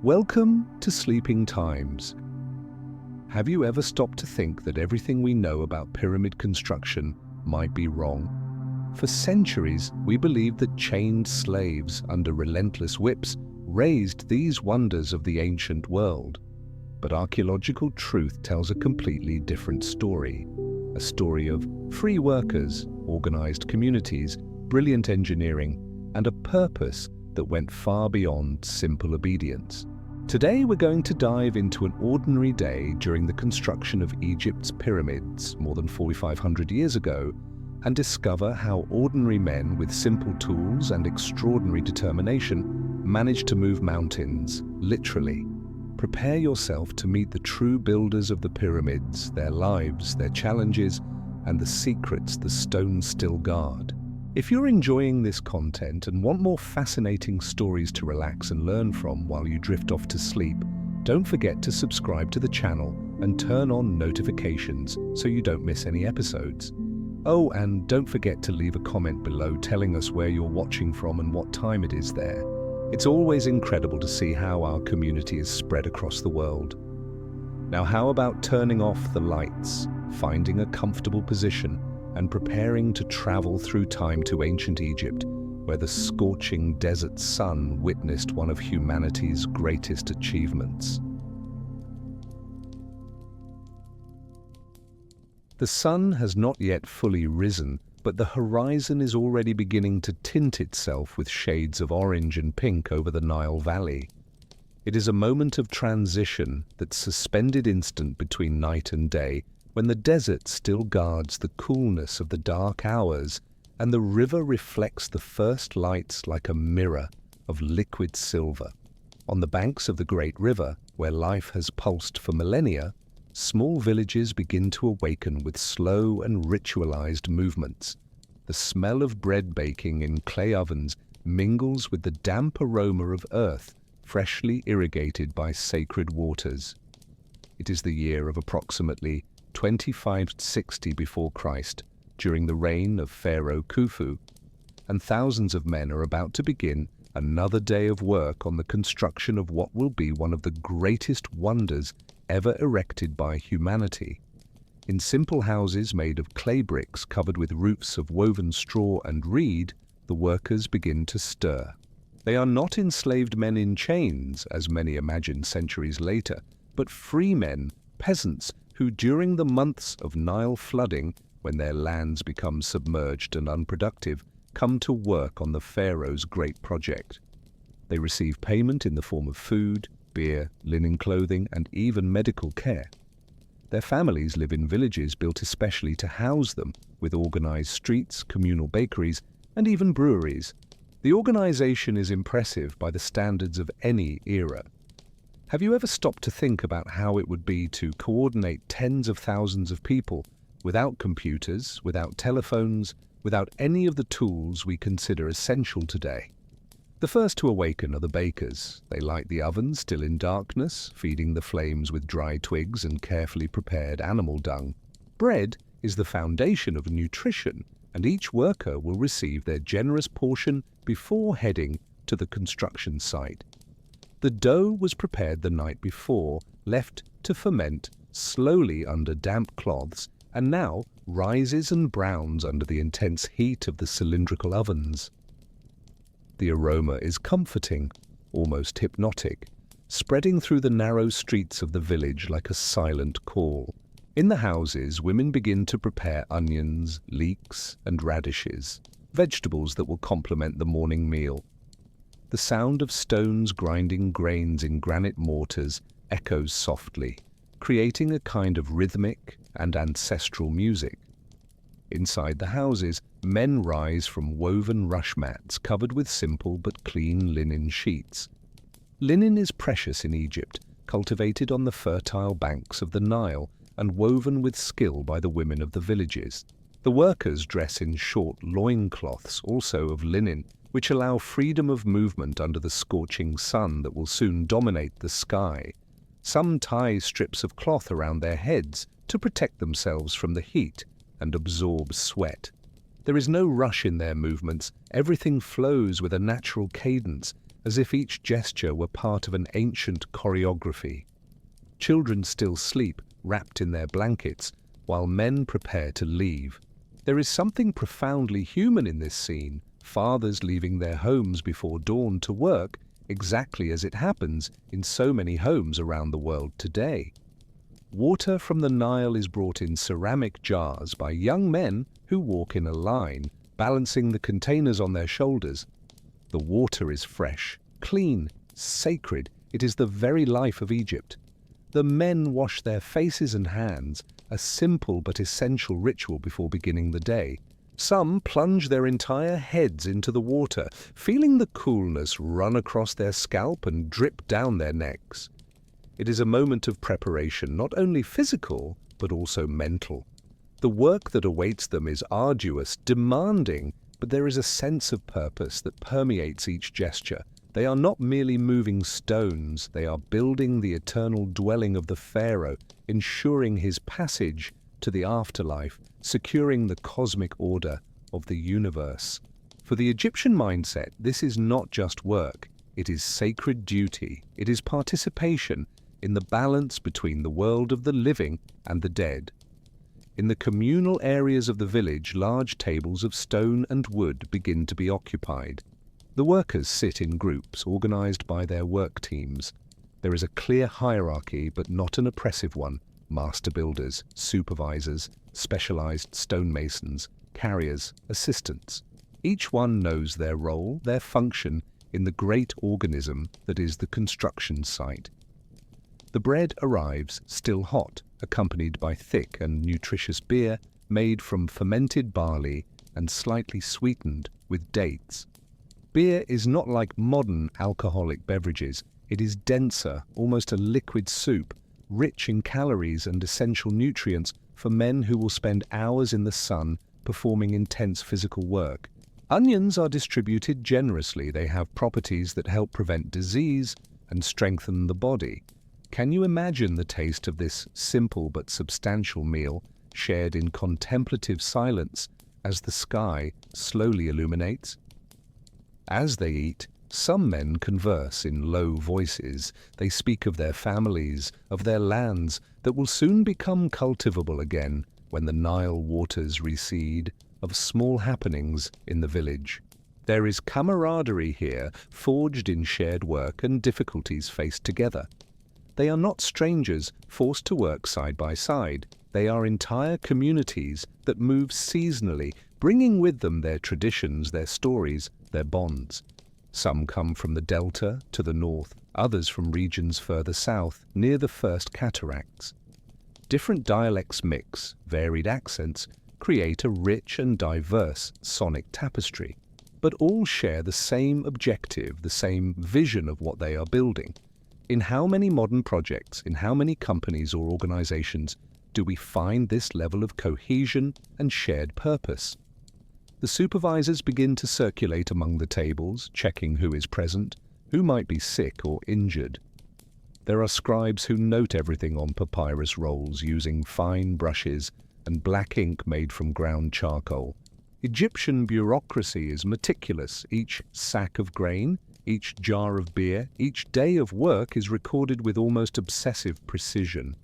Welcome to Sleeping Times. Have you ever stopped to think that everything we know about pyramid construction might be wrong? For centuries, we believed that chained slaves under relentless whips raised these wonders of the ancient world. But archaeological truth tells a completely different story. A story of free workers, organized communities, brilliant engineering, and a purpose that went far beyond simple obedience. Today we're going to dive into an ordinary day during the construction of Egypt's pyramids more than 4,500 years ago and discover how ordinary men with simple tools and extraordinary determination managed to move mountains, literally. Prepare yourself to meet the true builders of the pyramids, their lives, their challenges, and the secrets the stones still guard. If you're enjoying this content and want more fascinating stories to relax and learn from while you drift off to sleep, don't forget to subscribe to the channel and turn on notifications so you don't miss any episodes. Oh, and don't forget to leave a comment below telling us where you're watching from and what time it is there. It's always incredible to see how our community is spread across the world. Now, how about turning off the lights, finding a comfortable position, and preparing to travel through time to ancient Egypt, where the scorching desert sun witnessed one of humanity's greatest achievements. The sun has not yet fully risen, but the horizon is already beginning to tint itself with shades of orange and pink over the Nile Valley. It is a moment of transition, that suspended instant between night and day, when the desert still guards the coolness of the dark hours and the river reflects the first lights like a mirror of liquid silver. On the banks of the great river, where life has pulsed for millennia, small villages begin to awaken with slow and ritualized movements. The smell of bread baking in clay ovens mingles with the damp aroma of earth freshly irrigated by sacred waters. It is the year of approximately 2560 before Christ, during the reign of Pharaoh Khufu, and thousands of men are about to begin another day of work on the construction of what will be one of the greatest wonders ever erected by humanity. In simple houses made of clay bricks covered with roofs of woven straw and reed, the workers begin to stir. They are not enslaved men in chains, as many imagined centuries later, but free men, peasants, who during the months of Nile flooding, when their lands become submerged and unproductive, come to work on the pharaoh's great project. They receive payment in the form of food, beer, linen clothing, and even medical care. Their families live in villages built especially to house them, with organized streets, communal bakeries, and even breweries. The organization is impressive by the standards of any era. Have you ever stopped to think about how it would be to coordinate tens of thousands of people without computers, without telephones, without any of the tools we consider essential today? The first to awaken are the bakers. They light the ovens still in darkness, feeding the flames with dry twigs and carefully prepared animal dung. Bread is the foundation of nutrition, and each worker will receive their generous portion before heading to the construction site. The dough was prepared the night before, left to ferment slowly under damp cloths, and now rises and browns under the intense heat of the cylindrical ovens. The aroma is comforting, almost hypnotic, spreading through the narrow streets of the village like a silent call. In the houses, women begin to prepare onions, leeks, and radishes, vegetables that will complement the morning meal. The sound of stones grinding grains in granite mortars echoes softly, creating a kind of rhythmic and ancestral music. Inside the houses, men rise from woven rush mats covered with simple but clean linen sheets. Linen is precious in Egypt, cultivated on the fertile banks of the Nile and woven with skill by the women of the villages. The workers dress in short loincloths, also of linen, which allow freedom of movement under the scorching sun that will soon dominate the sky. Some tie strips of cloth around their heads to protect themselves from the heat and absorb sweat. There is no rush in their movements. Everything flows with a natural cadence, as if each gesture were part of an ancient choreography. Children still sleep, wrapped in their blankets, while men prepare to leave. There is something profoundly human in this scene, fathers leaving their homes before dawn to work, exactly as it happens in so many homes around the world today. Water from the Nile is brought in ceramic jars by young men who walk in a line, balancing the containers on their shoulders. The water is fresh, clean, sacred. It is the very life of Egypt. The men wash their faces and hands, a simple but essential ritual before beginning the day. Some plunge their entire heads into the water, feeling the coolness run across their scalp and drip down their necks. It is a moment of preparation, not only physical, but also mental. The work that awaits them is arduous, demanding, but there is a sense of purpose that permeates each gesture. They are not merely moving stones, they are building the eternal dwelling of the pharaoh, ensuring his passage to the afterlife, securing the cosmic order of the universe. For the Egyptian mindset, this is not just work, it is sacred duty, it is participation in the balance between the world of the living and the dead. In the communal areas of the village, large tables of stone and wood begin to be occupied. The workers sit in groups organized by their work teams. There is a clear hierarchy, but not an oppressive one. Master builders, supervisors, specialized stonemasons, carriers, assistants. Each one knows their role, their function in the great organism that is the construction site. The bread arrives still hot, accompanied by thick and nutritious beer made from fermented barley and slightly sweetened with dates. Beer is not like modern alcoholic beverages. It is denser, almost a liquid soup, rich in calories and essential nutrients for men who will spend hours in the sun performing intense physical work. Onions are distributed generously. They have properties that help prevent disease and strengthen the body. Can you imagine the taste of this simple but substantial meal shared in contemplative silence as the sky slowly illuminates? As they eat, some men converse in low voices. They speak of their families, of their lands that will soon become cultivable again when the Nile waters recede, of small happenings in the village. There is camaraderie here, forged in shared work and difficulties faced together. They are not strangers forced to work side by side. They are entire communities that move seasonally, bringing with them their traditions, their stories, their bonds. Some come from the delta to the north, others from regions further south, near the first cataracts. Different dialects mix, varied accents create a rich and diverse sonic tapestry, but all share the same objective, the same vision of what they are building. In how many modern projects, in how many companies or organizations do we find this level of cohesion and shared purpose? The supervisors begin to circulate among the tables, checking who is present, who might be sick or injured. There are scribes who note everything on papyrus rolls using fine brushes and black ink made from ground charcoal. Egyptian bureaucracy is meticulous. Each sack of grain, each jar of beer, each day of work is recorded with almost obsessive precision.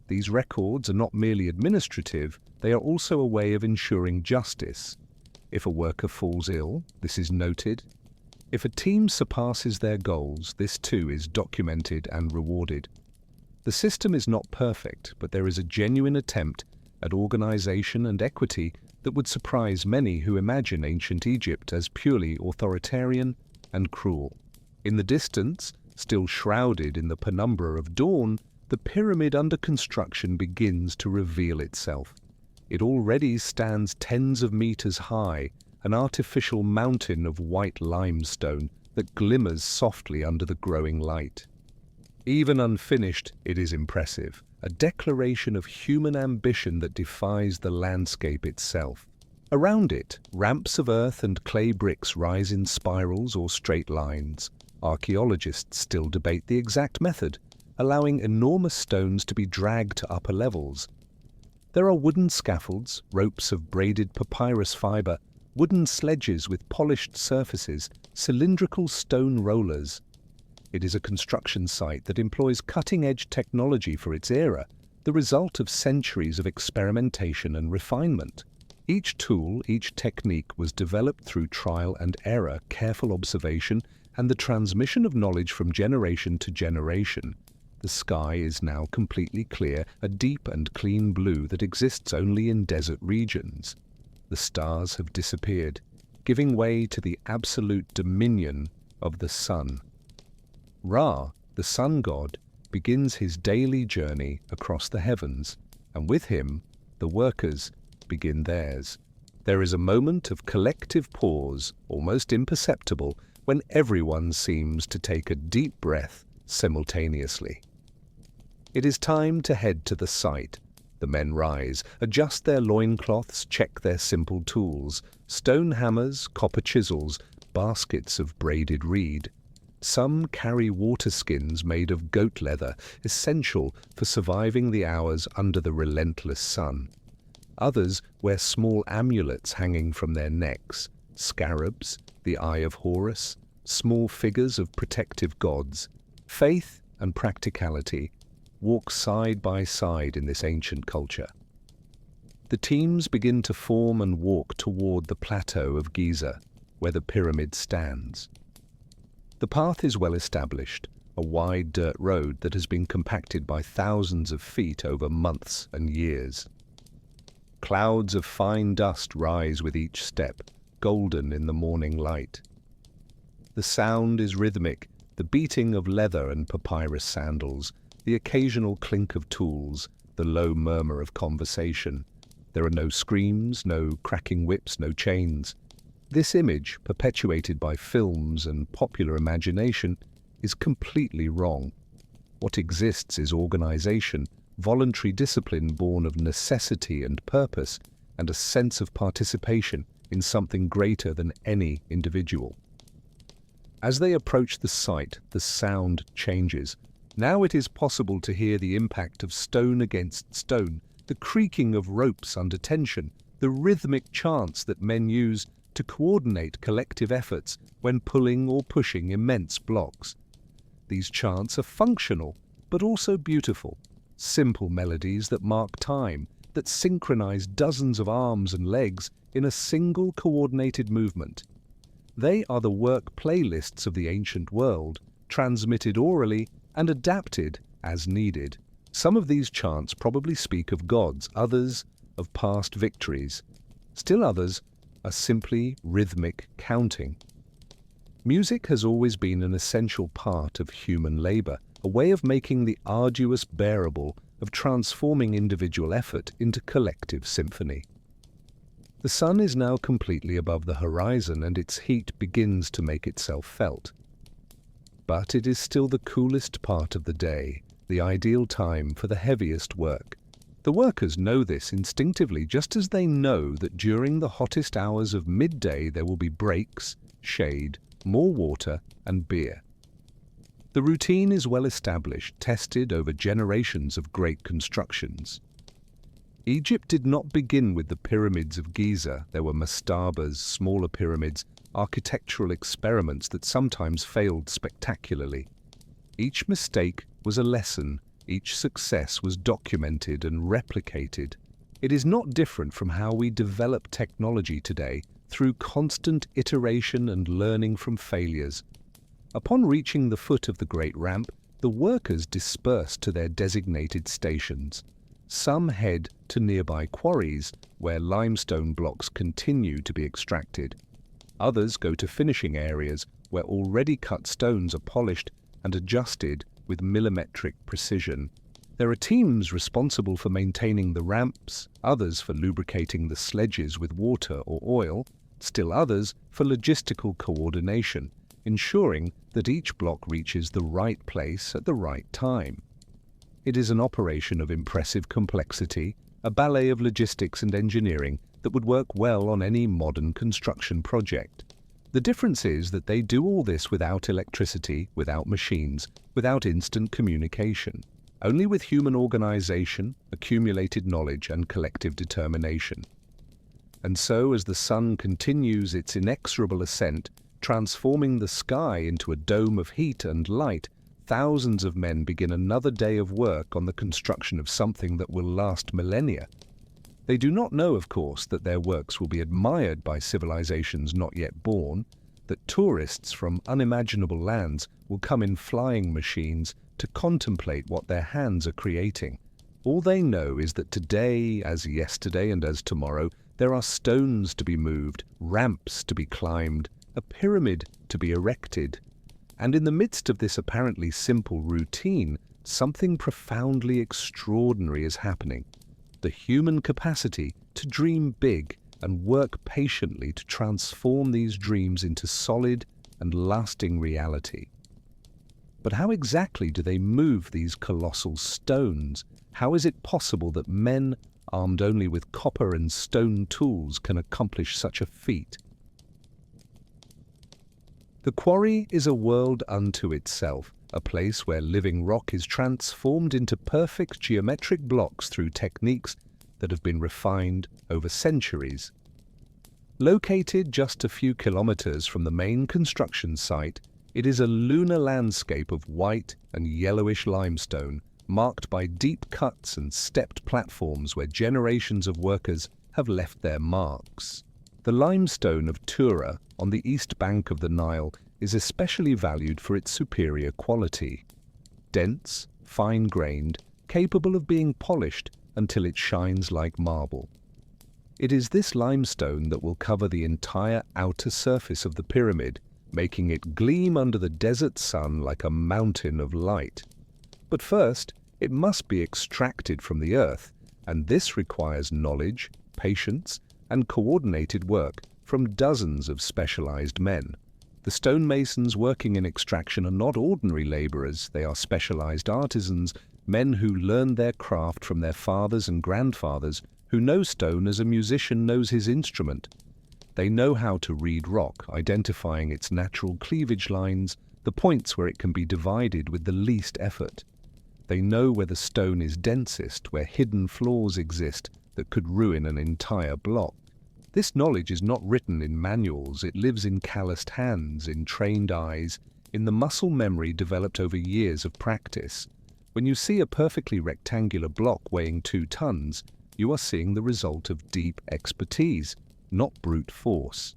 These records are not merely administrative, they are also a way of ensuring justice. If a worker falls ill, this is noted. If a team surpasses their goals, this too is documented and rewarded. The system is not perfect, but there is a genuine attempt at organization and equity that would surprise many who imagine ancient Egypt as purely authoritarian and cruel. In the distance, still shrouded in the penumbra of dawn, the pyramid under construction begins to reveal itself. It already stands tens of meters high, an artificial mountain of white limestone that glimmers softly under the growing light. Even unfinished, it is impressive, a declaration of human ambition that defies the landscape itself. Around it, ramps of earth and clay bricks rise in spirals or straight lines. Archaeologists still debate the exact method, allowing enormous stones to be dragged to upper levels. There are wooden scaffolds, ropes of braided papyrus fiber, wooden sledges with polished surfaces, cylindrical stone rollers. It is a construction site that employs cutting-edge technology for its era, the result of centuries of experimentation and refinement. Each tool, each technique was developed through trial and error, careful observation, and the transmission of knowledge from generation to generation. The sky is now completely clear, a deep and clean blue that exists only in desert regions. The stars have disappeared, giving way to the absolute dominion of the sun. Ra, the sun god, begins his daily journey across the heavens, and with him, the workers begin theirs. There is a moment of collective pause, almost imperceptible, when everyone seems to take a deep breath simultaneously. It is time to head to the site. The men rise, adjust their loincloths, check their simple tools, stone hammers, copper chisels, baskets of braided reed. Some carry water skins made of goat leather, essential for surviving the hours under the relentless sun. Others wear small amulets hanging from their necks, scarabs, the eye of Horus, small figures of protective gods. Faith and practicality walk side by side in this ancient culture. The teams begin to form and walk toward the plateau of Giza, where the pyramid stands. The path is well established, a wide dirt road that has been compacted by thousands of feet over months and years. Clouds of fine dust rise with each step, golden in the morning light. The sound is rhythmic, the beating of leather and papyrus sandals, the occasional clink of tools, the low murmur of conversation. There are no screams, no cracking whips, no chains. This image, perpetuated by films and popular imagination, is completely wrong. What exists is organization, voluntary discipline born of necessity and purpose, and a sense of participation in something greater than any individual. As they approach the site, the sound changes. Now it is possible to hear the impact of stone against stone, the creaking of ropes under tension, the rhythmic chants that men use to coordinate collective efforts when pulling or pushing immense blocks. These chants are functional, but also beautiful, simple melodies that mark time, that synchronize dozens of arms and legs in a single coordinated movement. They are the work playlists of the ancient world, transmitted orally and adapted as needed. Some of these chants probably speak of gods, others of past victories. Still others are simply rhythmic counting. Music has always been an essential part of human labor, a way of making the arduous bearable, of transforming individual effort into collective symphony. The sun is now completely above the horizon and its heat begins to make itself felt. But it is still the coolest part of the day, the ideal time for the heaviest work. The workers know this instinctively, just as they know that during the hottest hours of midday there will be breaks, shade, more water, and beer. The routine is well established, tested over generations of great constructions. Egypt did not begin with the pyramids of Giza. There were mastabas, smaller pyramids, architectural experiments that sometimes failed spectacularly. Each mistake was a lesson, each success was documented and replicated. It is not different from how we develop technology today, through constant iteration and learning from failures. Upon reaching the foot of the great ramp, the workers disperse to their designated stations. Some head to nearby quarries, where limestone blocks continue to be extracted. Others go to finishing areas, where already cut stones are polished and adjusted with millimetric precision. There are teams responsible for maintaining the ramps, others for lubricating the sledges with water or oil, still others for logistical coordination, ensuring that each block reaches the right place at the right time. It is an operation of impressive complexity, a ballet of logistics and engineering that would work well on any modern construction project. The difference is that they do all this without electricity, without machines, without instant communication, only with human organization, accumulated knowledge, and collective determination. And so, as the sun continues its inexorable ascent, Transforming the sky into a dome of heat and light, thousands of men begin another day of work on the construction of something that will last millennia. They do not know, of course, that their works will be admired by civilizations not yet born, that tourists from unimaginable lands will come in flying machines to contemplate what their hands are creating. All they know is that today, as yesterday and as tomorrow, there are stones to be moved, ramps to be climbed, a pyramid to be erected. And in the midst of this apparently simple routine, something profoundly extraordinary is happening. The human capacity to dream big and work patiently to transform these dreams into solid and lasting reality. But how exactly do they move these colossal stones? How is it possible that men, armed only with copper and stone tools, can accomplish such a feat? The quarry is a world unto itself, a place where living rock is transformed into perfect geometric blocks through techniques that have been refined over centuries. Located just a few kilometers from the main construction site, it is a lunar landscape of white and yellowish limestone, marked by deep cuts and stepped platforms where generations of workers have left their marks. The limestone of Tura, on the east bank of the Nile, is especially valued for its superior quality. Dense, fine-grained, capable of being polished until it shines like marble. It is this limestone that will cover the entire outer surface of the pyramid, making it gleam under the desert sun like a mountain of light. But first, it must be extracted from the earth, and this requires knowledge, patience, and coordinated work from dozens of specialized men. The stonemasons working in extraction are not ordinary laborers, they are specialized artisans, men who learned their craft from their fathers and grandfathers, who know stone as a musician knows his instrument. They know how to read rock, identifying its natural cleavage lines, the points where it can be divided with the least effort. They know where the stone is densest, where hidden flaws exist that could ruin an entire block. This knowledge is not written in manuals, it lives in calloused hands, in trained eyes, in the muscle memory developed over years of practice. When you see a perfectly rectangular block weighing 2 tons, you are seeing the result of deep expertise, not brute force.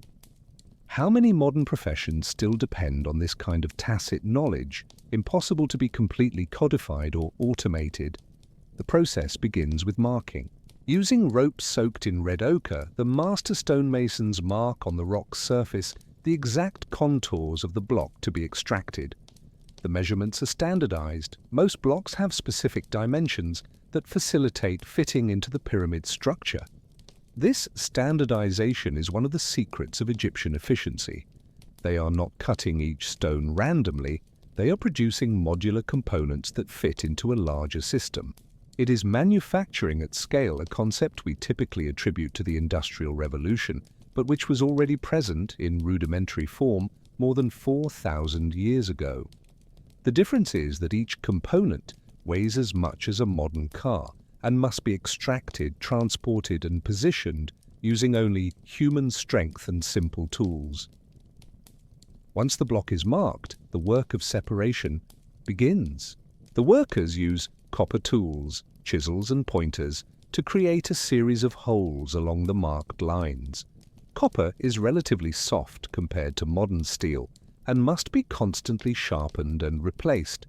How many modern professions still depend on this kind of tacit knowledge, impossible to be completely codified or automated? The process begins with marking. Using ropes soaked in red ochre, the master stonemasons mark on the rock's surface the exact contours of the block to be extracted. The measurements are standardized. Most blocks have specific dimensions that facilitate fitting into the pyramid structure. This standardization is one of the secrets of Egyptian efficiency. They are not cutting each stone randomly, they are producing modular components that fit into a larger system. It is manufacturing at scale, a concept we typically attribute to the Industrial Revolution, but which was already present in rudimentary form more than 4,000 years ago. The difference is that each component weighs as much as a modern car and must be extracted, transported, and positioned using only human strength and simple tools. Once the block is marked, the work of separation begins. The workers use copper tools, chisels and pointers to create a series of holes along the marked lines. Copper is relatively soft compared to modern steel and must be constantly sharpened and replaced.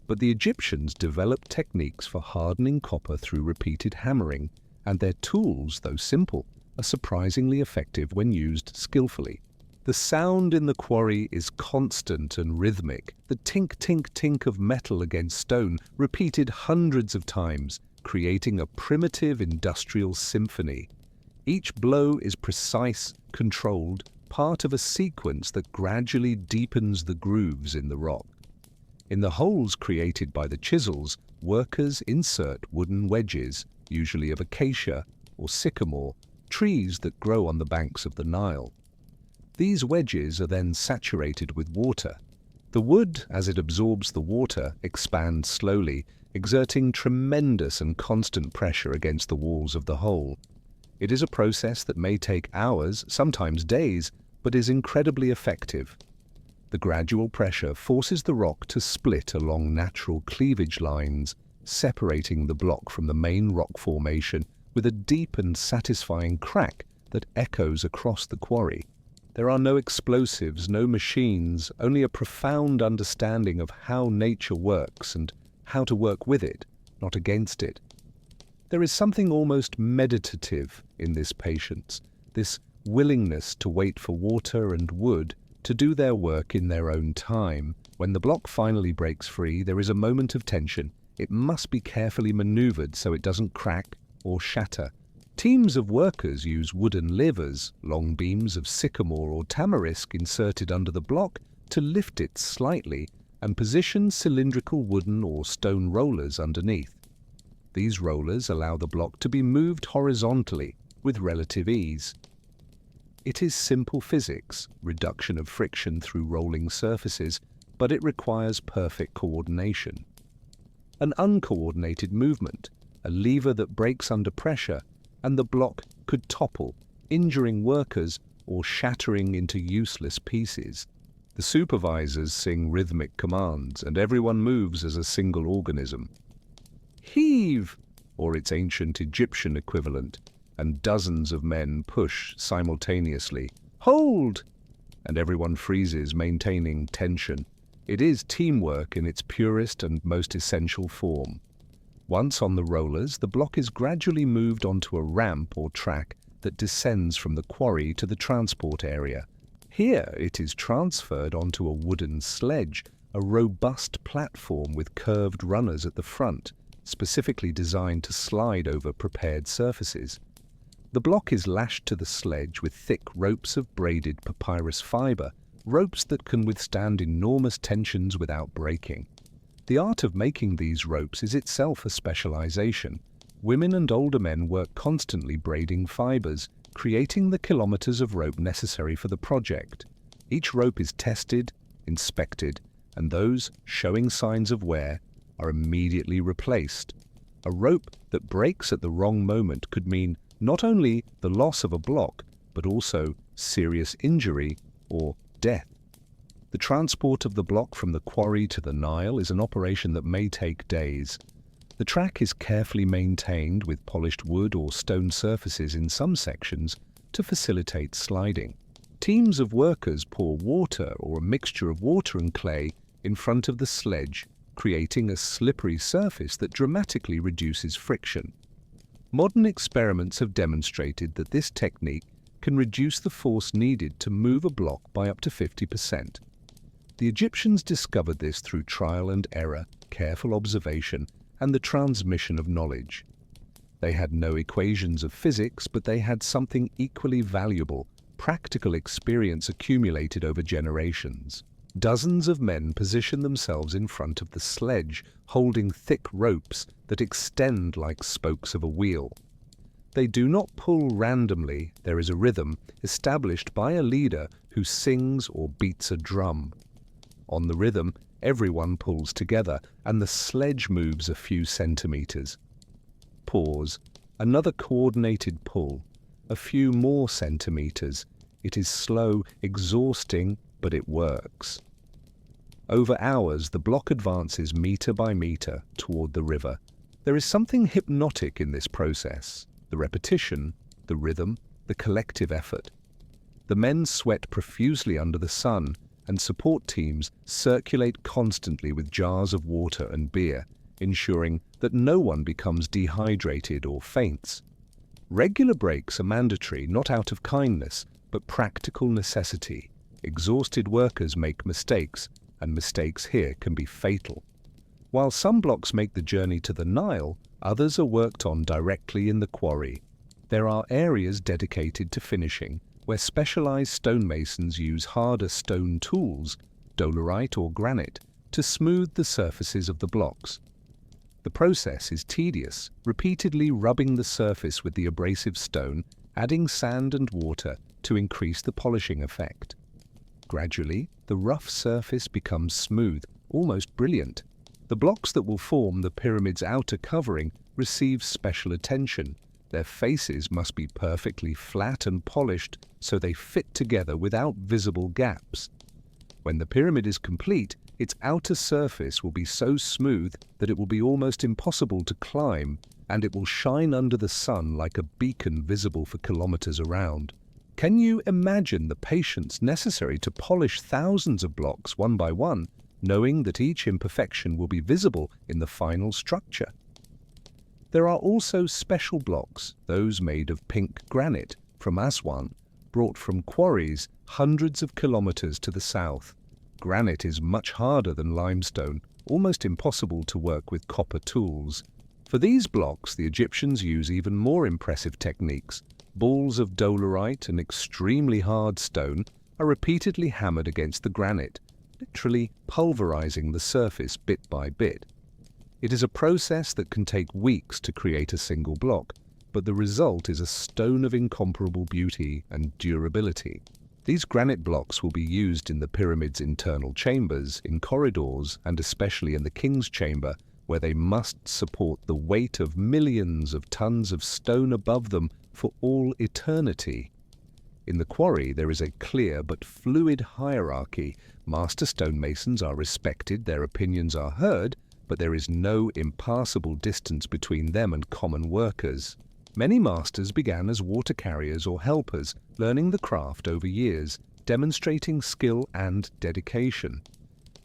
But the Egyptians developed techniques for hardening copper through repeated hammering, and their tools, though simple, are surprisingly effective when used skillfully. The sound in the quarry is constant and rhythmic, the tink-tink-tink of metal against stone, repeated hundreds of times, creating a primitive industrial symphony. Each blow is precise, controlled, part of a sequence that gradually deepens the grooves in the rock. In the holes created by the chisels, workers insert wooden wedges, usually of acacia or sycamore, trees that grow on the banks of the Nile. These wedges are then saturated with water. The wood, as it absorbs the water, expands slowly, exerting tremendous and constant pressure against the walls of the hole. It is a process that may take hours, sometimes days, but is incredibly effective. The gradual pressure forces the rock to split along natural cleavage lines, separating the block from the main rock formation with a deep and satisfying crack that echoes across the quarry. There are no explosives, no machines, only a profound understanding of how nature works and how to work with it, not against it. There is something almost meditative in this patience, this willingness to wait for water and wood to do their work in their own time. When the block finally breaks free, there is a moment of tension. It must be carefully maneuvered so it doesn't crack or shatter. Teams of workers use wooden levers, long beams of sycamore or tamarisk inserted under the block, to lift it slightly and position cylindrical wooden or stone rollers underneath. These rollers allow the block to be moved horizontally with relative ease. It is simple physics, reduction of friction through rolling surfaces, but it requires perfect coordination. An uncoordinated movement, a lever that breaks under pressure, and the block could topple, injuring workers or shattering into useless pieces. The supervisors sing rhythmic commands, and everyone moves as a single organism. Heave, or its ancient Egyptian equivalent, and dozens of men push simultaneously. Hold! And everyone freezes, maintaining tension. It is teamwork in its purest and most essential form. Once on the rollers, the block is gradually moved onto a ramp or track that descends from the quarry to the transport area. Here it is transferred onto a wooden sledge, a robust platform with curved runners at the front, specifically designed to slide over prepared surfaces. The block is lashed to the sledge with thick ropes of braided papyrus fiber, ropes that can withstand enormous tensions without breaking. The art of making these ropes is itself a specialization. Women and older men work constantly braiding fibers, creating the kilometers of rope necessary for the project. Each rope is tested, inspected, and those showing signs of wear are immediately replaced. A rope that breaks at the wrong moment could mean not only the loss of a block, but also serious injury or death. The transport of the block from the quarry to the Nile is an operation that may take days. The track is carefully maintained with polished wood or stone surfaces in some sections to facilitate sliding. Teams of workers pour water or a mixture of water and clay in front of the sledge, creating a slippery surface that dramatically reduces friction. Modern experiments have demonstrated that this technique can reduce the force needed to move a block by up to 50%. The Egyptians discovered this through trial and error, careful observation, and the transmission of knowledge. They had no equations of physics, but they had something equally valuable, practical experience accumulated over generations. Dozens of men position themselves in front of the sledge, holding thick ropes that extend like spokes of a wheel. They do not pull randomly. There is a rhythm established by a leader who sings or beats a drum. On the rhythm, everyone pulls together, and the sledge moves a few centimeters. Pause. Another coordinated pull. A few more centimeters. It is slow, exhausting, but it works. Over hours, the block advances meter by meter toward the river. There is something hypnotic in this process. The repetition, the rhythm, the collective effort. The men sweat profusely under the sun, and support teams circulate constantly with jars of water and beer, ensuring that no one becomes dehydrated or faints. Regular breaks are mandatory, not out of kindness, but practical necessity. Exhausted workers make mistakes, and mistakes here can be fatal. While some blocks make the journey to the Nile, others are worked on directly in the quarry. There are areas dedicated to finishing, where specialized stonemasons use harder stone tools, dolerite or granite, to smooth the surfaces of the blocks. The process is tedious, repeatedly rubbing the surface with the abrasive stone, adding sand and water to increase the polishing effect. Gradually, the rough surface becomes smooth, almost brilliant. The blocks that will form the pyramid's outer covering receive special attention. Their faces must be perfectly flat and polished so they fit together without visible gaps. When the pyramid is complete, its outer surface will be so smooth that it will be almost impossible to climb, and it will shine under the sun like a beacon visible for kilometers around. Can you imagine the patience necessary to polish thousands of blocks one by one, knowing that each imperfection will be visible in the final structure? There are also special blocks, those made of pink granite from Aswan, brought from quarries hundreds of kilometers to the south. Granite is much harder than limestone, almost impossible to work with copper tools. For these blocks, the Egyptians use even more impressive techniques. Balls of dolerite, an extremely hard stone, are repeatedly hammered against the granite, literally pulverizing the surface bit by bit. It is a process that can take weeks to create a single block, but the result is a stone of incomparable beauty and durability. These granite blocks will be used in the pyramid's internal chambers, in corridors, and especially in the king's chamber, where they must support the weight of millions of tons of stone above them for all eternity. In the quarry, there is a clear but fluid hierarchy. Master stonemasons are respected, their opinions are heard, but there is no impassable distance between them and common workers. Many masters began as water carriers or helpers, learning the craft over years, demonstrating skill and dedication.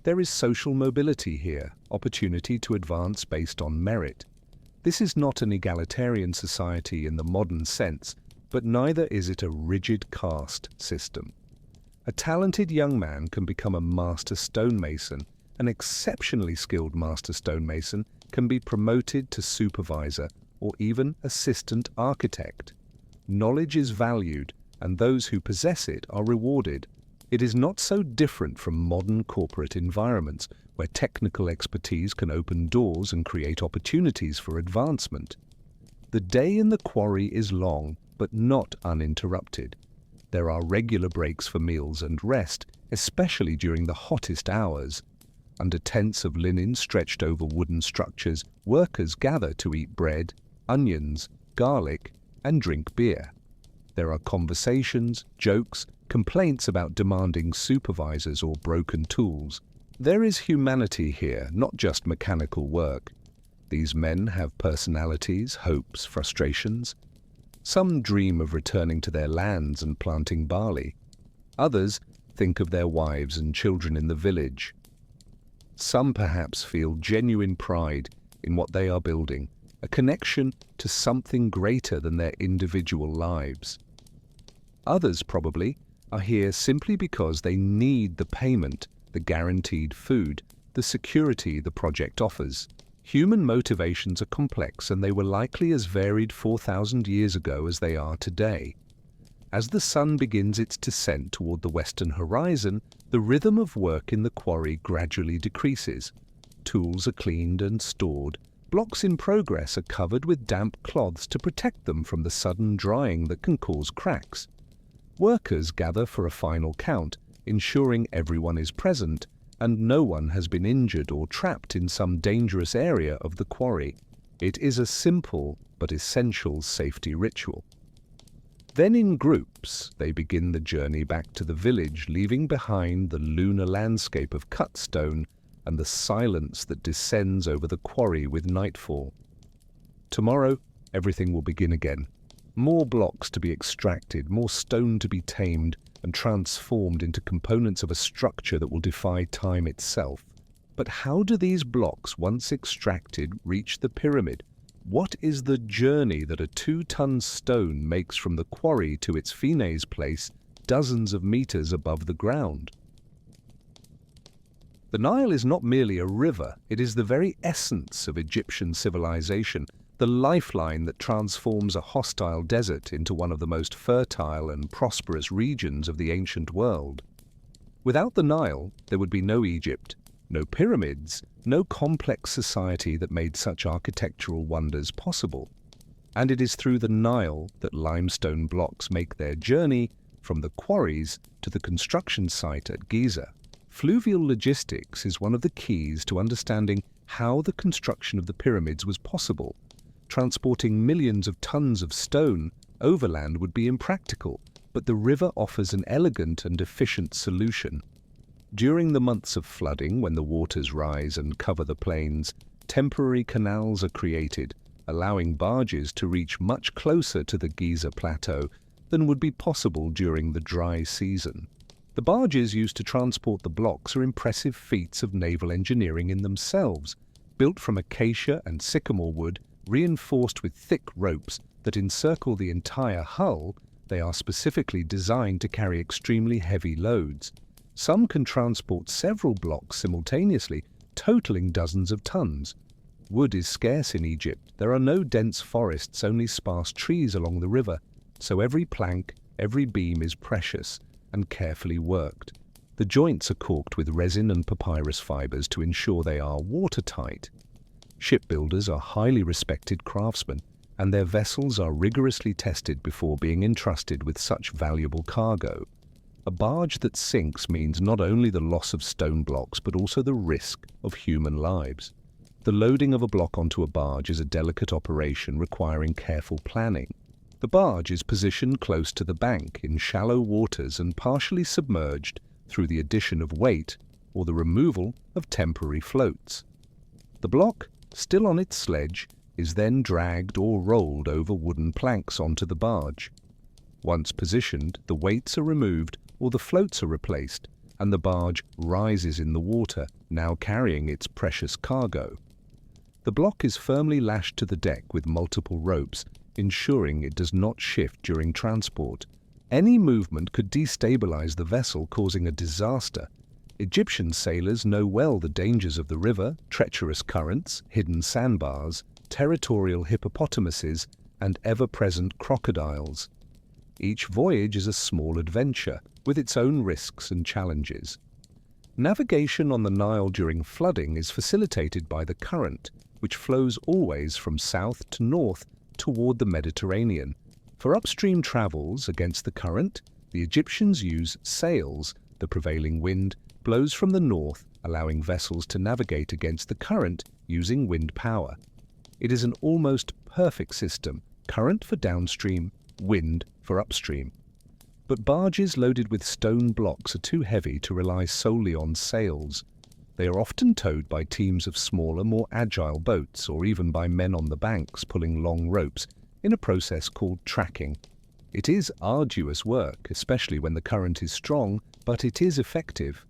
There is social mobility here, opportunity to advance based on merit. This is not an egalitarian society in the modern sense, but neither is it a rigid caste system. A talented young man can become a master stonemason. An exceptionally skilled master stonemason can be promoted to supervisor or even assistant architect. Knowledge is valued, and those who possess it are rewarded. It is not so different from modern corporate environments, where technical expertise can open doors and create opportunities for advancement. The day in the quarry is long, but not uninterrupted. There are regular breaks for meals and rest, especially during the hottest hours. Under tents of linen stretched over wooden structures, workers gather to eat bread, onions, garlic, and drink beer. There are conversations, jokes, complaints about demanding supervisors or broken tools. There is humanity here, not just mechanical work. These men have personalities, hopes, frustrations. Some dream of returning to their lands and planting barley. Others think of their wives and children in the village. Some perhaps feel genuine pride in what they are building, a connection to something greater than their individual lives. Others probably are here simply because they need the payment, the guaranteed food, the security the project offers. Human motivations are complex, and they were likely as varied 4,000 years ago as they are today. As the sun begins its descent toward the western horizon, the rhythm of work in the quarry gradually decreases. Tools are cleaned and stored. Blocks in progress are covered with damp cloths to protect them from the sudden drying that can cause cracks. Workers gather for a final count, ensuring everyone is present and no one has been injured or trapped in some dangerous area of the quarry. It is a simple but essential safety ritual. Then in groups, they begin the journey back to the village, leaving behind the lunar landscape of cut stone and the silence that descends over the quarry with nightfall. Tomorrow, everything will begin again. More blocks to be extracted, more stone to be tamed and transformed into components of a structure that will defy time itself. But how do these blocks, once extracted, reach the pyramid? What is the journey that a 2-ton stone makes from the quarry to its Phénix place, dozens of meters above the ground? The Nile is not merely a river, it is the very essence of Egyptian civilization, the lifeline that transforms a hostile desert into one of the most fertile and prosperous regions of the ancient world. Without the Nile, there would be no Egypt, no pyramids, no complex society that made such architectural wonders possible. And it is through the Nile that limestone blocks make their journey from the quarries to the construction site at Giza. Fluvial logistics is one of the keys to understanding how the construction of the pyramids was possible. transporting millions of tons of stone overland would be impractical, but the river offers an elegant and efficient solution. During the months of flooding, when the waters rise and cover the plains, temporary canals are created, allowing barges to reach much closer to the Giza Plateau than would be possible during the dry season. The barges used to transport the blocks are impressive feats of naval engineering in themselves, built from acacia and sycamore wood, reinforced with thick ropes that encircle the entire hull. They are specifically designed to carry extremely heavy loads. Some can transport several blocks simultaneously, totaling dozens of tons. Wood is scarce in Egypt. There are no dense forests, only sparse trees along the river, so every plank, every beam is precious and carefully worked. The joints are caulked with resin and papyrus fibers to ensure they are watertight. Shipbuilders are highly respected craftsmen, and their vessels are rigorously tested before being entrusted with such valuable cargo. A barge that sinks means not only the loss of stone blocks, but also the risk of human lives. The loading of a block onto a barge is a delicate operation requiring careful planning. The barge is positioned close to the bank in shallow waters and partially submerged through the addition of weight or the removal of temporary floats. The block, still on its sledge, is then dragged or rolled over wooden planks onto the barge. Once positioned, the weights are removed or the floats are replaced, and the barge rises in the water, now carrying its precious cargo. The block is firmly lashed to the deck with multiple ropes, ensuring it does not shift during transport. Any movement could destabilize the vessel, causing a disaster. Egyptian sailors know well the dangers of the river, treacherous currents, hidden sandbars, territorial hippopotamuses, and ever-present crocodiles. Each voyage is a small adventure, with its own risks and challenges. Navigation on the Nile during flooding is facilitated by the current, which flows always from south to north toward the Mediterranean. For upstream travels against the current, the Egyptians use sails. The prevailing wind blows from the north, allowing vessels to navigate against the current using wind power. It is an almost perfect system, current for downstream, wind for upstream. But barges loaded with stone blocks are too heavy to rely solely on sails. They are often towed by teams of smaller, more agile boats, or even by men on the banks pulling long ropes in a process called tracking. It is arduous work, especially when the current is strong, but it is effective.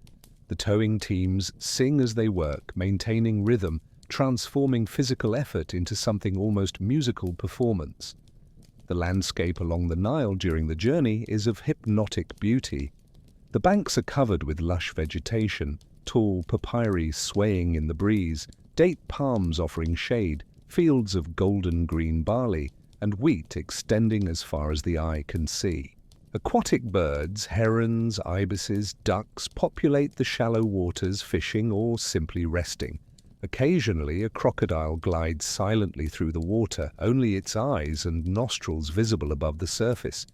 The towing teams sing as they work, maintaining rhythm, transforming physical effort into something almost musical performance. The landscape along the Nile during the journey is of hypnotic beauty. The banks are covered with lush vegetation, tall papyri swaying in the breeze, date palms offering shade, fields of golden green barley, and wheat extending as far as the eye can see. Aquatic birds, herons, ibises, ducks populate the shallow waters fishing or simply resting. Occasionally, a crocodile glides silently through the water, only its eyes and nostrils visible above the surface.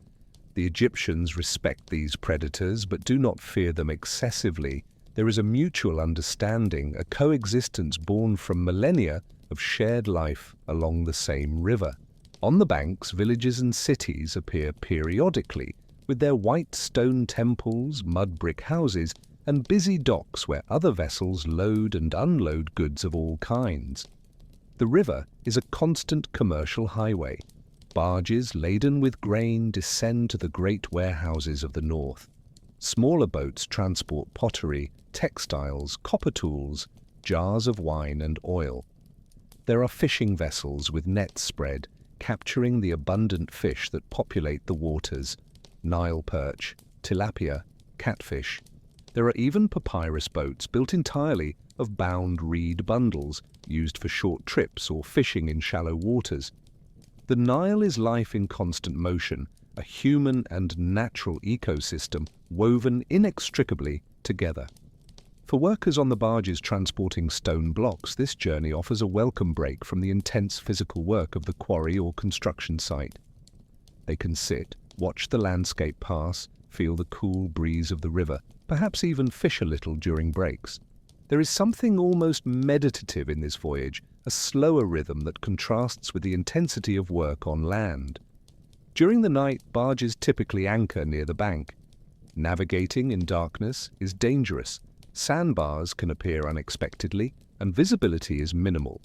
The Egyptians respect these predators but do not fear them excessively. There is a mutual understanding, a coexistence born from millennia of shared life along the same river. On the banks, villages and cities appear periodically, with their white stone temples, mud brick houses, and busy docks where other vessels load and unload goods of all kinds. The river is a constant commercial highway. Barges laden with grain descend to the great warehouses of the north. Smaller boats transport pottery, textiles, copper tools, jars of wine and oil. There are fishing vessels with nets spread, capturing the abundant fish that populate the waters: Nile perch, tilapia, catfish. There are even papyrus boats built entirely of bound reed bundles, used for short trips or fishing in shallow waters. The Nile is life in constant motion, a human and natural ecosystem woven inextricably together. For workers on the barges transporting stone blocks, this journey offers a welcome break from the intense physical work of the quarry or construction site. They can sit, watch the landscape pass, feel the cool breeze of the river, perhaps even fish a little during breaks. There is something almost meditative in this voyage, a slower rhythm that contrasts with the intensity of work on land. During the night, barges typically anchor near the bank. Navigating in darkness is dangerous. Sandbars can appear unexpectedly, and visibility is minimal.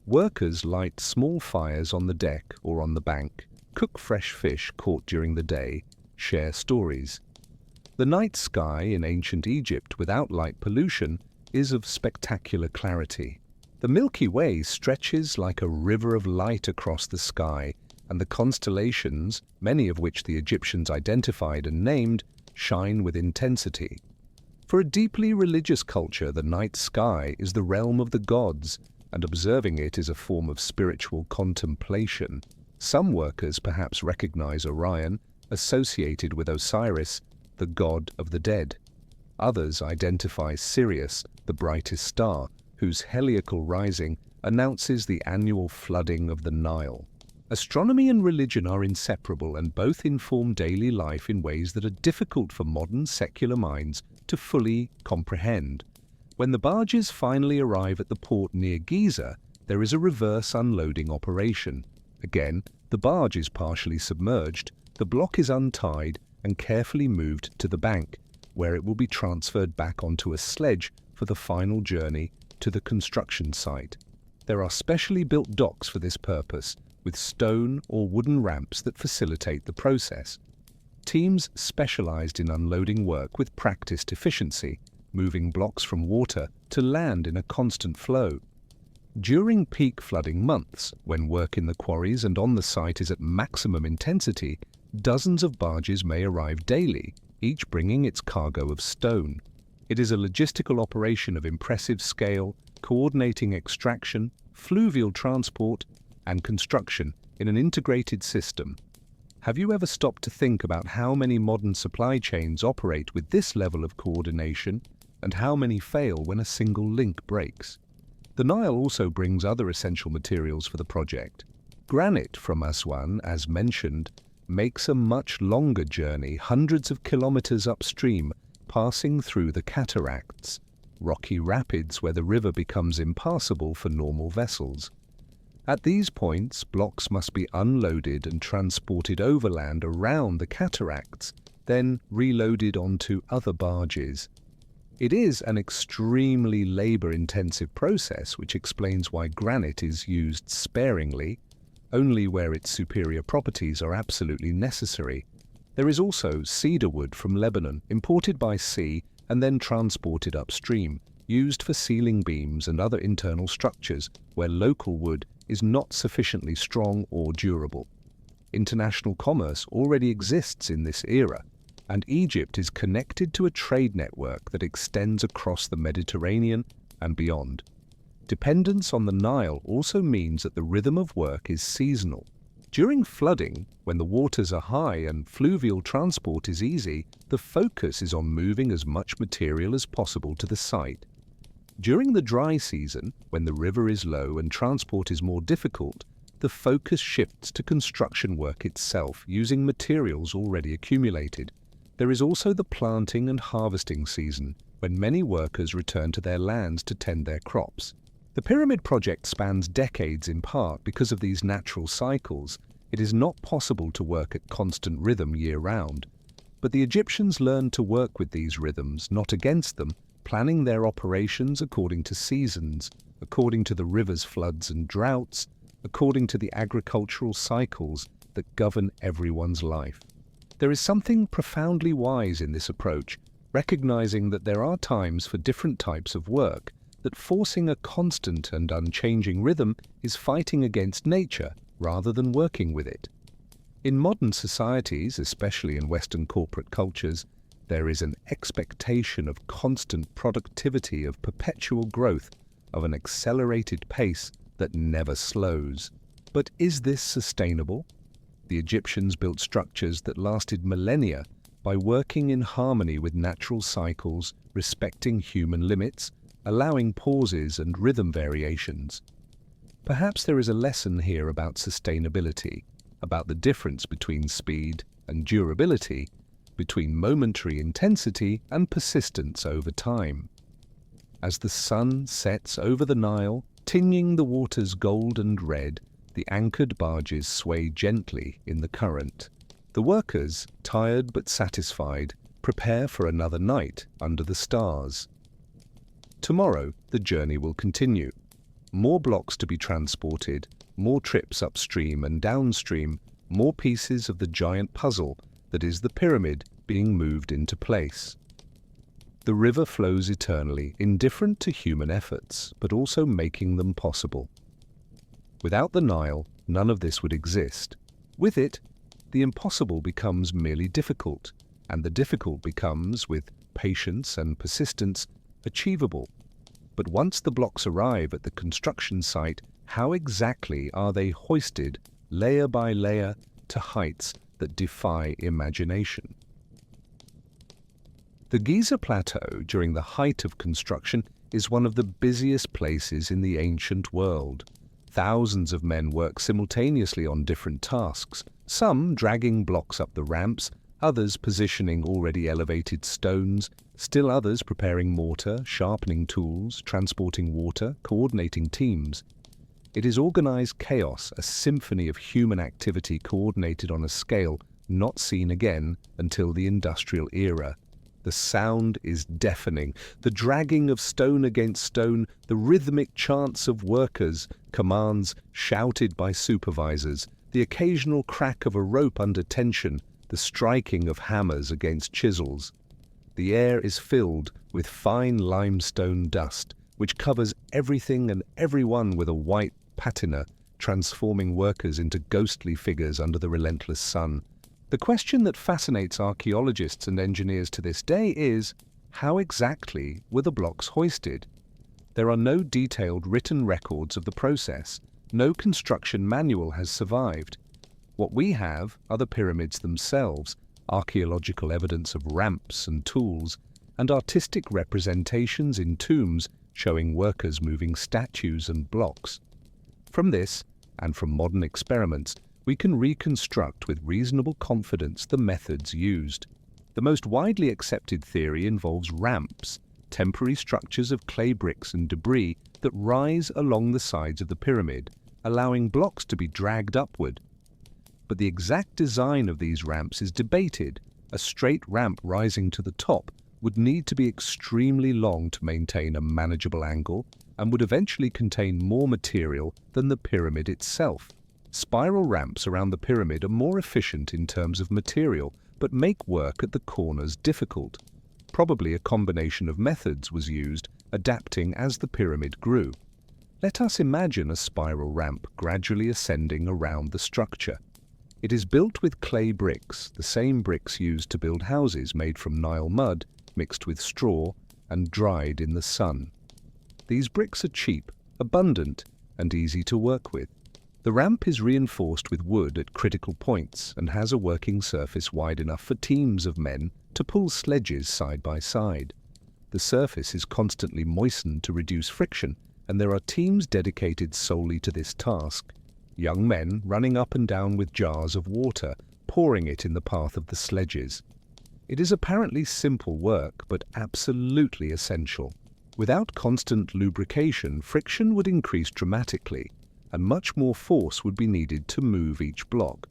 Workers light small fires on the deck or on the bank, cook fresh fish caught during the day, share stories. The night sky in ancient Egypt without light pollution is of spectacular clarity. The Milky Way stretches like a river of light across the sky, and the constellations, many of which the Egyptians identified and named, shine with intensity. For a deeply religious culture, the night sky is the realm of the gods, and observing it is a form of spiritual contemplation. Some workers perhaps recognize Orion, associated with Osiris, the god of the dead. Others identify Sirius, the brightest star, whose heliacal rising announces the annual flooding of the Nile. Astronomy and religion are inseparable, and both inform daily life in ways that are difficult for modern secular minds to fully comprehend. When the barges finally arrive at the port near Giza, there is a reverse unloading operation. Again, the barge is partially submerged, the block is untied and carefully moved to the bank, where it will be transferred back onto a sledge for the final journey to the construction site. There are specially built docks for this purpose, with stone or wooden ramps that facilitate the process. Teams specialized in unloading work with practiced efficiency, moving blocks from water to land in a constant flow. During peak flooding months, when work in the quarries and on the site is at maximum intensity, dozens of barges may arrive daily, each bringing its cargo of stone. It is a logistical operation of impressive scale, coordinating extraction, fluvial transport, and construction in an integrated system. Have you ever stopped to think about how many modern supply chains operate with this level of coordination, and how many fail when a single link breaks? The Nile also brings other essential materials for the project. Granite from Aswan, as mentioned, makes a much longer journey, hundreds of kilometers upstream, passing through the cataracts, rocky rapids where the river becomes impassable for normal vessels. At these points, blocks must be unloaded and transported overland around the cataracts, then reloaded onto other barges. It is an extremely labor-intensive process, which explains why granite is used sparingly, only where its superior properties are absolutely necessary. There is also cedar wood from Lebanon, imported by sea and then transported upstream, used for ceiling beams and other internal structures where local wood is not sufficiently strong or durable. International commerce already exists in this era, and Egypt is connected to a trade network that extends across the Mediterranean and beyond. Dependence on the Nile also means that the rhythm of work is seasonal. During flooding, when the waters are high and fluvial transport is easy, the focus is on moving as much material as possible to the site. During the dry season, when the river is low and transport is more difficult, the focus shifts to construction work itself, using materials already accumulated. There is also the planting and harvesting season, when many workers return to their lands to tend their crops. The pyramid project spans decades in part because of these natural cycles. It is not possible to work at constant rhythm year-round. But the Egyptians learned to work with these rhythms, not against them, planning their operations according to seasons, according to the river's floods and droughts, according to the agricultural cycles that govern everyone's life. There is something profoundly wise in this approach, recognizing that there are times for different types of work, that forcing a constant and unchanging rhythm is fighting against nature rather than working with it. In modern societies, especially in Western corporate cultures, there is an expectation of constant productivity, of perpetual growth, of an accelerated pace that never slows. But is this sustainable? The Egyptians built structures that lasted millennia by working in harmony with natural cycles, respecting human limits, allowing pauses and rhythm variations. Perhaps there is a lesson here about sustainability, about the difference between speed and durability, between momentary intensity and persistence over time. As the sun sets over the Nile, tinging the waters gold and red, the anchored barges sway gently in the current. The workers, tired but satisfied, prepare for another night under the stars. Tomorrow, the journey will continue. More blocks to be transported, more trips upstream and downstream, more pieces of the giant puzzle that is the pyramid being moved into place. The river flows eternally, indifferent to human efforts, but also making them possible. Without the Nile, none of this would exist. With it, the impossible becomes merely difficult, and the difficult becomes, with patience and persistence, achievable. But once the blocks arrive at the construction site, how exactly are they hoisted, layer by layer, to heights that defy imagination? The Giza Plateau, during the height of construction, is one of the busiest places in the ancient world. Thousands of men work simultaneously on different tasks, some dragging blocks up the ramps, others positioning already elevated stones, still others preparing mortar, sharpening tools, transporting water, coordinating teams. It is organized chaos, a symphony of human activity coordinated on a scale not seen again until the industrial era. The sound is deafening, the dragging of stone against stone, the rhythmic chants of workers, commands shouted by supervisors, the occasional crack of a rope under tension, the striking of hammers against chisels. The air is filled with fine limestone dust, which covers everything and everyone with a white patina, transforming workers into ghostly figures under the relentless sun. The question that fascinates archaeologists and engineers to this day is, how exactly were the blocks hoisted? There are no detailed written records of the process. No construction manual has survived. What we have are the pyramids themselves, archaeological evidence of ramps and tools, and artistic representations in tombs showing workers moving statues and blocks. From this, and from modern experiments, we can reconstruct with reasonable confidence the methods used. The most widely accepted theory involves ramps, temporary structures of clay bricks and debris that rise along the sides of the pyramid, allowing blocks to be dragged upward. But the exact design of these ramps is debated. A straight ramp rising to the top would need to be extremely long to maintain a manageable angle and would eventually contain more material than the pyramid itself. Spiral ramps around the pyramid are more efficient in terms of material, but make work at the corners difficult. Probably a combination of methods was used, adapting as the pyramid grew. Let us imagine a spiral ramp gradually ascending around the structure. It is built with clay bricks, the same bricks used to build houses made from Nile mud, mixed with straw and dried in the sun. These bricks are cheap, abundant, and easy to work with. The ramp is reinforced with wood at critical points and has a working surface wide enough for teams of men to pull sledges side by side. The surface is constantly moistened to reduce friction, and there are teams dedicated solely to this task. Young men running up and down with jars of water, pouring it in the path of the sledges. It is apparently simple work, but absolutely essential. Without constant lubrication, friction would increase dramatically, and much more force would be needed to move each block.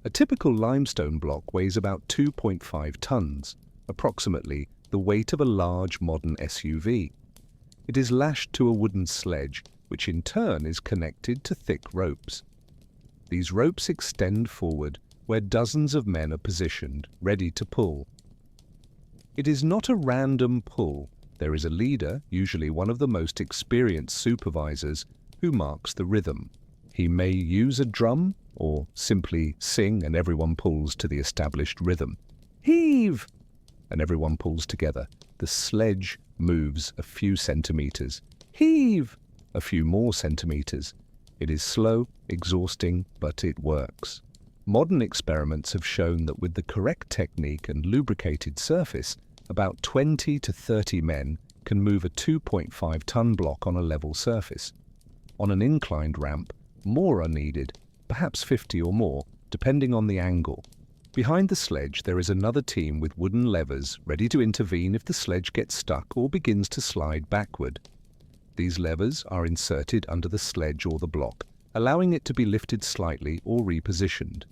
A typical limestone block weighs about 2.5 tons, approximately the weight of a large modern SUV. It is lashed to a wooden sledge, which in turn is connected to thick ropes. These ropes extend forward, where dozens of men are positioned, ready to pull. It is not a random pull. There is a leader, usually one of the most experienced supervisors, who marks the rhythm. He may use a drum or simply sing and everyone pulls to the established rhythm. Heave! And everyone pulls together. The sledge moves a few centimeters. Heave! A few more centimeters. It is slow, exhausting, but it works. Modern experiments have shown that with the correct technique and lubricated surface, about 20 to 30 men can move a 2.5-ton block on a level surface. On an inclined ramp, more are needed, perhaps 50 or more, depending on the angle. Behind the sledge there is another team with wooden levers ready to intervene if the sledge gets stuck or begins to slide backward. These levers are inserted under the sledge or the block, allowing it to be lifted slightly or repositioned.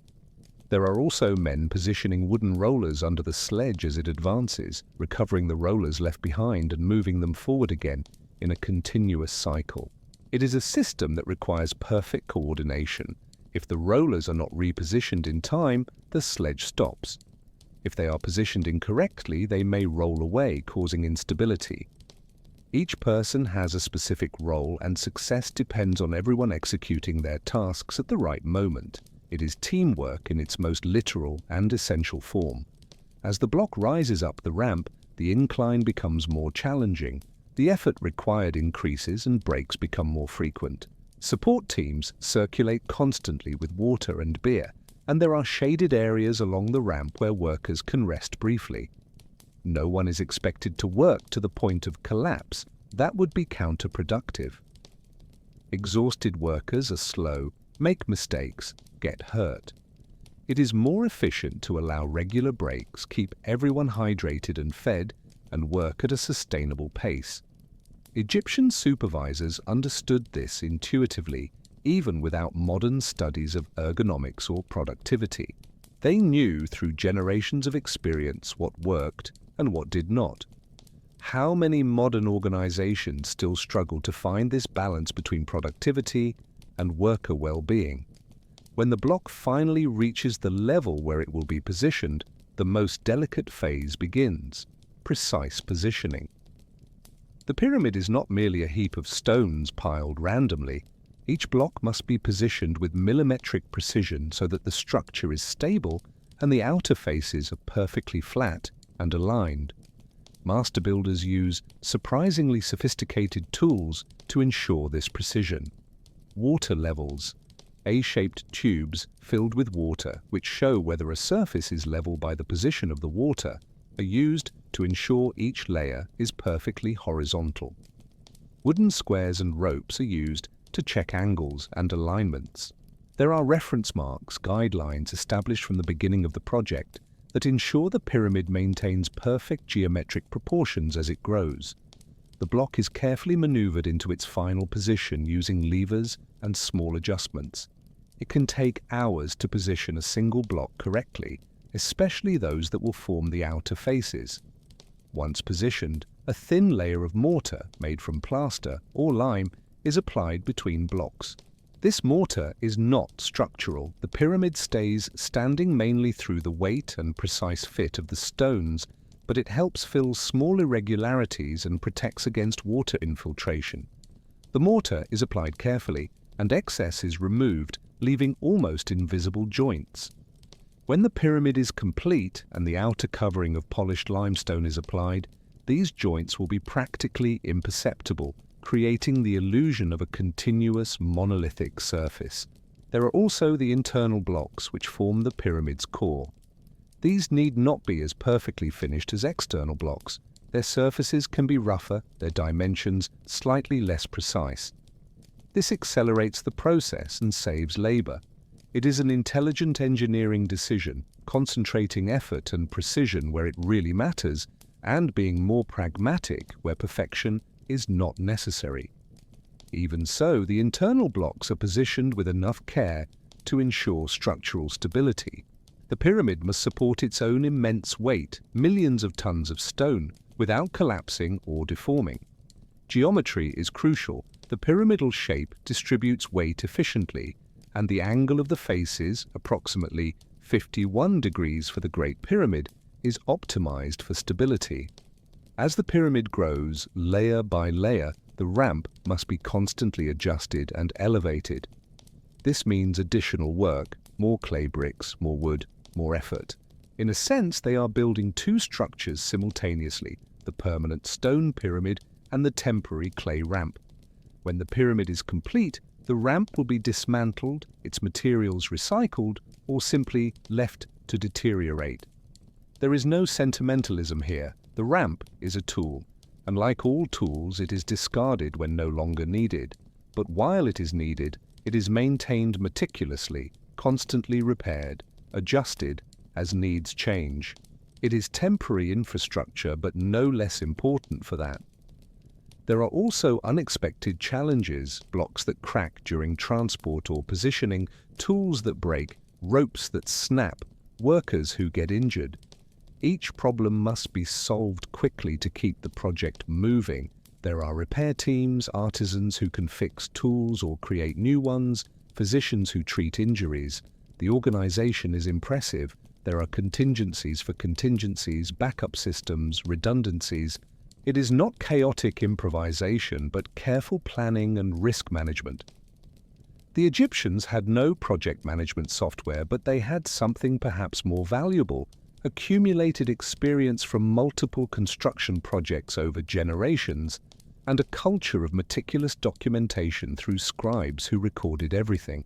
There are also men positioning wooden rollers under the sledge as it advances, recovering the rollers left behind and moving them forward again in a continuous cycle. It is a system that requires perfect coordination. If the rollers are not repositioned in time, the sledge stops. If they are positioned incorrectly, they may roll away, causing instability. Each person has a specific role, and success depends on everyone executing their tasks at the right moment. It is teamwork in its most literal and essential form. As the block rises up the ramp, the incline becomes more challenging. The effort required increases and breaks become more frequent. Support teams circulate constantly with water and beer, and there are shaded areas along the ramp where workers can rest briefly. No one is expected to work to the point of collapse. That would be counterproductive. Exhausted workers are slow, make mistakes, get hurt. It is more efficient to allow regular breaks, keep everyone hydrated and fed, and work at a sustainable pace. Egyptian supervisors understood this intuitively, even without modern studies of ergonomics or productivity. They knew through generations of experience what worked and what did not. How many modern organizations still struggle to find this balance between productivity and worker well-being? When the block finally reaches the level where it will be positioned, the most delicate phase begins: precise positioning. The pyramid is not merely a heap of stones piled randomly. Each block must be positioned with millimetric precision so that the structure is stable and the outer faces are perfectly flat and aligned. Master builders use surprisingly sophisticated tools to ensure this precision. Water levels, A-shaped tubes filled with water which show whether a surface is level by the position of the water, are used to ensure each layer is perfectly horizontal. Wooden squares and ropes are used to check angles and alignments. There are reference marks, guidelines established from the beginning of the project that ensure the pyramid maintains perfect geometric proportions as it grows. The block is carefully maneuvered into its final position using levers and small adjustments. It can take hours to position a single block correctly, especially those that will form the outer faces. Once positioned, a thin layer of mortar made from plaster or lime is applied between blocks. This mortar is not structural. The pyramid stays standing mainly through the weight and precise fit of the stones, but it helps fill small irregularities and protects against water infiltration. The mortar is applied carefully, and excess is removed, leaving almost invisible joints. When the pyramid is complete and the outer covering of polished limestone is applied, these joints will be practically imperceptible, creating the illusion of a continuous monolithic surface. There are also the internal blocks which form the pyramid's core. These need not be as perfectly finished as external blocks. Their surfaces can be rougher, their dimensions slightly less precise. This accelerates the process and saves labor. It is an intelligent engineering decision, concentrating effort and precision where it really matters, and being more pragmatic where perfection is not necessary. Even so, the internal blocks are positioned with enough care to ensure structural stability. The pyramid must support its own immense weight, millions of tons of stone, without collapsing or deforming. Geometry is crucial. The pyramidal shape distributes weight efficiently, and the angle of the faces, approximately 51 degrees for the Great Pyramid, is optimized for stability. As the pyramid grows, layer by layer, the ramp must be constantly adjusted and elevated. This means additional work, more clay bricks, more wood, more effort. In a sense, they are building two structures simultaneously, the permanent stone pyramid and the temporary clay ramp. When the pyramid is complete, the ramp will be dismantled, its materials recycled, or simply left to deteriorate. There is no sentimentalism here. The ramp is a tool, and like all tools, it is discarded when no longer needed. But while it is needed, it is maintained meticulously, constantly repaired, adjusted, as needs change. It is temporary infrastructure, but no less important for that. There are also unexpected challenges, blocks that crack during transport or positioning, tools that break, ropes that snap, workers who get injured. Each problem must be solved quickly to keep the project moving. There are repair teams, artisans who can fix tools or create new ones, physicians who treat injuries. The organization is impressive. There are contingencies for contingencies, backup systems, redundancies. It is not chaotic improvisation, but careful planning and risk management. The Egyptians had no project management software, but they had something perhaps more valuable: accumulated experience from multiple construction projects over generations, and a culture of meticulous documentation through scribes who recorded everything.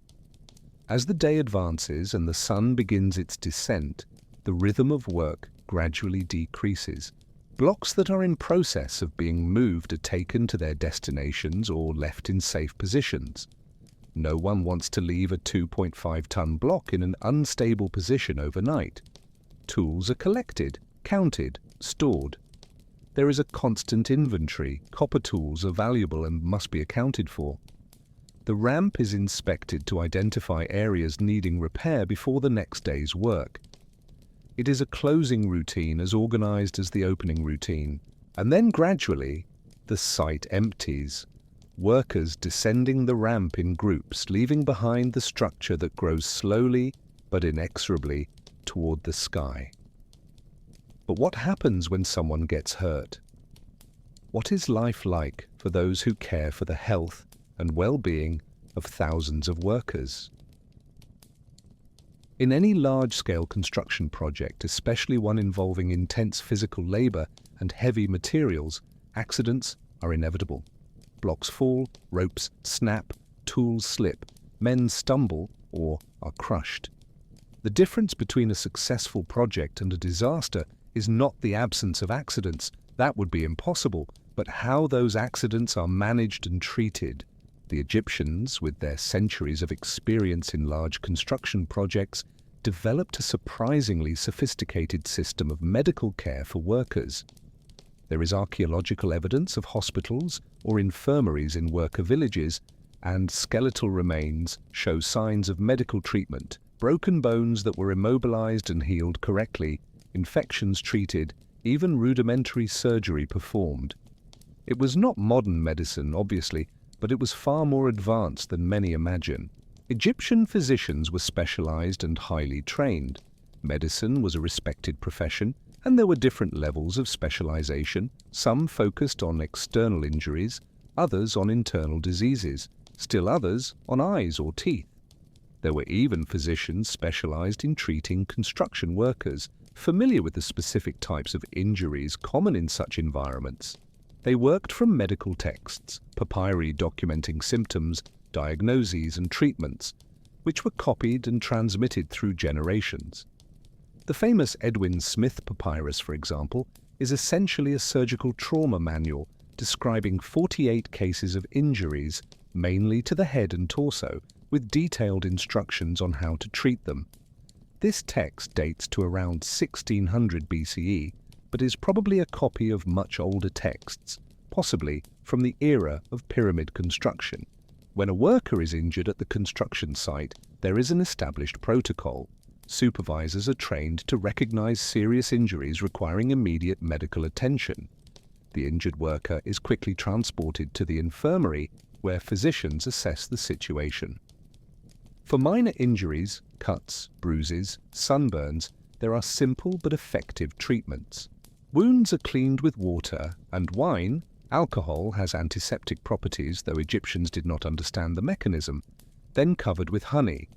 As the day advances and the sun begins its descent, the rhythm of work gradually decreases. Blocks that are in process of being moved are taken to their destinations or left in safe positions. No one wants to leave a 2.5-ton block in an unstable position overnight. Tools are collected, counted, stored. There is a constant inventory. Copper tools are valuable and must be accounted for. The ramp is inspected to identify areas needing repair before the next day's work. It is a closing routine as organized as the opening routine, and then gradually the site empties. Workers descending the ramp in groups, leaving behind the structure that grows slowly but inexorably toward the sky. But what happens when someone gets hurt? What is life like for those who care for the health and well-being of thousands of workers? In any large-scale construction project, especially one involving intense physical labor and heavy materials, accidents are inevitable. Blocks fall, ropes snap, tools slip, men stumble or are crushed. The difference between a successful project and a disaster is not the absence of accidents, that would be impossible, but how those accidents are managed and treated. The Egyptians, with their centuries of experience in large construction projects, developed a surprisingly sophisticated system of medical care for workers. There is archaeological evidence of hospitals or infirmaries in worker villages, and skeletal remains show signs of medical treatment, broken bones that were immobilized and healed correctly, infections treated, even rudimentary surgery performed. It was not modern medicine, obviously, but it was far more advanced than many imagine. Egyptian physicians were specialized and highly trained. Medicine was a respected profession, and there were different levels of specialization, some focused on external injuries, others on internal diseases, still others on eyes or teeth. There were even physicians specialized in treating construction workers, familiar with the specific types of injuries common in such environments. They worked from medical texts, papyri documenting symptoms, diagnoses and treatments, which were copied and transmitted through generations. The famous Edwin Smith papyrus, for example, is essentially a surgical trauma manual describing 48 cases of injuries, mainly to the head and torso, with detailed instructions on how to treat them. This text dates to around 1600 BCE, but is probably a copy of much older texts, possibly from the era of pyramid construction. When a worker is injured at the construction site, there is an established protocol. Supervisors are trained to recognize serious injuries requiring immediate medical attention. The injured worker is quickly transported to the infirmary, where physicians assess the situation. For minor injuries, cuts, bruises, sunburns, there are simple but effective treatments. Wounds are cleaned with water and wine. Alcohol has antiseptic properties, though Egyptians did not understand the mechanism, then covered with honey.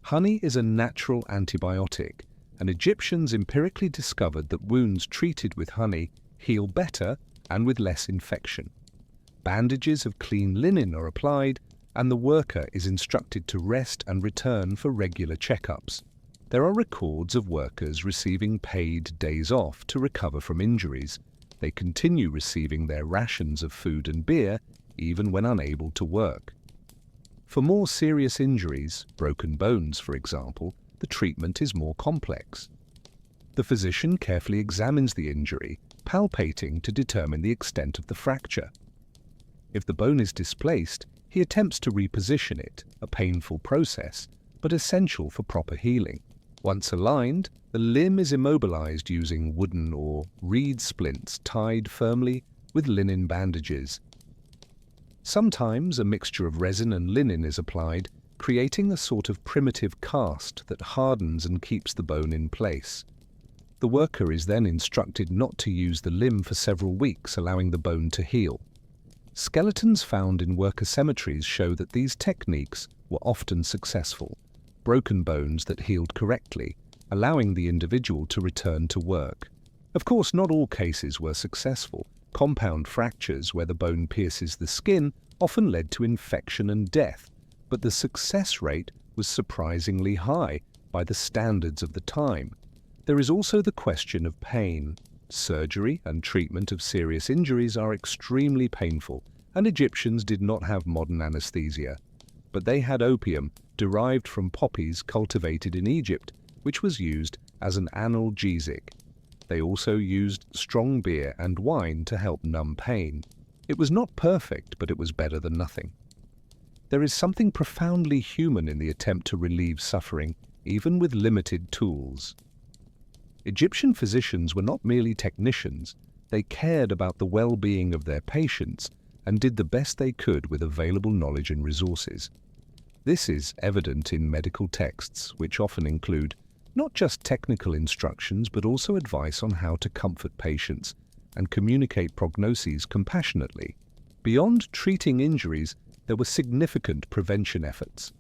Honey is a natural antibiotic, and Egyptians empirically discovered that wounds treated with honey heal better and with less infection. Bandages of clean linen are applied, and the worker is instructed to rest and return for regular checkups. There are records of workers receiving paid days off to recover from injuries. They continue receiving their rations of food and beer, even when unable to work. For more serious injuries, broken bones for example, the treatment is more complex. The physician carefully examines the injury, palpating to determine the extent of the fracture. If the bone is displaced, he attempts to reposition it, a painful process, but essential for proper healing. Once aligned, the limb is immobilized using wooden or reed splints tied firmly with linen bandages. Sometimes a mixture of resin and linen is applied, creating a sort of primitive cast that hardens and keeps the bone in place. The worker is then instructed not to use the limb for several weeks, allowing the bone to heal. Skeletons found in worker cemeteries show that these techniques were often successful, broken bones that healed correctly, allowing the individual to return to work. Of course, not all cases were successful. Compound fractures where the bone pierces the skin often led to infection and death, but the success rate was surprisingly high by the standards of the time. There is also the question of pain. Surgery and treatment of serious injuries are extremely painful, and Egyptians did not have modern anesthesia. But they had opium derived from poppies cultivated in Egypt, which was used as an analgesic. They also used strong beer and wine to help numb pain. It was not perfect, but it was better than nothing. There is something profoundly human in the attempt to relieve suffering, even with limited tools. Egyptian physicians were not merely technicians, they cared about the well-being of their patients and did the best they could with available knowledge and resources. This is evident in medical texts, which often include not just technical instructions but also advice on how to comfort patients and communicate prognoses compassionately. Beyond treating injuries, there were significant prevention efforts.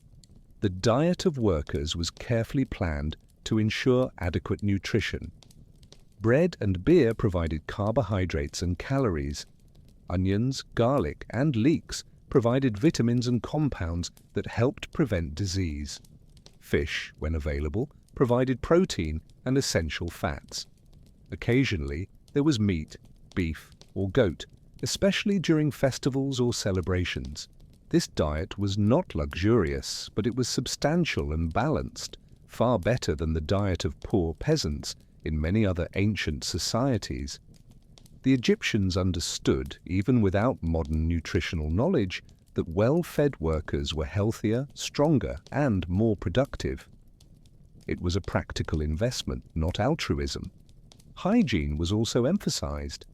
The diet of workers was carefully planned to ensure adequate nutrition. Bread and beer provided carbohydrates and calories. Onions, garlic, and leeks provided vitamins and compounds that helped prevent disease. Fish, when available, provided protein and essential fats. Occasionally, there was meat, beef, or goat, especially during festivals or celebrations. This diet was not luxurious, but it was substantial and balanced, far better than the diet of poor peasants in many other ancient societies. The Egyptians understood, even without modern nutritional knowledge, that well-fed workers were healthier, stronger, and more productive. It was a practical investment, not altruism. Hygiene was also emphasized.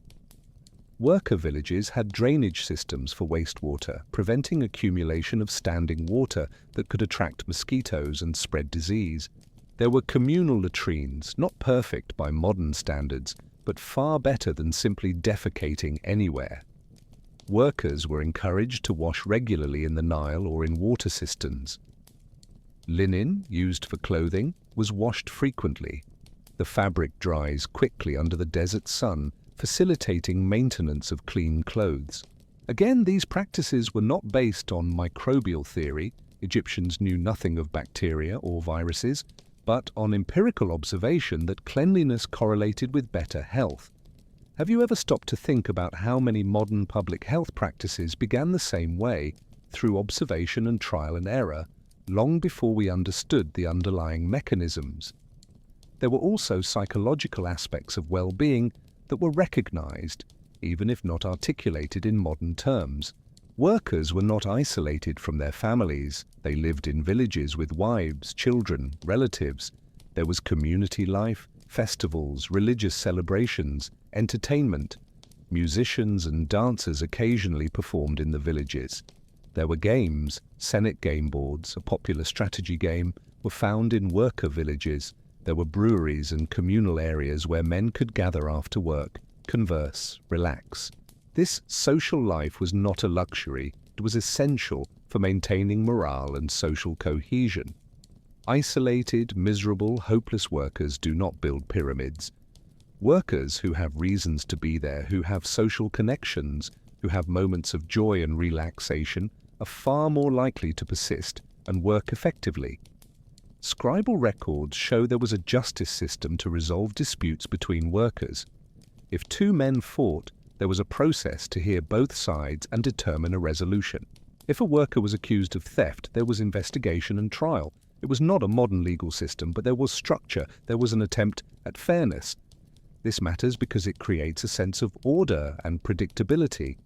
Worker villages had drainage systems for wastewater, preventing accumulation of standing water that could attract mosquitoes and spread disease. There were communal latrines, not perfect by modern standards, but far better than simply defecating anywhere. Workers were encouraged to wash regularly in the Nile or in water cisterns. Linen, used for clothing, was washed frequently. The fabric dries quickly under the desert sun, facilitating maintenance of clean clothes. Again, these practices were not based on microbial theory. Egyptians knew nothing of bacteria or viruses, but on empirical observation that cleanliness correlated with better health. Have you ever stopped to think about how many modern public health practices began the same way, through observation and trial and error, long before we understood the underlying mechanisms? There were also psychological aspects of well-being that were recognized, even if not articulated in modern terms. Workers were not isolated from their families. They lived in villages with wives, children, relatives. There was community life, festivals, religious celebrations, entertainment. Musicians and dancers occasionally performed in the villages. There were games. Senate game boards, a popular strategy game, were found in worker villages. There were breweries and communal areas where men could gather after work, converse, relax. This social life was not a luxury, it was essential for maintaining morale and social cohesion. Isolated, miserable, hopeless workers do not build pyramids. Workers who have reasons to be there, who have social connections, who have moments of joy and relaxation, are far more likely to persist and work effectively. Scribal records show there was a justice system to resolve disputes between workers. If two men fought, there was a process to hear both sides and determine a resolution. If a worker was accused of theft, there was investigation and trial, It was not a modern legal system, but there was structure, there was an attempt at fairness. This matters because it creates a sense of order and predictability.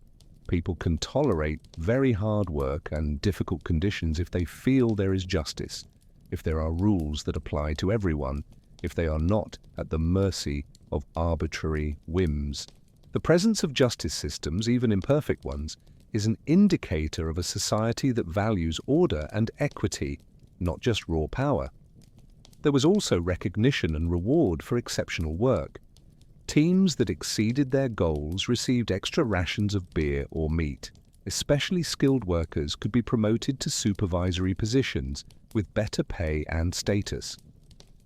People can tolerate very hard work and difficult conditions if they feel there is justice, if there are rules that apply to everyone, if they are not at the mercy of arbitrary whims. The presence of justice systems, even imperfect ones, is an indicator of a society that values order and equity, not just raw power. There was also recognition and reward for exceptional work. Teams that exceeded their goals received extra rations of beer or meat. Especially skilled workers could be promoted to supervisory positions with better pay and status.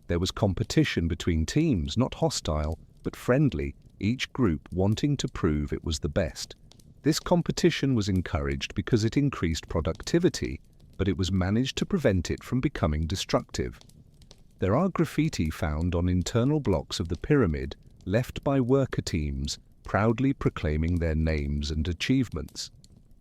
There was competition between teams, not hostile, but friendly, each group wanting to prove it was the best. This competition was encouraged because it increased productivity, but it was managed to prevent it from becoming destructive. There are graffiti found on internal blocks of the pyramid left by worker teams proudly proclaiming their names and achievements.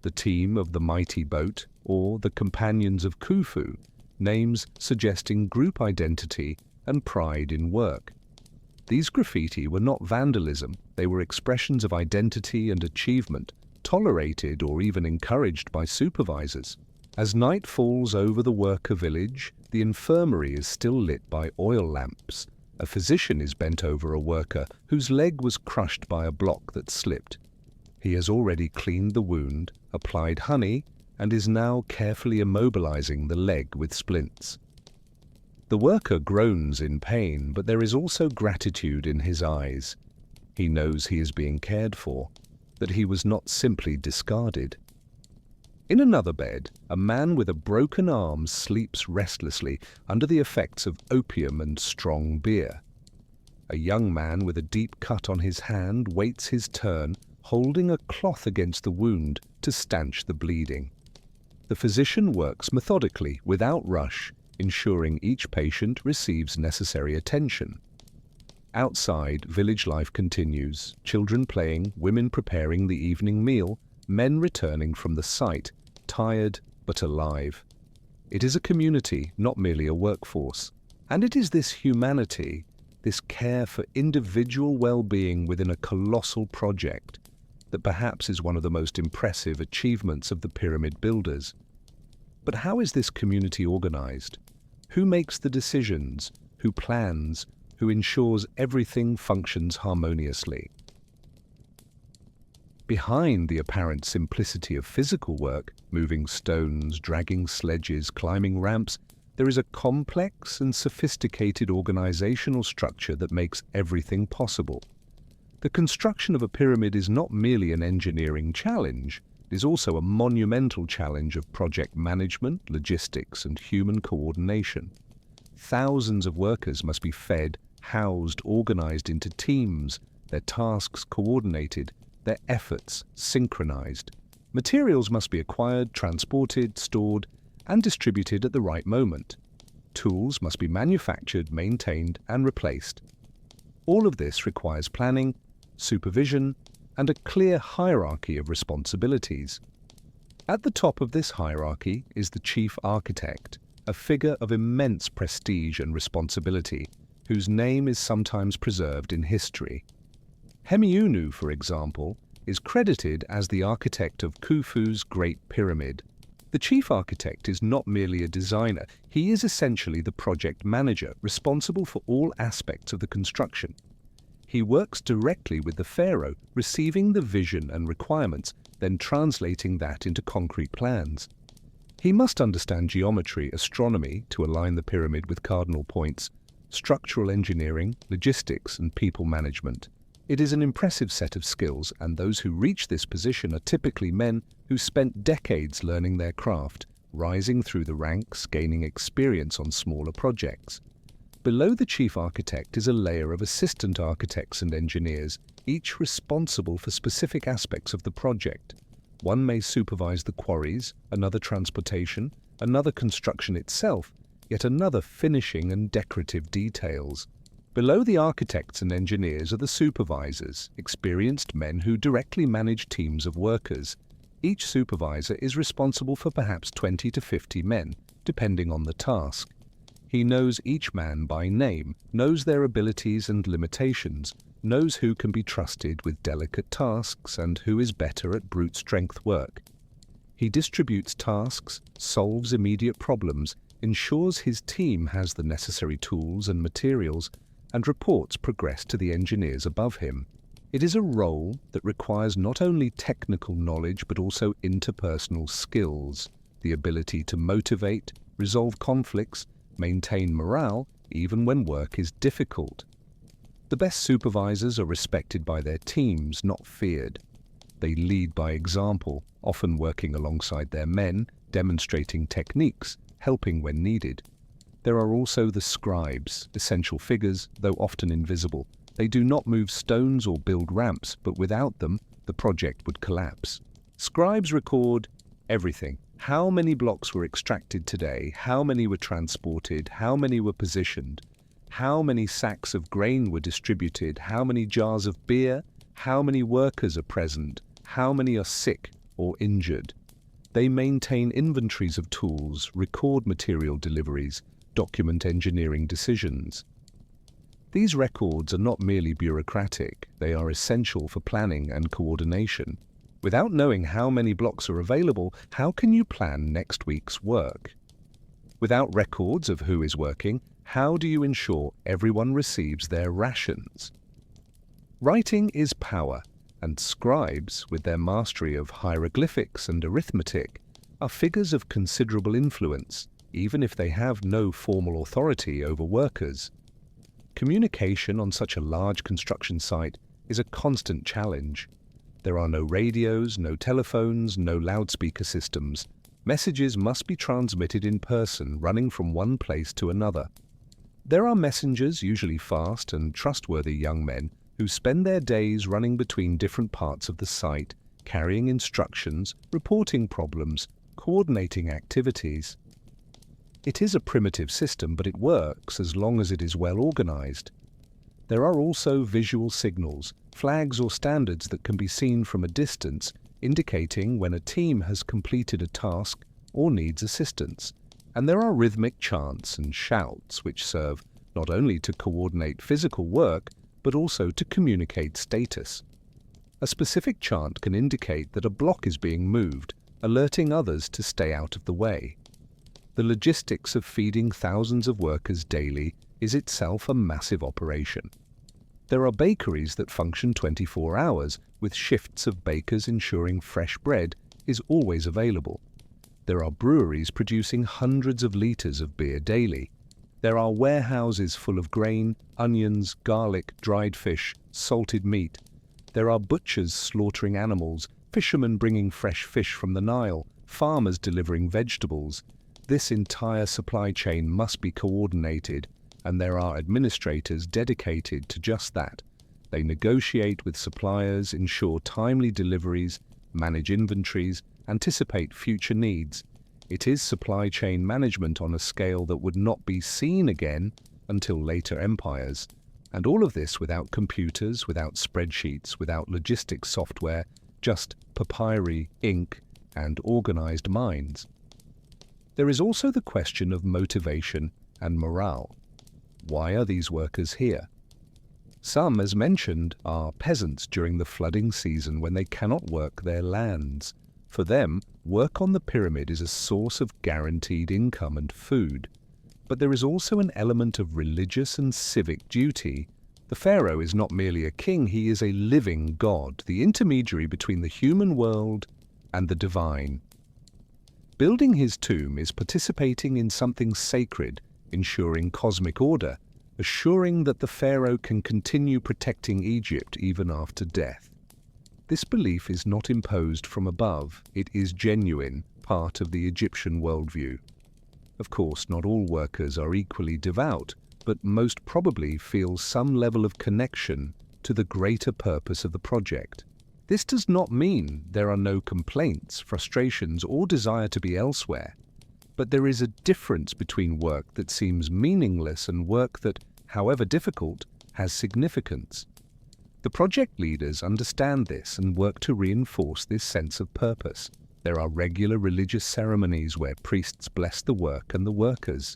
The team of the mighty boat, or the companions of Khufu, names suggesting group identity and pride in work. These graffiti were not vandalism, they were expressions of identity and achievement, tolerated or even encouraged by supervisors. As night falls over the worker village, the infirmary is still lit by oil lamps. A physician is bent over a worker whose leg was crushed by a block that slipped. He has already cleaned the wound, applied honey, and is now carefully immobilizing the leg with splints. The worker groans in pain, but there is also gratitude in his eyes. He knows he is being cared for, that he was not simply discarded. In another bed, a man with a broken arm sleeps restlessly under the effects of opium and strong beer. A young man with a deep cut on his hand waits his turn, holding a cloth against the wound to stanch the bleeding. The physician works methodically, without rush, ensuring each patient receives necessary attention. Outside, village life continues, children playing, women preparing the evening meal, men returning from the site, tired but alive. It is a community, not merely a workforce. And it is this humanity, this care for individual well-being within a colossal project, that perhaps is one of the most impressive achievements of the pyramid builders. But how is this community organized? Who makes the decisions? Who plans? Who ensures everything functions harmoniously? Behind the apparent simplicity of physical work, moving stones, dragging sledges, climbing ramps, there is a complex and sophisticated organizational structure that makes everything possible. The construction of a pyramid is not merely an engineering challenge, it is also a monumental challenge of project management, logistics, and human coordination. Thousands of workers must be fed, housed, organized into teams, their tasks coordinated, their efforts synchronized. Materials must be acquired, transported, stored, and distributed at the right moment. Tools must be manufactured, maintained, and replaced. All of this requires planning, supervision, and a clear hierarchy of responsibilities. At the top of this hierarchy is the chief architect, a figure of immense prestige and responsibility, whose name is sometimes preserved in history. Hemiunu, for example, is credited as the architect of Khufu's Great Pyramid. The chief architect is not merely a designer, he is essentially the project manager, responsible for all aspects of the construction. He works directly with the pharaoh, receiving the vision and requirements, then translating that into concrete plans. He must understand geometry, astronomy to align the pyramid with cardinal points, structural engineering, logistics, and people management. It is an impressive set of skills, and those who reach this position are typically men who spent decades learning their craft, rising through the ranks, gaining experience on smaller projects. Below the chief architect is a layer of assistant architects and engineers, each responsible for specific aspects of the project. One may supervise the quarries, another transportation, another construction itself, yet another finishing and decorative details. Below the architects and engineers are the supervisors, experienced men who directly manage teams of workers. Each supervisor is responsible for perhaps 20 to 50 men, depending on the task. He knows each man by name, knows their abilities and limitations, knows who can be trusted with delicate tasks and who is better at brute strength work. He distributes tasks, solves immediate problems, ensures his team has the necessary tools and materials, and reports progress to the engineers above him. It is a role that requires not only technical knowledge but also interpersonal skills, the ability to motivate, resolve conflicts, maintain morale, even when work is difficult. The best supervisors are respected by their teams, not feared. They lead by example, often working alongside their men, demonstrating techniques, helping when needed. There are also the scribes, essential figures, though often invisible. They do not move stones or build ramps, but without them, the project would collapse. Scribes record everything. How many blocks were extracted today? How many were transported? How many were positioned? How many sacks of grain were distributed? How many jars of beer? How many workers are present? How many are sick or injured? They maintain inventories of tools, record material deliveries, document engineering decisions. These records are not merely bureaucratic, they are essential for planning and coordination. Without knowing how many blocks are available, how can you plan next week's work? Without records of who is working, how do you ensure everyone receives their rations? Writing is power, and scribes, with their mastery of hieroglyphics and arithmetic, are figures of considerable influence, even if they have no formal authority over workers. Communication on such a large construction site is a constant challenge. There are no radios, no telephones, no loudspeaker systems. Messages must be transmitted in person, running from one place to another. There are messengers, usually fast and trustworthy young men, who spend their days running between different parts of the site, carrying instructions, reporting problems, coordinating activities. It is a primitive system, but it works as long as it is well organized. There are also visual signals, flags or standards that can be seen from a distance, indicating when a team has completed a task or needs assistance. And there are rhythmic chants and shouts which serve not only to coordinate physical work, but also to communicate status. A specific chant can indicate that a block is being moved, alerting others to stay out of the way. The logistics of feeding thousands of workers daily is itself a massive operation. There are bakeries that function 24 hours, with shifts of bakers ensuring fresh bread is always available. There are breweries producing hundreds of liters of beer daily. There are warehouses full of grain, onions, garlic, dried fish, salted meat. There are butchers slaughtering animals, fishermen bringing fresh fish from the Nile, farmers delivering vegetables. This entire supply chain must be coordinated, and there are administrators dedicated to just that. They negotiate with suppliers, ensure timely deliveries, manage inventories, anticipate future needs. It is supply chain management on a scale that would not be seen again until later empires. And all of this without computers, without spreadsheets, without logistics software, just papyri, ink, and organized minds. There is also the question of motivation and morale. Why are these workers here? Some, as mentioned, are peasants during the flooding season when they cannot work their lands. For them, work on the pyramid is a source of guaranteed income and food. But there is also an element of religious and civic duty. The pharaoh is not merely a king, he is a living god, the intermediary between the human world and the divine. Building his tomb is participating in something sacred, ensuring cosmic order, assuring that the pharaoh can continue protecting Egypt even after death. This belief is not imposed from above, it is genuine, part of the Egyptian worldview. Of course, not all workers are equally devout, but most probably feel some level of connection to the greater purpose of the project. This does not mean there are no complaints, frustrations, or desire to be elsewhere, but there is a difference between work that seems meaningless and work that, however difficult, has significance. The project leaders understand this and work to reinforce this sense of purpose. There are regular religious ceremonies where priests bless the work and the workers.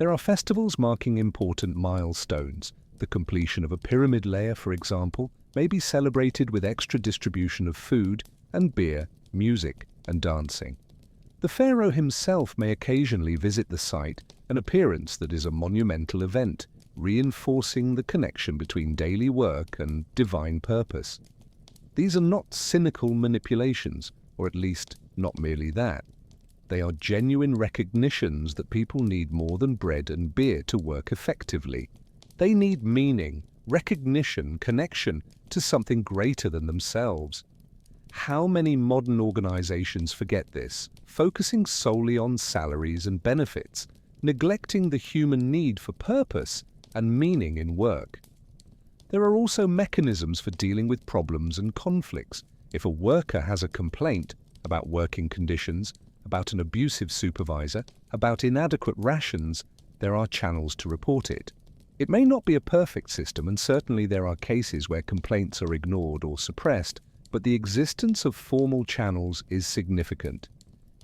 There are festivals marking important milestones. The completion of a pyramid layer, for example, may be celebrated with extra distribution of food and beer, music and dancing. The pharaoh himself may occasionally visit the site, an appearance that is a monumental event, reinforcing the connection between daily work and divine purpose. These are not cynical manipulations, or at least not merely that. They are genuine recognitions that people need more than bread and beer to work effectively. They need meaning, recognition, connection to something greater than themselves. How many modern organizations forget this, focusing solely on salaries and benefits, neglecting the human need for purpose and meaning in work? There are also mechanisms for dealing with problems and conflicts. If a worker has a complaint about working conditions, about an abusive supervisor, about inadequate rations, there are channels to report it. It may not be a perfect system, and certainly there are cases where complaints are ignored or suppressed, but the existence of formal channels is significant.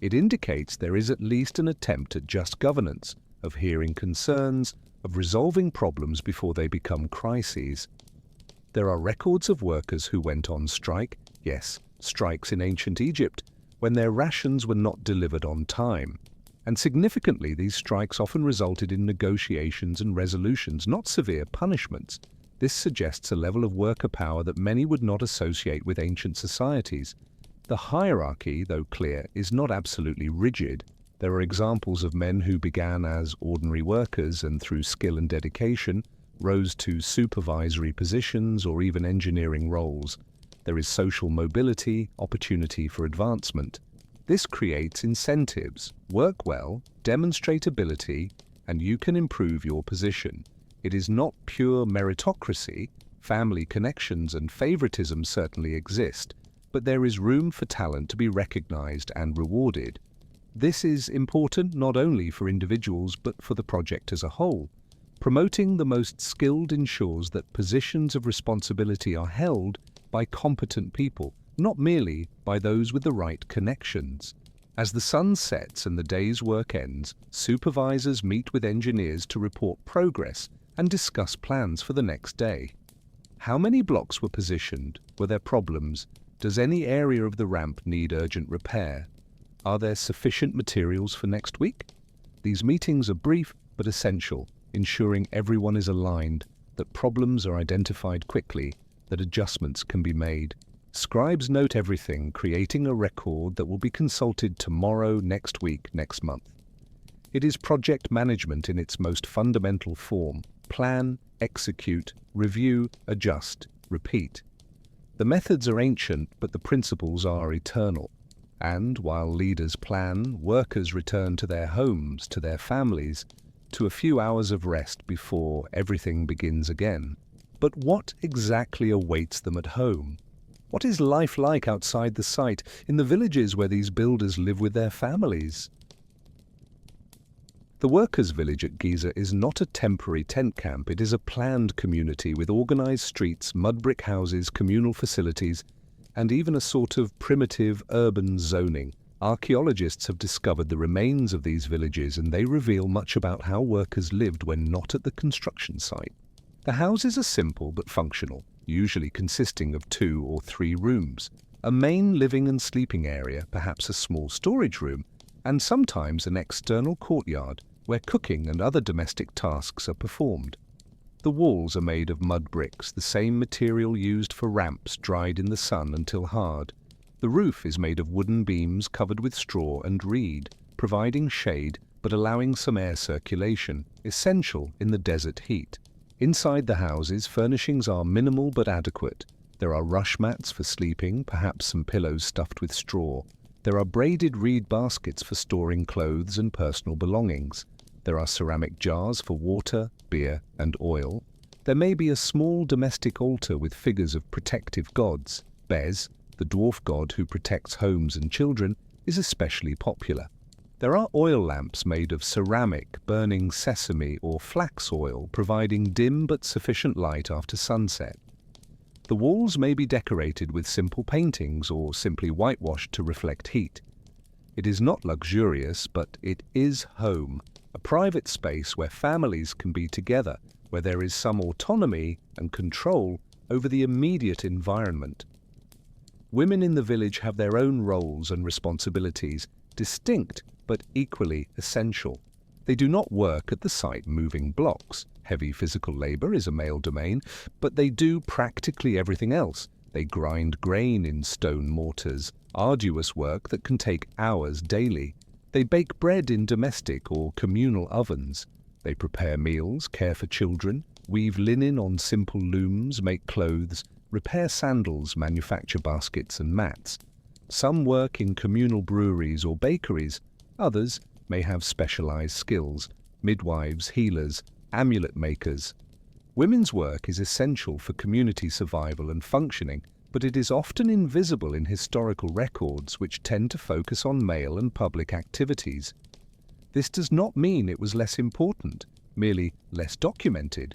It indicates there is at least an attempt at just governance, of hearing concerns, of resolving problems before they become crises. There are records of workers who went on strike, yes, strikes in ancient Egypt, when their rations were not delivered on time. And significantly, these strikes often resulted in negotiations and resolutions, not severe punishments. This suggests a level of worker power that many would not associate with ancient societies. The hierarchy, though clear, is not absolutely rigid. There are examples of men who began as ordinary workers and through skill and dedication rose to supervisory positions or even engineering roles. There is social mobility, opportunity for advancement. This creates incentives. Work well, demonstrate ability, and you can improve your position. It is not pure meritocracy. Family connections and favoritism certainly exist, but there is room for talent to be recognized and rewarded. This is important not only for individuals but for the project as a whole. Promoting the most skilled ensures that positions of responsibility are held by competent people, not merely by those with the right connections. As the sun sets and the day's work ends, supervisors meet with engineers to report progress and discuss plans for the next day. How many blocks were positioned? Were there problems? Does any area of the ramp need urgent repair? Are there sufficient materials for next week? These meetings are brief but essential, ensuring everyone is aligned, that problems are identified quickly, that adjustments can be made. Scribes note everything, creating a record that will be consulted tomorrow, next week, next month. It is project management in its most fundamental form. Plan, execute, review, adjust, repeat. The methods are ancient, but the principles are eternal. And while leaders plan, workers return to their homes, to their families, to a few hours of rest before everything begins again. But what exactly awaits them at home? What is life like outside the site, in the villages where these builders live with their families? The workers' village at Giza is not a temporary tent camp. It is a planned community with organized streets, mud brick houses, communal facilities, and even a sort of primitive urban zoning. Archaeologists have discovered the remains of these villages, and they reveal much about how workers lived when not at the construction site. The houses are simple but functional, usually consisting of 2 or 3 rooms, a main living and sleeping area, perhaps a small storage room, and sometimes an external courtyard where cooking and other domestic tasks are performed. The walls are made of mud bricks, the same material used for ramps dried in the sun until hard. The roof is made of wooden beams covered with straw and reed, providing shade but allowing some air circulation, essential in the desert heat. Inside the houses, furnishings are minimal but adequate. There are rush mats for sleeping, perhaps some pillows stuffed with straw. There are braided reed baskets for storing clothes and personal belongings. There are ceramic jars for water, beer, and oil. There may be a small domestic altar with figures of protective gods. Bez, the dwarf god who protects homes and children, is especially popular. There are oil lamps made of ceramic, burning sesame or flax oil, providing dim but sufficient light after sunset. The walls may be decorated with simple paintings or simply whitewashed to reflect heat. It is not luxurious, but it is home, a private space where families can be together, where there is some autonomy and control over the immediate environment. Women in the village have their own roles and responsibilities, distinct but equally essential. They do not work at the site moving blocks. Heavy physical labor is a male domain, but they do practically everything else. They grind grain in stone mortars, arduous work that can take hours daily. They bake bread in domestic or communal ovens. They prepare meals, care for children, weave linen on simple looms, make clothes, repair sandals, manufacture baskets and mats. Some work in communal breweries or bakeries. Others may have specialized skills, midwives, healers, amulet makers. Women's work is essential for community survival and functioning, but it is often invisible in historical records which tend to focus on male and public activities. This does not mean it was less important, merely less documented.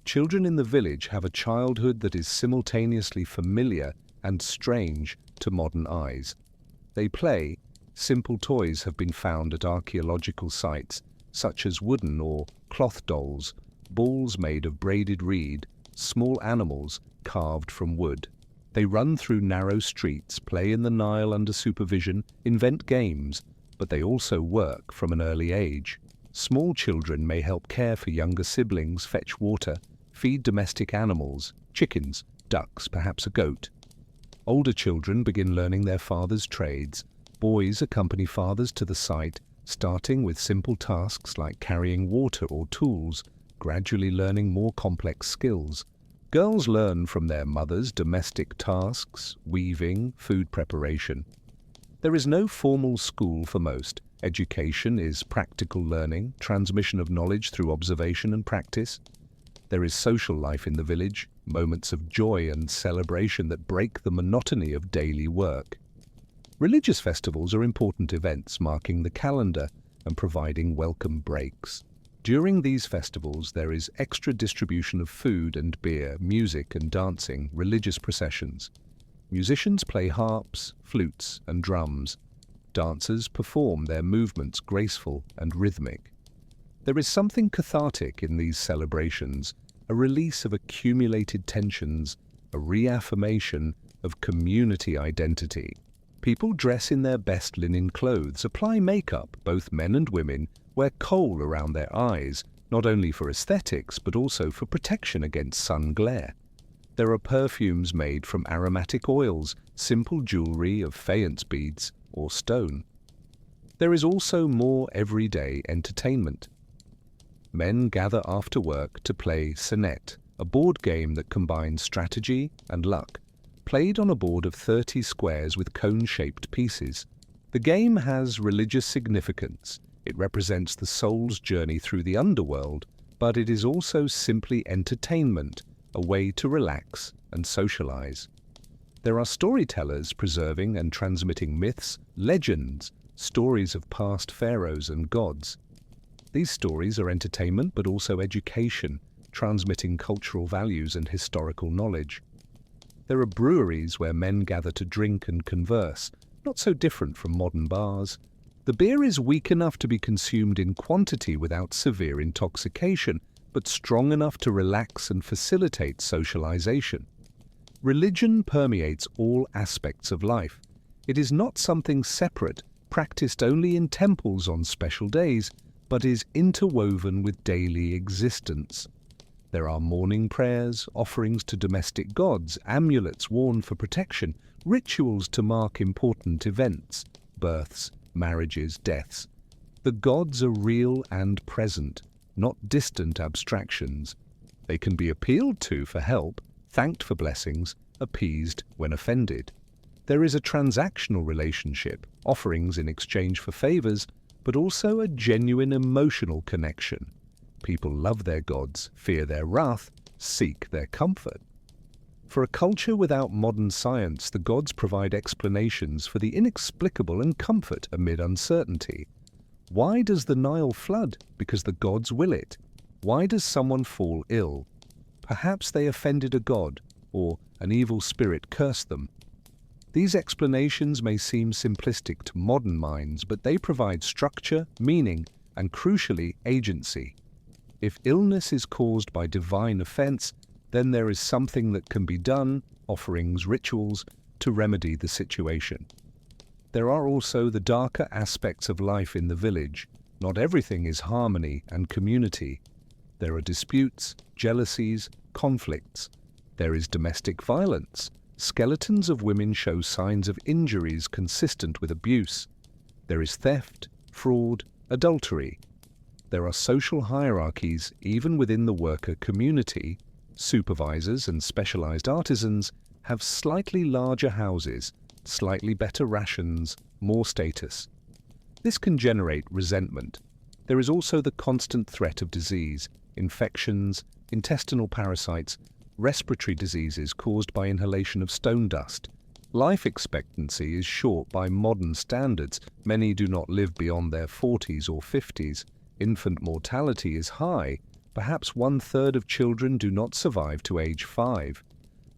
Children in the village have a childhood that is simultaneously familiar and strange to modern eyes. They play. Simple toys have been found at archaeological sites, such as wooden or cloth dolls, balls made of braided reed, small animals carved from wood. They run through narrow streets, play in the Nile under supervision, invent games, but they also work from an early age. Small children may help care for younger siblings, fetch water, feed domestic animals, chickens, ducks, perhaps a goat. Older children begin learning their father's trades. Boys accompany fathers to the site, starting with simple tasks like carrying water or tools, gradually learning more complex skills. Girls learn from their mothers domestic tasks, weaving, food preparation. There is no formal school for most. Education is practical learning, transmission of knowledge through observation and practice. There is social life in the village, moments of joy and celebration that break the monotony of daily work. Religious festivals are important events marking the calendar and providing welcome breaks. During these festivals, there is extra distribution of food and beer, music and dancing, religious processions. Musicians play harps, flutes, and drums. Dancers perform their movements graceful and rhythmic. There is something cathartic in these celebrations, a release of accumulated tensions, a reaffirmation of community identity. People dress in their best linen clothes, apply makeup, both men and women, wear kohl around their eyes, not only for aesthetics but also for protection against sun glare. There are perfumes made from aromatic oils, simple jewelry of faience beads or stone. There is also more everyday entertainment. Men gather after work to play senet, a board game that combines strategy and luck, played on a board of 30 squares with cone-shaped pieces. The game has religious significance. It represents the soul's journey through the underworld, but it is also simply entertainment, a way to relax and socialize. There are storytellers preserving and transmitting myths, legends, stories of past pharaohs and gods. These stories are entertainment but also education, transmitting cultural values and historical knowledge. There are breweries where men gather to drink and converse, not so different from modern bars. The beer is weak enough to be consumed in quantity without severe intoxication, but strong enough to relax and facilitate socialization. Religion permeates all aspects of life. It is not something separate, practiced only in temples on special days, but is interwoven with daily existence. There are morning prayers, offerings to domestic gods, amulets worn for protection, rituals to mark important events, births, marriages, deaths. The gods are real and present, not distant abstractions. They can be appealed to for help, thanked for blessings, appeased when offended. There is a transactional relationship, offerings in exchange for favors, but also a genuine emotional connection. People love their gods, fear their wrath, seek their comfort. For a culture without modern science, the gods provide explanations for the inexplicable and comfort amid uncertainty. Why does the Nile flood? Because the gods will it. Why does someone fall ill? Perhaps they offended a god, or an evil spirit cursed them. These explanations may seem simplistic to modern minds, but they provide structure, meaning, and crucially, agency. If illness is caused by divine offense, then there is something that can be done, offerings, rituals, to remedy the situation. There are also the darker aspects of life in the village. Not everything is harmony and community. There are disputes, jealousies, conflicts. There is domestic violence. Skeletons of women show signs of injuries consistent with abuse. There is theft, fraud, adultery. There are social hierarchies even within the worker community. Supervisors and specialized artisans have slightly larger houses, slightly better rations, more status. This can generate resentment. There is also the constant threat of disease, infections, intestinal parasites, respiratory diseases caused by inhalation of stone dust. Life expectancy is short by modern standards. Many do not live beyond their 40s or 50s. Infant mortality is high. Perhaps 1/3 of children do not survive to age 5.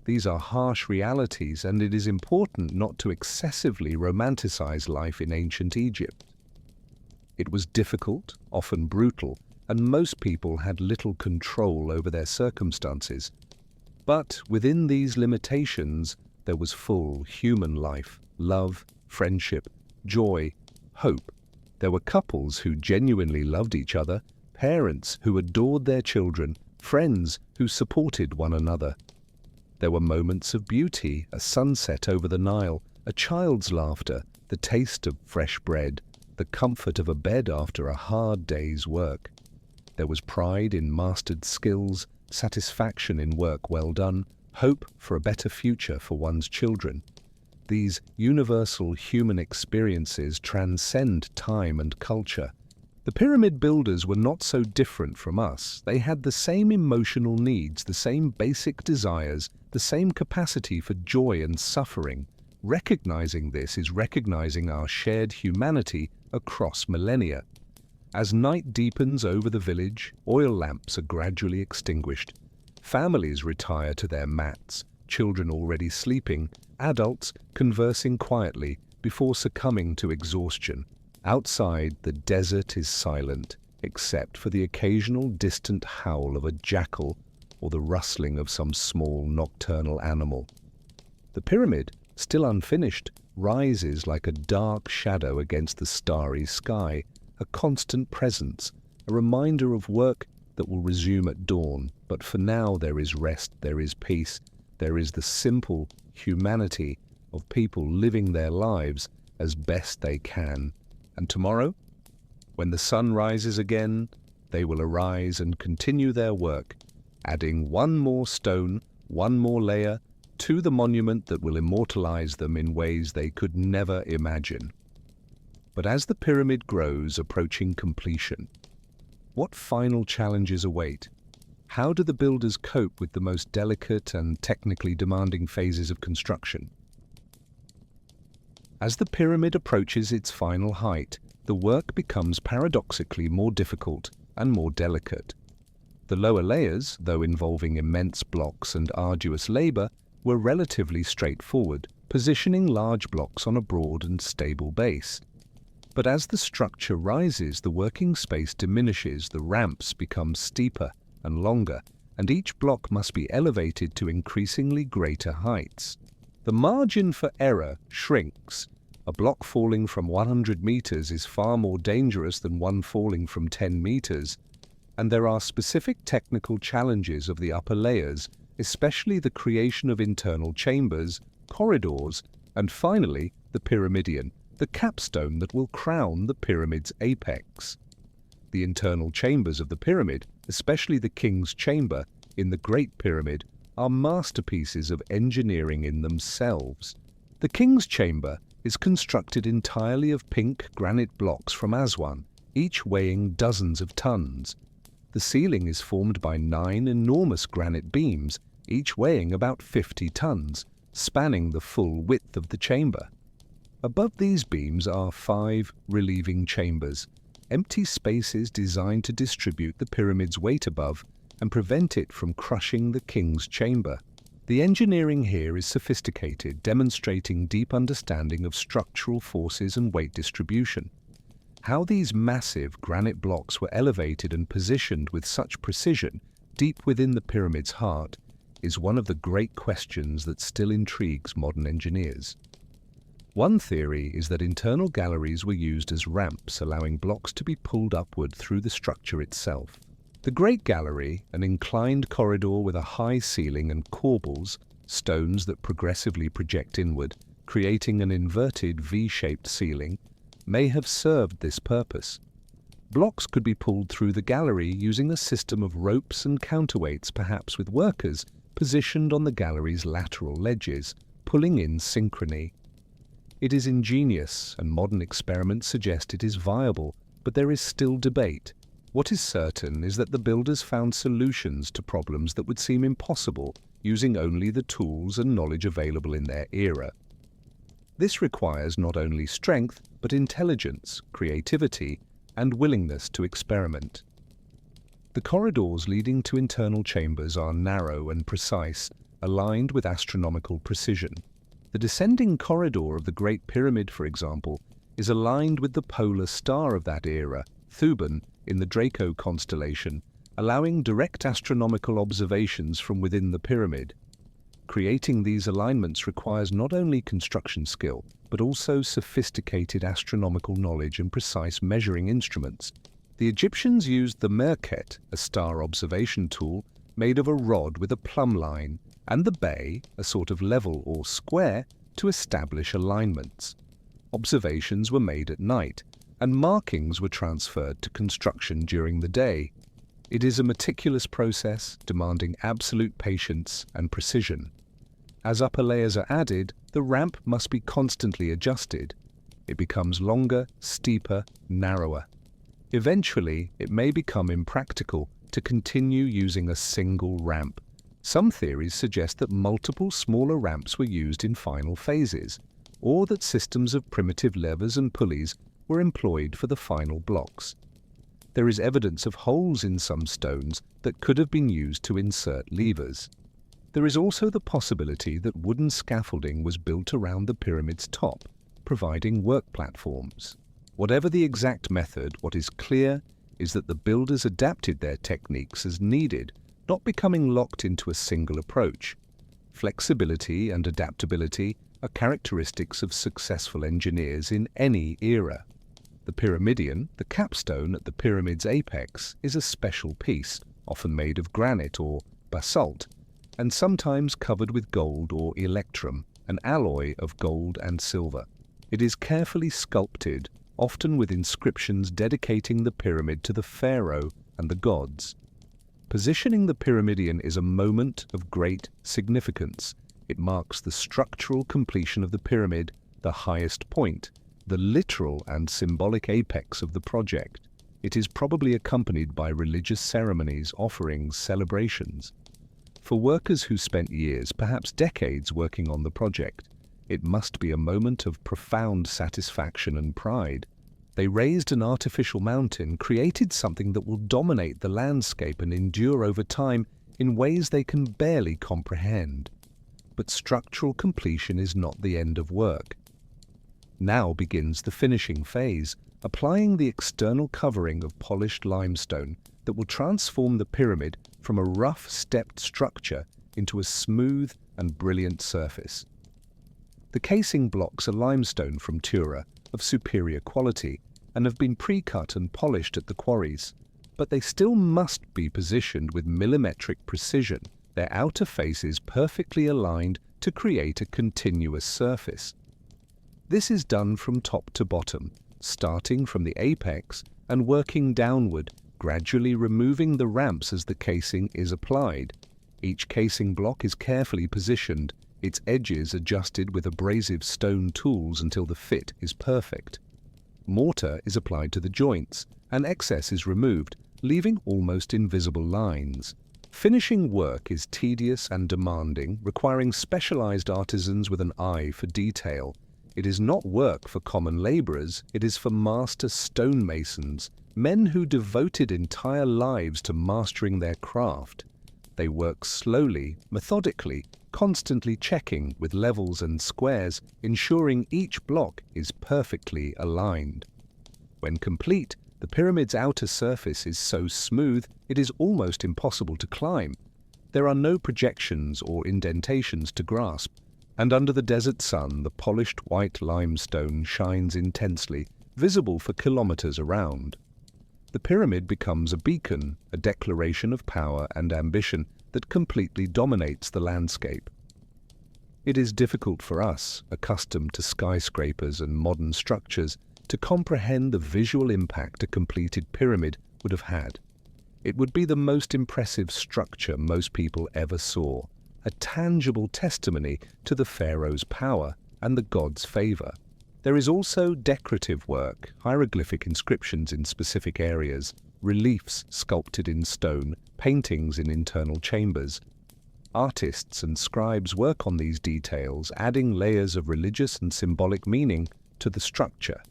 These are harsh realities, and it is important not to excessively romanticize life in ancient Egypt. It was difficult, often brutal, and most people had little control over their circumstances. But within these limitations, there was full human life, love, friendship, joy, hope. There were couples who genuinely loved each other, parents who adored their children, friends who supported one another. There were moments of beauty, a sunset over the Nile, a child's laughter, the taste of fresh bread, the comfort of a bed after a hard day's work. There was pride in mastered skills, satisfaction in work well done, hope for a better future for one's children. These universal human experiences transcend time and culture. The pyramid builders were not so different from us. They had the same emotional needs, the same basic desires, the same capacity for joy and suffering. Recognizing this is recognizing our shared humanity across millennia. As night deepens over the village, oil lamps are gradually extinguished. Families retire to their mats, children already sleeping, adults conversing quietly before succumbing to exhaustion. Outside, the desert is silent, except for the occasional distant howl of a jackal or the rustling of some small nocturnal animal. The pyramid, still unfinished, rises like a dark shadow against the starry sky, a constant presence, a reminder of work that will resume at dawn. But for now there is rest, there is peace, there is the simple humanity of people living their lives as best they can. And tomorrow, when the sun rises again, they will arise and continue their work, adding one more stone, one more layer, to the monument that will immortalize them in ways they could never imagine. But as the pyramid grows, approaching completion, what final challenges await? How do the builders cope with the most delicate and technically demanding phases of construction? As the pyramid approaches its final height, the work becomes paradoxically more difficult and more delicate. The lower layers, though involving immense blocks and arduous labor, were relatively straightforward, positioning large blocks on a broad and stable base. But as the structure rises, the working space diminishes, the ramps become steeper and longer, and each block must be elevated to increasingly greater heights. The margin for error shrinks. A block falling from 100 meters is far more dangerous than one falling from 10 meters, and there are specific technical challenges of the upper layers, especially the creation of internal chambers, corridors, and finally the pyramidion, the capstone that will crown the pyramid's apex. The internal chambers of the pyramid, especially the King's Chamber in the Great Pyramid, are masterpieces of engineering in themselves. The King's Chamber is constructed entirely of pink granite blocks from Aswan, each weighing dozens of tons. The ceiling is formed by 9 enormous granite beams, each weighing about 50 tons, spanning the full width of the chamber. Above these beams are 5 relieving chambers, empty spaces designed to distribute the pyramid's weight above and prevent it from crushing the King's Chamber. The engineering here is sophisticated, demonstrating deep understanding of structural forces and weight distribution. How these massive granite blocks were elevated and positioned with such precision deep within the pyramid's heart is one of the great questions that still intrigues modern engineers. One theory is that internal galleries were used as ramps, allowing blocks to be pulled upward through the structure itself. The Great Gallery, an inclined corridor with a high ceiling and corbels, stones that progressively project inward, creating an inverted V-shaped ceiling, may have served this purpose. Blocks could be pulled through the gallery using a system of ropes and counterweights, perhaps with workers positioned on the gallery's lateral ledges, pulling in synchrony. It is ingenious, and modern experiments suggest it is viable, but there is still debate. What is certain is that the builders found solutions to problems that would seem impossible using only the tools and knowledge available in their era. This requires not only strength, but intelligence, creativity, and willingness to experiment. The corridors leading to internal chambers are narrow and precise, aligned with astronomical precision. The descending corridor of the Great Pyramid, for example, is aligned with the polar star of that era, Thuban, in the Draco constellation, allowing direct astronomical observations from within the pyramid. Creating these alignments requires not only construction skill, but also sophisticated astronomical knowledge and precise measuring instruments. The Egyptians used the merket, a star observation tool made of a rod with a plumb line, and the bay, a sort of level or square, to establish alignments. Observations were made at night, and markings were transferred to construction during the day. It is a meticulous process, demanding absolute patience and precision. As upper layers are added, the ramp must be constantly adjusted. It becomes longer, steeper, narrower. Eventually, it may become impractical to continue using a single ramp. Some theories suggest that multiple smaller ramps were used in final phases, or that systems of primitive levers and pulleys were employed for the final blocks. There is evidence of holes in some stones that could have been used to insert levers. There is also the possibility that wooden scaffolding was built around the pyramid's top, providing work platforms. Whatever the exact method, what is clear is that the builders adapted their techniques as needed, not becoming locked into a single approach. Flexibility and adaptability are characteristics of successful engineers in any era. The pyramidion, the capstone at the pyramid's apex, is a special piece, often made of granite or basalt, and sometimes covered with gold or electrum, an alloy of gold and silver. It is carefully sculpted, often with inscriptions dedicating the pyramid to the pharaoh and the gods. Positioning the pyramidion is a moment of great significance. It marks the structural completion of the pyramid, the highest point, the literal and symbolic apex of the project. It is probably accompanied by religious ceremonies, offerings, celebrations. For workers who spent years, perhaps decades, working on the project, it must be a moment of profound satisfaction and pride. They raised an artificial mountain, created something that will dominate the landscape and endure over time in ways they can barely comprehend. But structural completion is not the end of work. Now begins the finishing phase, applying the external covering of polished limestone that will transform the pyramid from a rough, stepped structure into a smooth and brilliant surface. The casing blocks are limestone from Tura, of superior quality, and have been pre-cut and polished at the quarries, but they still must be positioned with millimetric precision, their outer faces perfectly aligned to create a continuous surface. This is done from top to bottom, starting from the apex and working downward, gradually removing the ramps as the casing is applied. Each casing block is carefully positioned, its edges adjusted with abrasive stone tools until the fit is perfect. Mortar is applied to the joints, and excess is removed, leaving almost invisible lines. Finishing work is tedious and demanding, requiring specialized artisans with an eye for detail. It is not work for common laborers, it is for master stonemasons, men who devoted entire lives to mastering their craft. They work slowly, methodically, constantly checking with levels and squares, ensuring each block is perfectly aligned. When complete, the pyramid's outer surface is so smooth it is almost impossible to climb. There are no projections or indentations to grasp, and under the desert sun the polished white limestone shines intensely, visible for kilometers around. The pyramid becomes a beacon, a declaration of power and ambition that completely dominates the landscape. It is difficult for us, accustomed to skyscrapers and modern structures, to comprehend the visual impact a completed pyramid would have had. It would be the most impressive structure most people ever saw, a tangible testimony to the pharaoh's power and the god's favor. There is also decorative work, hieroglyphic inscriptions in specific areas, reliefs sculpted in stone, paintings in internal chambers. Artists and scribes work on these details, adding layers of religious and symbolic meaning to the structure.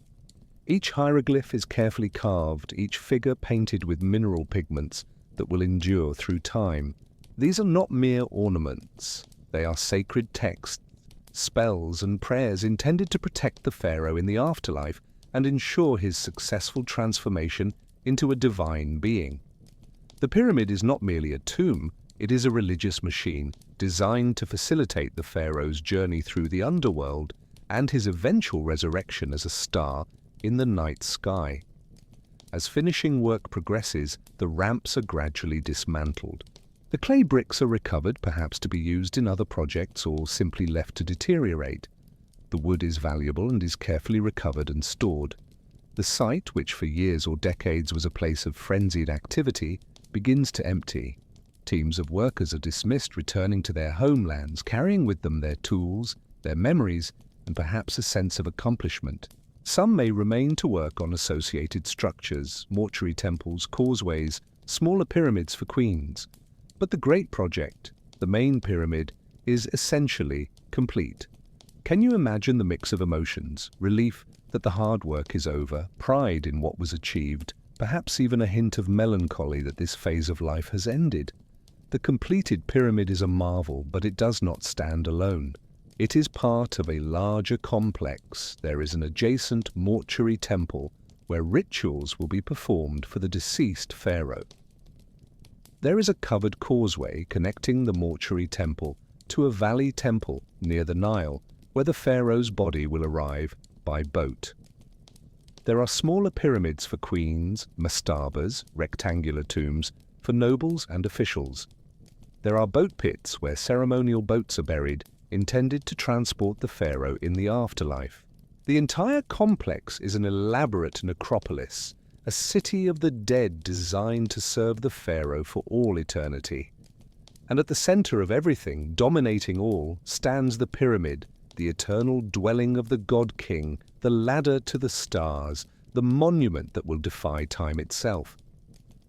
Each hieroglyph is carefully carved, each figure painted with mineral pigments that will endure through time. These are not mere ornaments. They are sacred texts, spells and prayers intended to protect the pharaoh in the afterlife and ensure his successful transformation into a divine being. The pyramid is not merely a tomb, it is a religious machine designed to facilitate the pharaoh's journey through the underworld and his eventual resurrection as a star in the night sky. As finishing work progresses, the ramps are gradually dismantled. The clay bricks are recovered, perhaps to be used in other projects or simply left to deteriorate. The wood is valuable and is carefully recovered and stored. The site, which for years or decades was a place of frenzied activity, begins to empty. Teams of workers are dismissed, returning to their homelands, carrying with them their tools, their memories, and perhaps a sense of accomplishment. Some may remain to work on associated structures, mortuary temples, causeways, smaller pyramids for queens. But the great project, the main pyramid, is essentially complete. Can you imagine the mix of emotions, relief that the hard work is over, pride in what was achieved, perhaps even a hint of melancholy that this phase of life has ended? The completed pyramid is a marvel, but it does not stand alone. It is part of a larger complex. There is an adjacent mortuary temple where rituals will be performed for the deceased pharaoh. There is a covered causeway connecting the mortuary temple to a valley temple near the Nile, where the pharaoh's body will arrive by boat. There are smaller pyramids for queens, mastabas, rectangular tombs, for nobles and officials. There are boat pits where ceremonial boats are buried, intended to transport the pharaoh in the afterlife. The entire complex is an elaborate necropolis, a city of the dead designed to serve the pharaoh for all eternity. And at the center of everything, dominating all, stands the pyramid, the eternal dwelling of the god-king, the ladder to the stars, the monument that will defy time itself.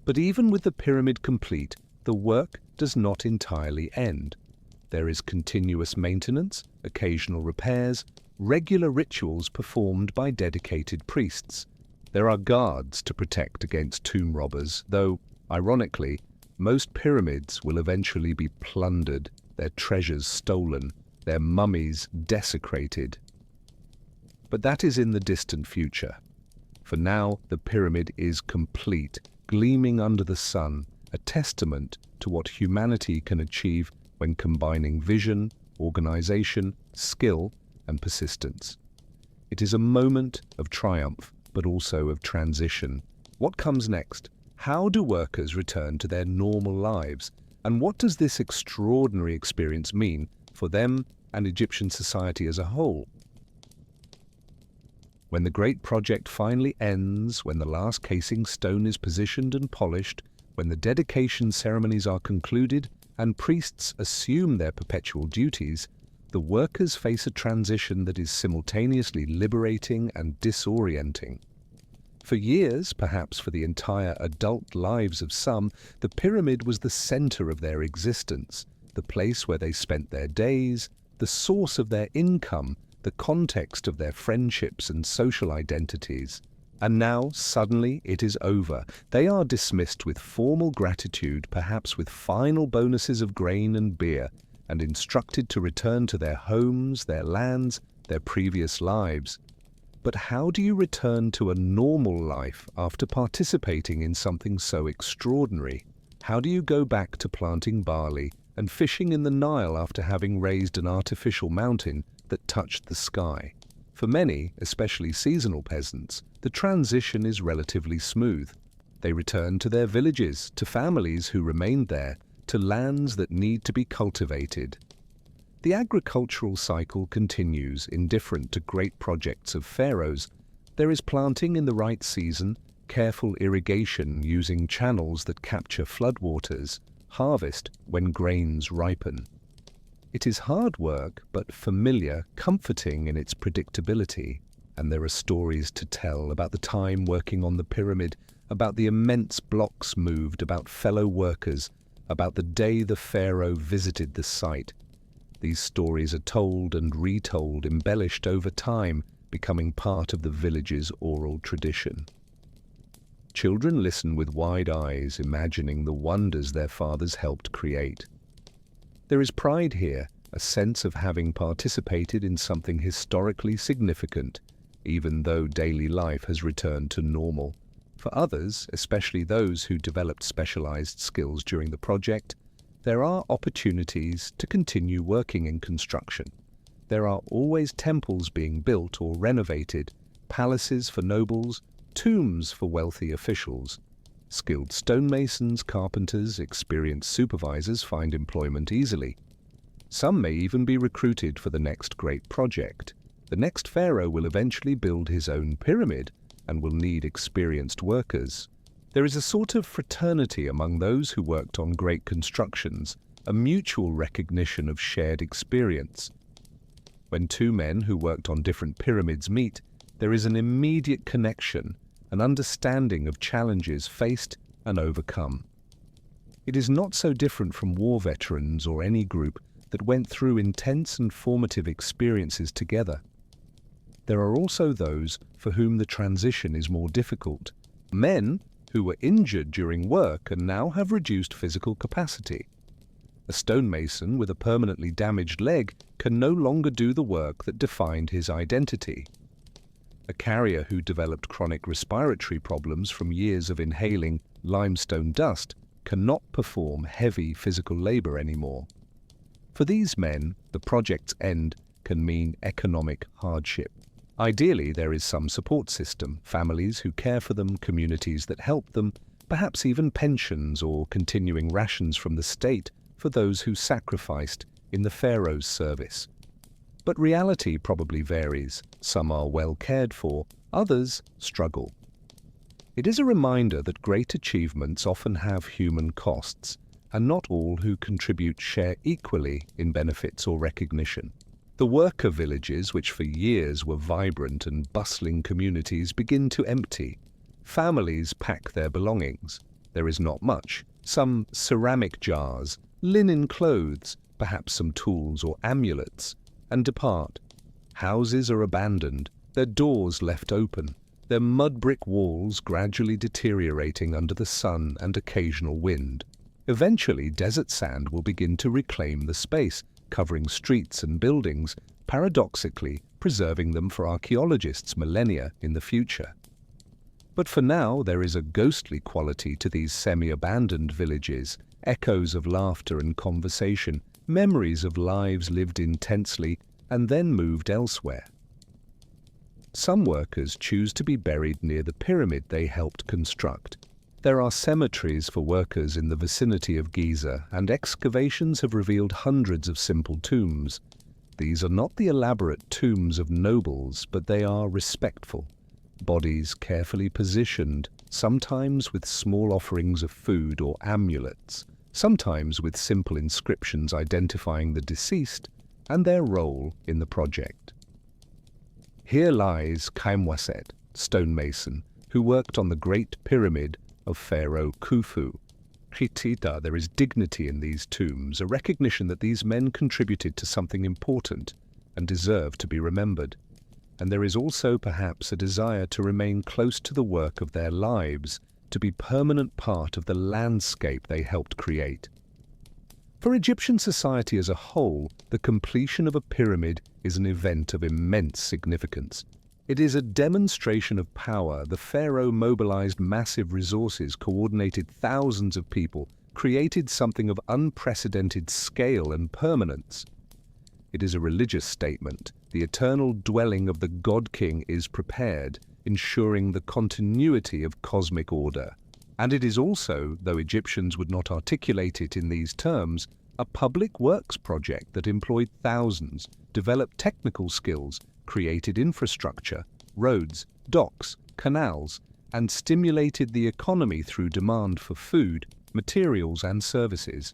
But even with the pyramid complete, the work does not entirely end. There is continuous maintenance, occasional repairs, regular rituals performed by dedicated priests. There are guards to protect against tomb robbers, though, ironically, most pyramids will eventually be plundered, their treasures stolen, their mummies desecrated. But that is in the distant future. For now, the pyramid is complete, gleaming under the sun, a testament to what humanity can achieve when combining vision, organization, skill, and persistence. It is a moment of triumph, but also of transition. What comes next? How do workers return to their normal lives? And what does this extraordinary experience mean for them and Egyptian society as a whole? When the great project finally ends, when the last casing stone is positioned and polished, when the dedication ceremonies are concluded and priests assume their perpetual duties, the workers face a transition that is simultaneously liberating and disorienting. For years, perhaps for the entire adult lives of some, the pyramid was the center of their existence, the place where they spent their days, the source of their income, the context of their friendships and social identities. And now, suddenly, it is over. They are dismissed with formal gratitude, perhaps with final bonuses of grain and beer, and instructed to return to their homes, their lands, their previous lives. But how do you return to a normal life after participating in something so extraordinary? How do you go back to planting barley and fishing in the Nile after having raised an artificial mountain that touched the sky? For many, especially seasonal peasants, the transition is relatively smooth. They return to their villages, to families who remained there, to lands that need to be cultivated. The agricultural cycle continues, indifferent to great projects of pharaohs. There is planting in the right season, careful irrigation using channels that capture floodwaters, harvest when grains ripen. It is hard work, but familiar, comforting in its predictability. And there are stories to tell about the time working on the pyramid, about the immense blocks moved, about fellow workers, about the day the pharaoh visited the site. These stories are told and retold, embellished over time, becoming part of the village's oral tradition. Children listen with wide eyes, imagining the wonders their fathers helped create. There is pride here, a sense of having participated in something historically significant, even though daily life has returned to normal. For others, especially those who developed specialized skills during the project, there are opportunities to continue working in construction. There are always temples being built or renovated, palaces for nobles, tombs for wealthy officials. Skilled stonemasons, carpenters, experienced supervisors find employment easily. Some may even be recruited for the next great project. The next pharaoh will eventually build his own pyramid and will need experienced workers. There is a sort of fraternity among those who worked on great constructions, a mutual recognition of shared experience. When two men who worked on different pyramids meet, there is an immediate connection, an understanding of challenges faced and overcome. It is not so different from war veterans or any group that went through intense and formative experiences together. There are also those for whom the transition is more difficult. Men who were injured during work and now have reduced physical capacity. A stonemason with a permanently damaged leg can no longer do the work that defined his identity. A carrier who developed chronic respiratory problems from years of inhaling limestone dust cannot perform heavy physical labor anymore. For these men, the project's end can mean economic hardship. Ideally, there is some support system, families who care for them, communities that help them, perhaps even pensions or continuing rations from the state for those who sacrificed in the pharaoh's service. But reality probably varies. Some are well cared for, others struggle. It is a reminder that great achievements often have human costs, and not all who contribute share equally in benefits or recognition. The worker villages, which for years were vibrant and bustling communities, begin to empty. Families pack their belongings. There is not much. Some ceramic jars, linen clothes, perhaps some tools or amulets, and depart. Houses are abandoned, their doors left open, their mud brick walls gradually deteriorating under the sun and occasional wind. Eventually, desert sand will begin to reclaim the space, covering streets and buildings, paradoxically preserving them for archaeologists millennia in the future. But for now, there is a ghostly quality to these semi-abandoned villages, echoes of laughter and conversation, memories of lives lived intensely and then moved elsewhere. Some workers choose to be buried near the pyramid they helped construct. There are cemeteries for workers in the vicinity of Giza, and excavations have revealed hundreds of simple tombs. These are not the elaborate tombs of nobles, but they are respectful. Bodies carefully positioned, sometimes with small offerings of food or amulets, sometimes with simple inscriptions identifying the deceased and their role in the project. Here lies Kaimwaset, stonemason, who worked on the Great Pyramid of Pharaoh Khufu. Khitita, there is dignity in these tombs, a recognition that these men contributed to something important and deserve to be remembered. And there is also perhaps a desire to remain close to the work of their lives, to be permanent part of the landscape they helped create. For Egyptian society as a whole, the completion of a pyramid is an event of immense significance. It is a demonstration of power. The pharaoh mobilized massive resources, coordinated thousands of people, created something of unprecedented scale and permanence. It is a religious statement. The eternal dwelling of the God-King is prepared, ensuring the continuity of cosmic order. And it is also, though Egyptians would not articulate it in these terms, a public works project that employed thousands, developed technical skills, created infrastructure, roads, docks, canals, and stimulated the economy through demand for food, materials, and services.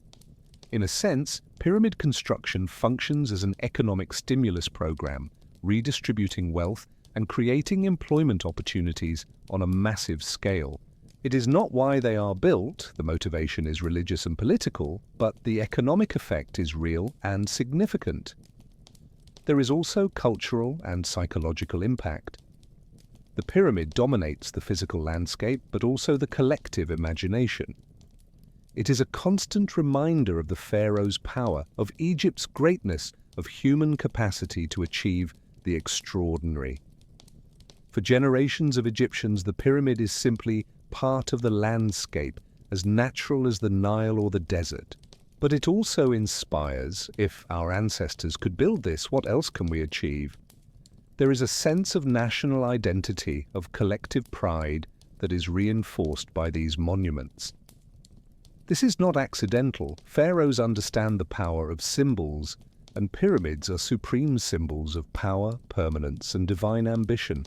In a sense, pyramid construction functions as an economic stimulus program, redistributing wealth and creating employment opportunities on a massive scale. It is not why they are built, the motivation is religious and political, but the economic effect is real and significant. There is also cultural and psychological impact. The pyramid dominates the physical landscape, but also the collective imagination. It is a constant reminder of the pharaoh's power, of Egypt's greatness, of human capacity to achieve the extraordinary. For generations of Egyptians, the pyramid is simply part of the landscape, as natural as the Nile or the desert. But it also inspires. If our ancestors could build this, what else can we achieve? There is a sense of national identity, of collective pride, that is reinforced by these monuments. This is not accidental. Pharaohs understand the power of symbols, and pyramids are supreme symbols of power, permanence, and divine ambition.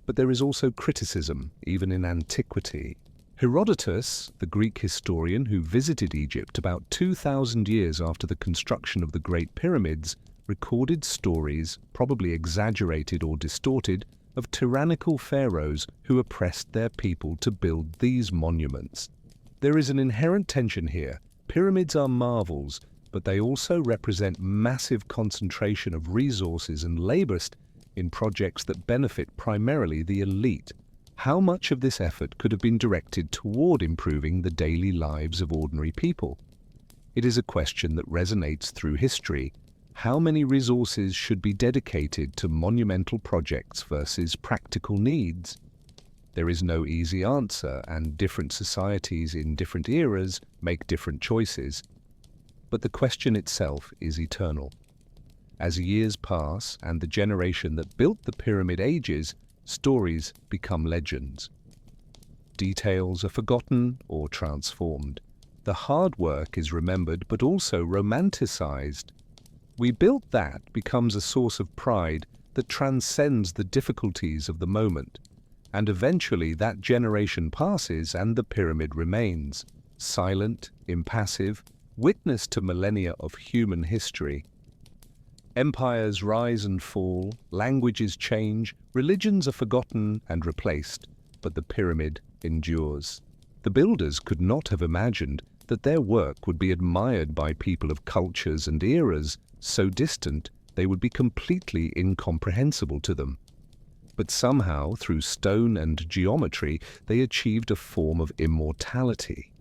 But there is also criticism, even in antiquity. Herodotus, the Greek historian who visited Egypt about 2,000 years after the construction of the Great Pyramids, recorded stories, probably exaggerated or distorted, of tyrannical pharaohs who oppressed their people to build these monuments. There is an inherent tension here. Pyramids are marvels, but they also represent massive concentration of resources and labor in projects that benefit primarily the elite. How much of this effort could have been directed toward improving the daily lives of ordinary people? It is a question that resonates through history. How many resources should be dedicated to monumental projects versus practical needs? There is no easy answer, and different societies in different eras make different choices. But the question itself is eternal. As years pass and the generation that built the pyramid ages, stories become legends. Details are forgotten or transformed. The hard work is remembered but also romanticized. "We built that" becomes a source of pride that transcends the difficulties of the moment. And eventually that generation passes and the pyramid remains, silent, impassive, witness to millennia of human history. Empires rise and fall, languages change, religions are forgotten and replaced, but the pyramid endures. The builders could not have imagined that their work would be admired by people of cultures and eras so distant they would be completely incomprehensible to them. But somehow, through stone and geometry, they achieved a form of immortality.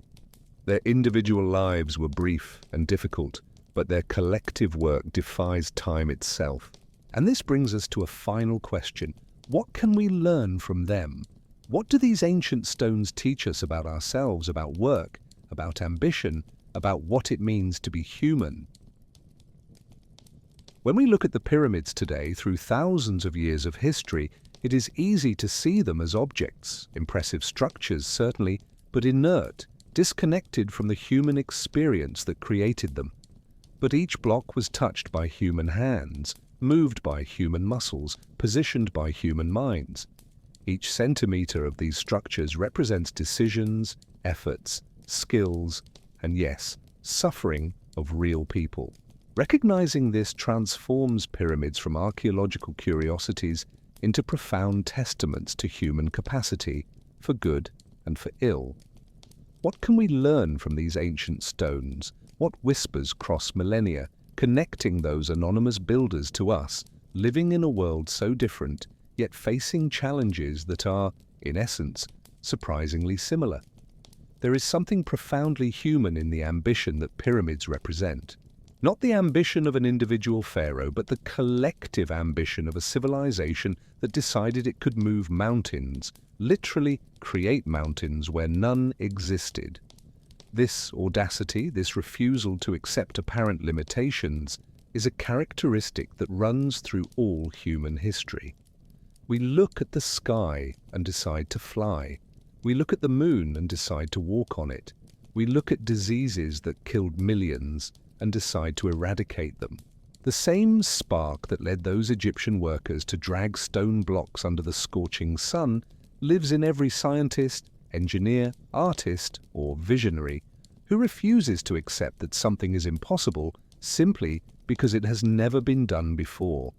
Their individual lives were brief and difficult, but their collective work defies time itself. And this brings us to a final question. What can we learn from them? What do these ancient stones teach us about ourselves, about work, about ambition, about what it means to be human? When we look at the pyramids today through thousands of years of history, it is easy to see them as objects, impressive structures certainly, but inert, disconnected from the human experience that created them. But each block was touched by human hands, moved by human muscles, positioned by human minds. Each centimeter of these structures represents decisions, efforts, skills, and yes, suffering of real people. Recognizing this transforms pyramids from archaeological curiosities into profound testaments to human capacity, for good and for ill. What can we learn from these ancient stones? What whispers cross millennia, connecting those anonymous builders to us, living in a world so different, yet facing challenges that are, in essence, surprisingly similar? There is something profoundly human in the ambition that pyramids represent. Not the ambition of an individual pharaoh, but the collective ambition of a civilization that decided it could move mountains, literally create mountains where none existed. This audacity, this refusal to accept apparent limitations, is a characteristic that runs through all human history. We look at the sky and decide to fly. We look at the moon and decide to walk on it. We look at diseases that killed millions and decide to eradicate them. The same spark that led those Egyptian workers to drag stone blocks under the scorching sun lives in every scientist, engineer, artist, or visionary who refuses to accept that something is impossible simply because it has never been done before.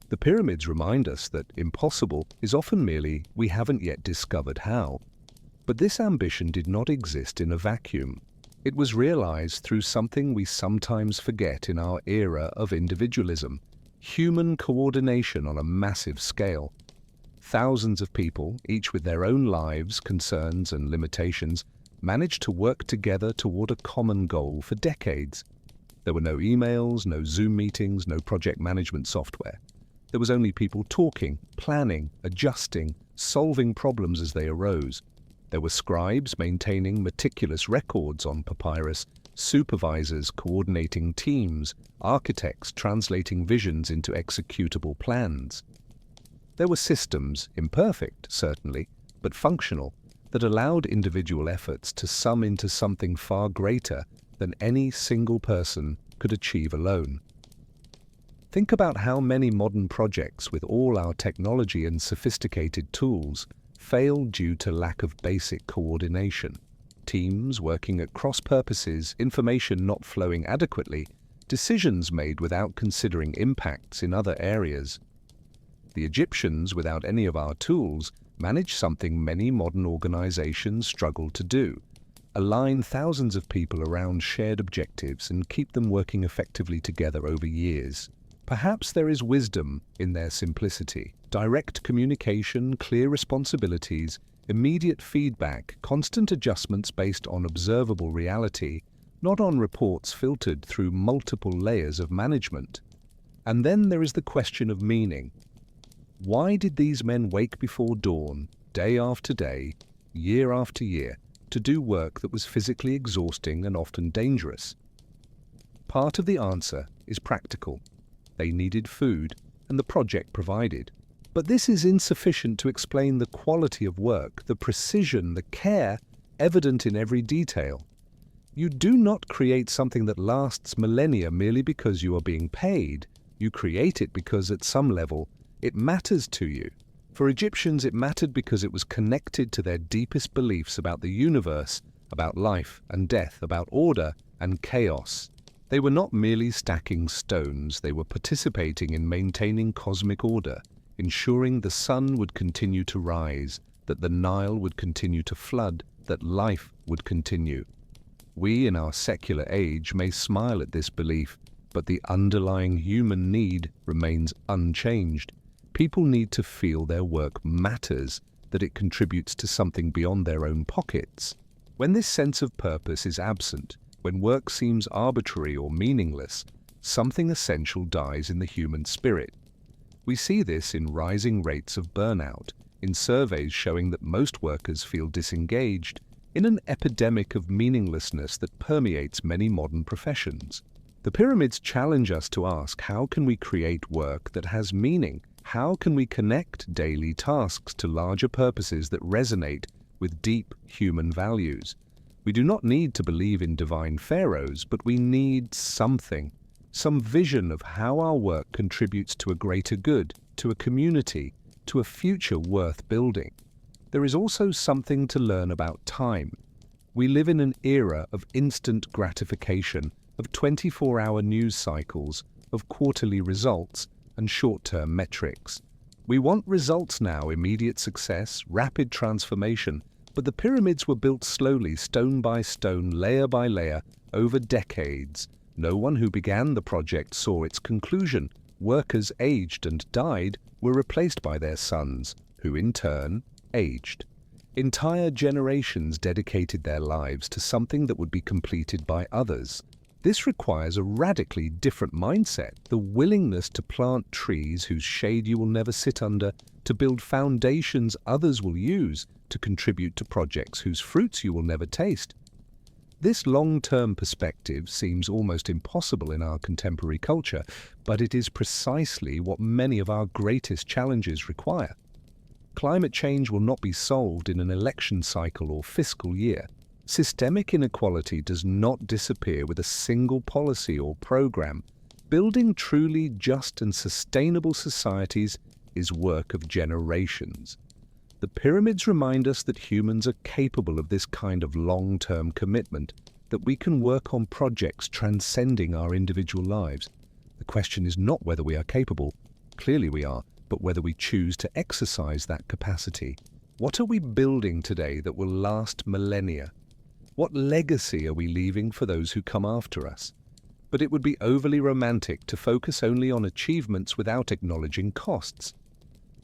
The pyramids remind us that impossible is often merely we haven't yet discovered how. But this ambition did not exist in a vacuum. It was realized through something we sometimes forget in our era of individualism: human coordination on a massive scale. Thousands of people, each with their own lives, concerns, and limitations, managed to work together toward a common goal for decades. There were no emails, no Zoom meetings, no project management software. There was only people talking, planning, adjusting, solving problems as they arose. There were scribes maintaining meticulous records on papyrus, supervisors coordinating teams, architects translating visions into executable plans. There were systems, imperfect, certainly, but functional, that allowed individual efforts to sum into something far greater than any single person could achieve alone. Think about how many modern projects, with all our technology and sophisticated tools, fail due to lack of basic coordination. Teams working at cross purposes, information not flowing adequately, decisions made without considering impacts in other areas. The Egyptians, without any of our tools, managed something many modern organizations struggle to do: align thousands of people around shared objectives and keep them working effectively together over years. Perhaps there is wisdom in their simplicity: direct communication, clear responsibilities, immediate feedback, constant adjustments based on observable reality, not on reports filtered through multiple layers of management. And then there is the question of meaning. Why did these men wake before dawn, day after day, year after year, to do work that was physically exhausting and often dangerous? Part of the answer is practical. They needed food, and the project provided. But this is insufficient to explain the quality of work, the precision, the care evident in every detail. You do not create something that lasts millennia merely because you are being paid. You create it because at some level it matters to you. For Egyptians, it mattered because it was connected to their deepest beliefs about the universe, about life and death, about order and chaos. They were not merely stacking stones, they were participating in maintaining cosmic order, ensuring the sun would continue to rise, that the Nile would continue to flood, that life would continue. We, in our secular age, may smile at this belief, but the underlying human need remains unchanged. People need to feel their work matters, that it contributes to something beyond their own pockets. When this sense of purpose is absent, when work seems arbitrary or meaningless, something essential dies in the human spirit. We see this in rising rates of burnout, in surveys showing that most workers feel disengaged, in an epidemic of meaninglessness that permeates many modern professions. The pyramids challenge us to ask, how can we create work that has meaning? How can we connect daily tasks to larger purposes that resonate with deep human values? We do not need to believe in divine pharaohs, but we need something, some vision of how our work contributes to a greater good, to a community, to a future worth building. There is also something to learn about time. We live in an era of instant gratification, of 24-hour news cycles, of quarterly results, and short-term metrics. We want results now, immediate success, rapid transformation, but the pyramids were built slowly, stone by stone, layer by layer, over decades. No one who began the project saw its conclusion. Workers aged and died were replaced by their sons, who in turn aged. Entire generations dedicated their lives to something that would be completed by others. This requires a radically different mindset, the willingness to plant trees whose shade you will never sit under, to build foundations others will use, to contribute to projects whose fruits you will never taste. This long-term perspective seems almost impossible in our contemporary culture, but it is precisely what many of our greatest challenges require. Climate change will not be solved in an election cycle or fiscal year. Systemic inequality does not disappear with a single policy or program. Building truly just and sustainable societies is work of generations. The pyramids remind us that humans are capable of this kind of long-term commitment, that we can work on projects transcending our individual lives. The question is not whether we are capable, clearly we are, but whether we choose to exercise that capacity. What are we building today that will last millennia? What legacy are we leaving for those who come after us? But it would be overly romantic to focus only on achievements without acknowledging costs.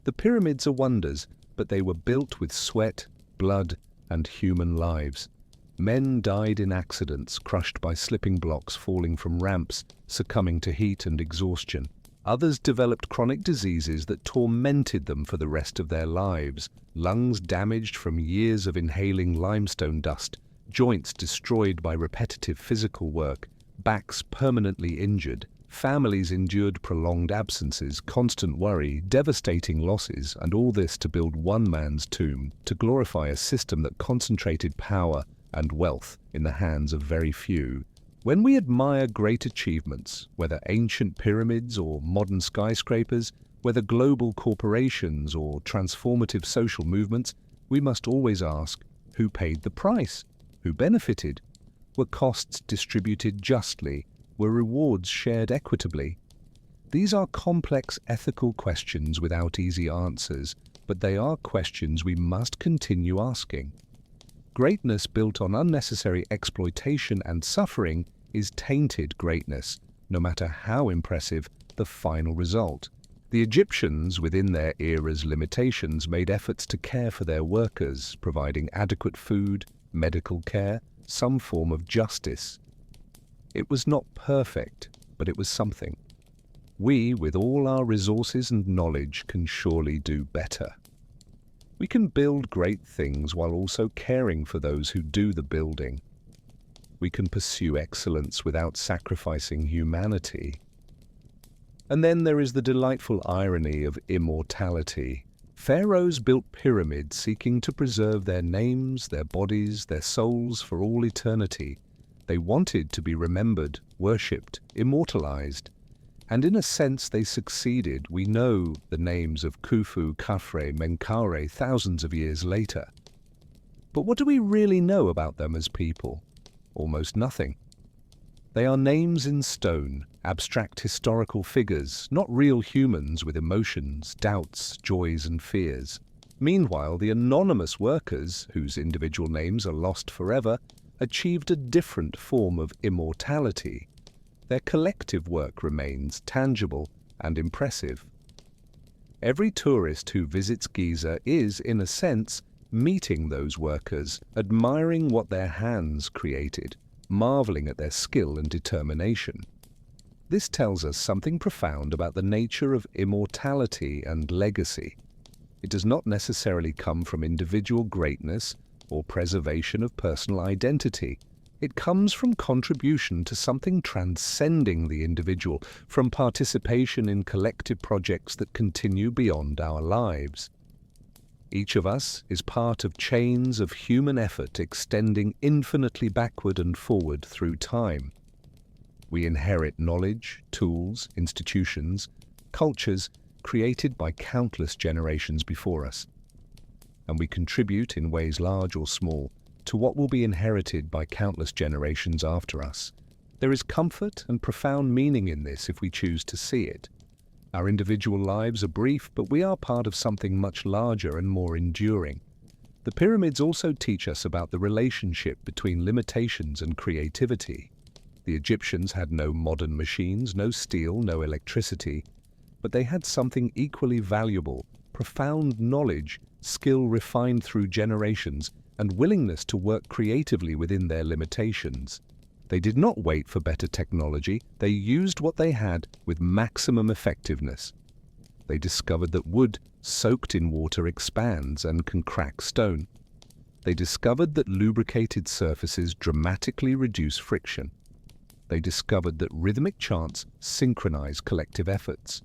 The pyramids are wonders, but they were built with sweat, blood, and human lives. Men died in accidents, crushed by slipping blocks falling from ramps, succumbing to heat and exhaustion. Others developed chronic diseases that tormented them for the rest of their lives. Lungs damaged from years of inhaling limestone dust, joints destroyed by repetitive physical work, backs permanently injured, families endured prolonged absences, constant worry, devastating losses, and all this to build one man's tomb, to glorify a system that concentrated power and wealth in the hands of very few. When we admire great achievements, whether ancient pyramids or modern skyscrapers, whether global corporations or transformative social movements, we must always ask, who paid the price? Who benefited? Were costs distributed justly? Were rewards shared equitably? These are complex ethical questions without easy answers, but they are questions we must continue asking. Greatness built on unnecessary exploitation and suffering is tainted greatness, no matter how impressive the final result. The Egyptians, within their era's limitations, made efforts to care for their workers, providing adequate food, medical care, some form of justice. It was not perfect, but it was something. We, with all our resources and knowledge, can surely do better. We can build great things while also caring for those who do the building. We can pursue excellence without sacrificing humanity. And then there is the delightful irony of immortality. Pharaohs built pyramids seeking to preserve their names, their bodies, their souls for all eternity. They wanted to be remembered, worshipped, immortalized. And in a sense they succeeded. We know the names of Khufu, Khafre, Menkaure thousands of years later. But what do we really know about them as people? Almost nothing. They are names in stone, abstract historical figures, not real humans with emotions, doubts, joys and fears. Meanwhile, the anonymous workers, whose individual names are lost forever, achieved a different form of immortality. Their collective work remains tangible and impressive. Every tourist who visits Giza is, in a sense, meeting those workers, admiring what their hands created, marveling at their skill and determination. This tells us something profound about the nature of immortality and legacy. It does not necessarily come from individual greatness or preservation of personal identity. It comes from contribution to something transcending the individual, from participation in collective projects that continue beyond our lives. Each of us is part of chains of human effort extending infinitely backward and forward through time. We inherit knowledge, tools, institutions, cultures created by countless generations before us. And we contribute in ways large or small to what will be inherited by countless generations after us. There is comfort and profound meaning in this if we choose to see it. Our individual lives are brief, but we are part of something much larger and more enduring. The pyramids also teach us about the relationship between limitations and creativity. The Egyptians had no modern machines, no steel, no electricity, but they had something equally valuable, profound knowledge, skill refined through generations, and willingness to work creatively within their limitations. They did not wait for better technology, they used what they had with maximum effectiveness. They discovered that wood soaked in water expands and can crack stone. They discovered that lubricated surfaces dramatically reduce friction. They discovered that rhythmic chants synchronize collective efforts.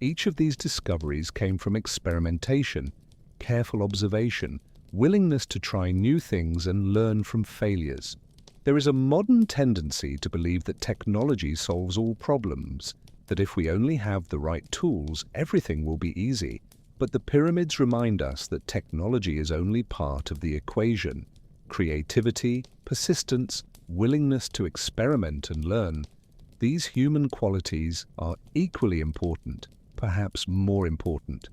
Each of these discoveries came from experimentation, careful observation, willingness to try new things and learn from failures. There is a modern tendency to believe that technology solves all problems, that if we only have the right tools, everything will be easy. But the pyramids remind us that technology is only part of the equation. Creativity, persistence, willingness to experiment and learn, these human qualities are equally important, perhaps more important.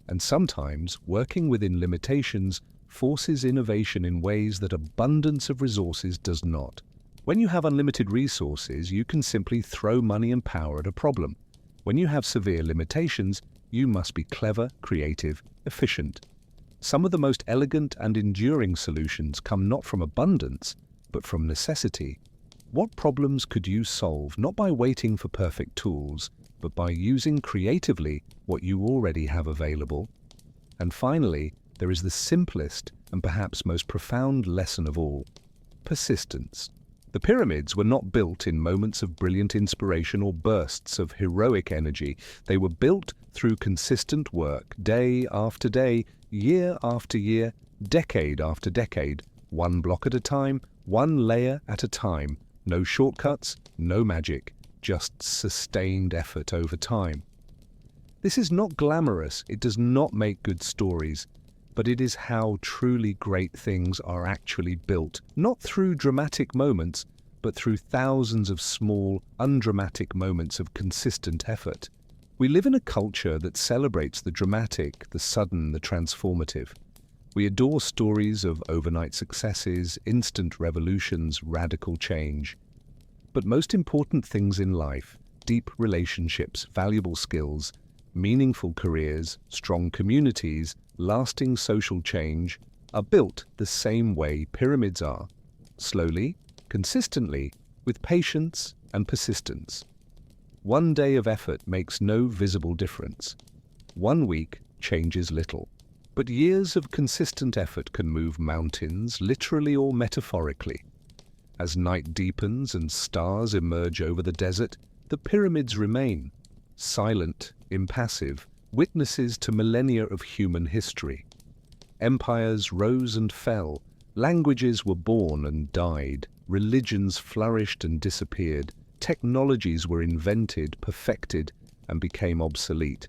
And sometimes, working within limitations forces innovation in ways that abundance of resources does not. When you have unlimited resources, you can simply throw money and power at a problem. When you have severe limitations, you must be clever, creative, efficient. Some of the most elegant and enduring solutions come not from abundance, but from necessity. What problems could you solve not by waiting for perfect tools, but by using creatively what you already have available? And finally, there is the simplest and perhaps most profound lesson of all: persistence. The pyramids were not built in moments of brilliant inspiration or bursts of heroic energy. They were built through consistent work, day after day, year after year, decade after decade, one block at a time, one layer at a time. No shortcuts, no magic, just sustained effort over time. This is not glamorous, it does not make good stories, but it is how truly great things are actually built, not through dramatic moments, but through thousands of small, undramatic moments of consistent effort. We live in a culture that celebrates the dramatic, the sudden, the transformative. We adore stories of overnight successes, instant revolutions, radical change. But most important things in life, deep relationships, valuable skills, meaningful careers, strong communities, lasting social change, are built the same way pyramids are: slowly, consistently, with patience and persistence. One day of effort makes no visible difference. 1 week changes little. But years of consistent effort can move mountains, literally or metaphorically. As night deepens and stars emerge over the desert, the pyramids remain, silent, impassive, witnesses to millennia of human history. Empires rose and fell, languages were born and died, religions flourished and disappeared, technologies were invented, perfected, and became obsolete.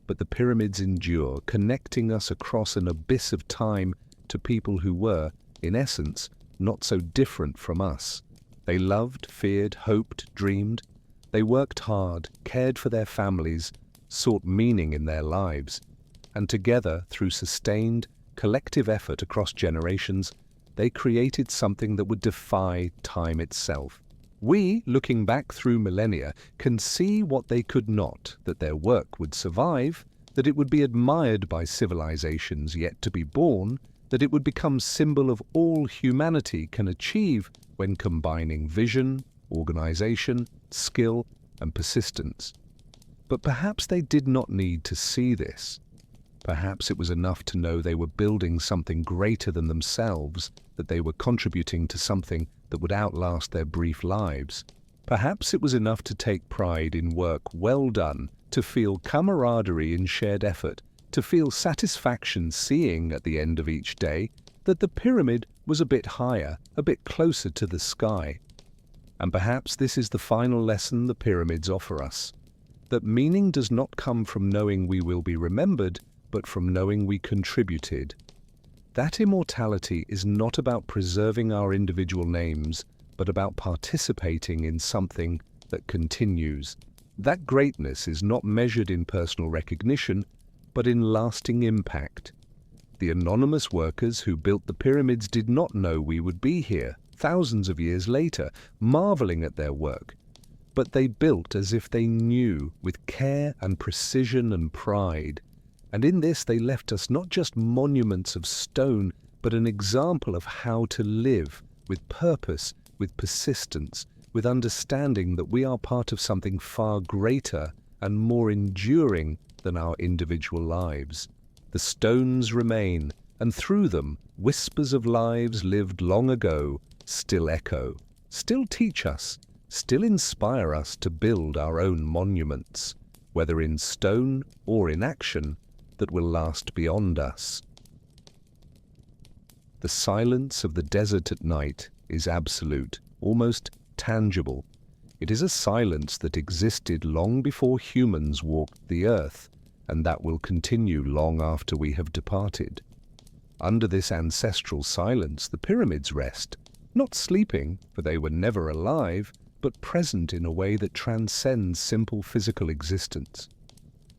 But the pyramids endure, connecting us across an abyss of time to people who were, in essence, not so different from us. They loved, feared, hoped, dreamed. They worked hard, cared for their families, sought meaning in their lives. And together, through sustained, collective effort across generations, they created something that would defy time itself. We, looking back through millennia, can see what they could not, that their work would survive, that it would be admired by civilizations yet to be born, that it would become symbol of all humanity can achieve when combining vision, organization, skill, and persistence. But perhaps they did not need to see this. Perhaps it was enough to know they were building something greater than themselves, that they were contributing to something that would outlast their brief lives. Perhaps it was enough to take pride in work well done, to feel camaraderie in shared effort, to feel satisfaction seeing at the end of each day that the pyramid was a bit higher, a bit closer to the sky. And perhaps this is the final lesson the pyramids offer us, that meaning does not come from knowing we will be remembered, but from knowing we contributed. That immortality is not about preserving our individual names, but about participating in something that continues. That greatness is not measured in personal recognition, but in lasting impact. The anonymous workers who built the pyramids did not know we would be here, thousands of years later, marveling at their work. But they built as if they knew, with care and precision and pride. And in this they left us not just monuments of stone, but an example of how to live with purpose, with persistence, with understanding that we are part of something far greater and more enduring than our individual lives. The stones remain, and through them, whispers of lives lived long ago still echo, still teach us, still inspire us to build our own monuments, whether in stone or in action, that will last beyond us. The silence of the desert at night is absolute, almost tangible. It is a silence that existed long before humans walked the earth, and that will continue long after we have departed. Under this ancestral silence, the pyramids rest, not sleeping, for they were never alive, but present in a way that transcends simple physical existence.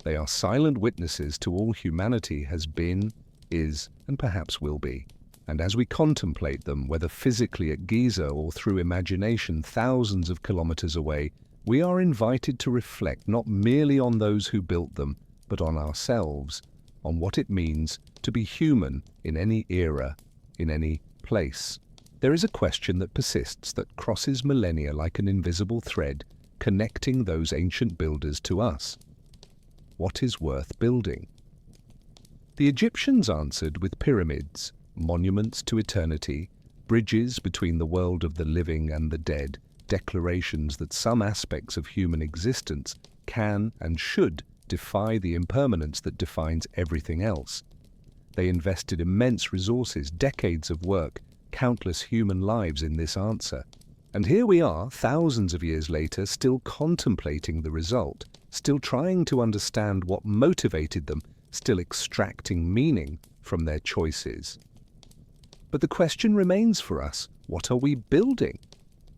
They are silent witnesses to all humanity has been, is, and perhaps will be. And as we contemplate them, whether physically at Giza or through imagination thousands of kilometers away, we are invited to reflect not merely on those who built them, but on ourselves, on what it means to be human in any era, in any place. There is a question that persists, that crosses millennia like an invisible thread, connecting those ancient builders to us. What is worth building? The Egyptians answered with pyramids, monuments to eternity, bridges between the world of the living and the dead, declarations that some aspects of human existence can and should defy the impermanence that defines everything else. They invested immense resources, decades of work, countless human lives in this answer. And here we are, thousands of years later, still contemplating the result, still trying to understand what motivated them, still extracting meaning from their choices. But the question remains for us, what are we building?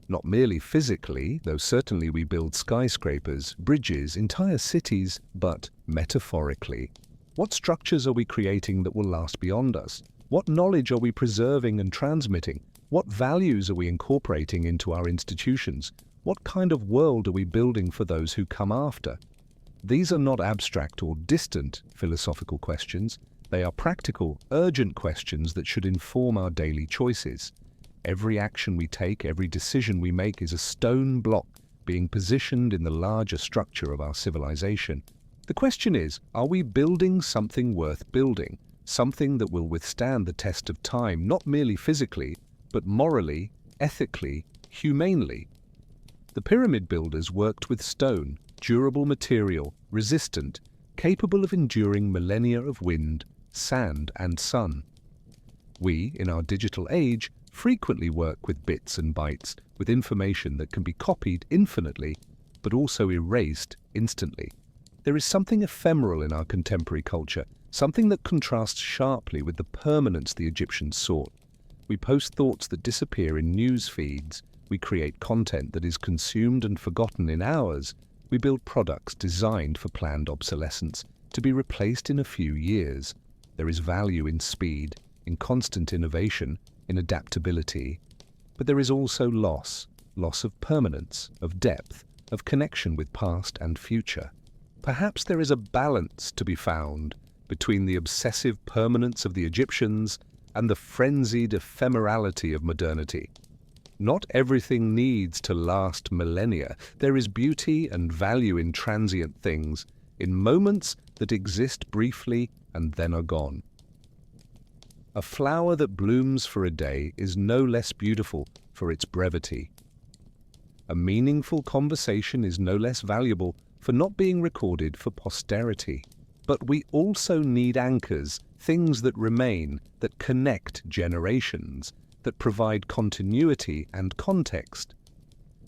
Not merely physically, though certainly we build skyscrapers, bridges, entire cities, but metaphorically. What structures are we creating that will last beyond us? What knowledge are we preserving and transmitting? What values are we incorporating into our institutions? What kind of world are we building for those who come after? These are not abstract or distant philosophical questions. They are practical, urgent questions that should inform our daily choices. Every action we take, every decision we make is a stone block being positioned in the larger structure of our civilization. The question is, are we building something worth building? Something that will withstand the test of time, not merely physically, but morally, ethically, humanely. The pyramid builders worked with stone, durable material, resistant, capable of enduring millennia of wind, sand, and sun. We, in our digital age, frequently work with bits and bytes, with information that can be copied infinitely, but also erased instantly. There is something ephemeral in our contemporary culture, something that contrasts sharply with the permanence the Egyptians sought. We post thoughts that disappear in news feeds. We create content that is consumed and forgotten in hours. We build products designed for planned obsolescence, to be replaced in a few years. There is value in speed, in constant innovation, in adaptability. But there is also loss of permanence, of depth, of connection with past and future. Perhaps there is a balance to be found between the obsessive permanence of the Egyptians and the frenzied ephemerality of modernity. Not everything needs to last millennia. There is beauty and value in transient things, in moments that exist briefly and then are gone. A flower that blooms for a day is no less beautiful for its brevity. A meaningful conversation is no less valuable for not being recorded for posterity. But we also need anchors, things that remain, that connect generations, that provide continuity and context.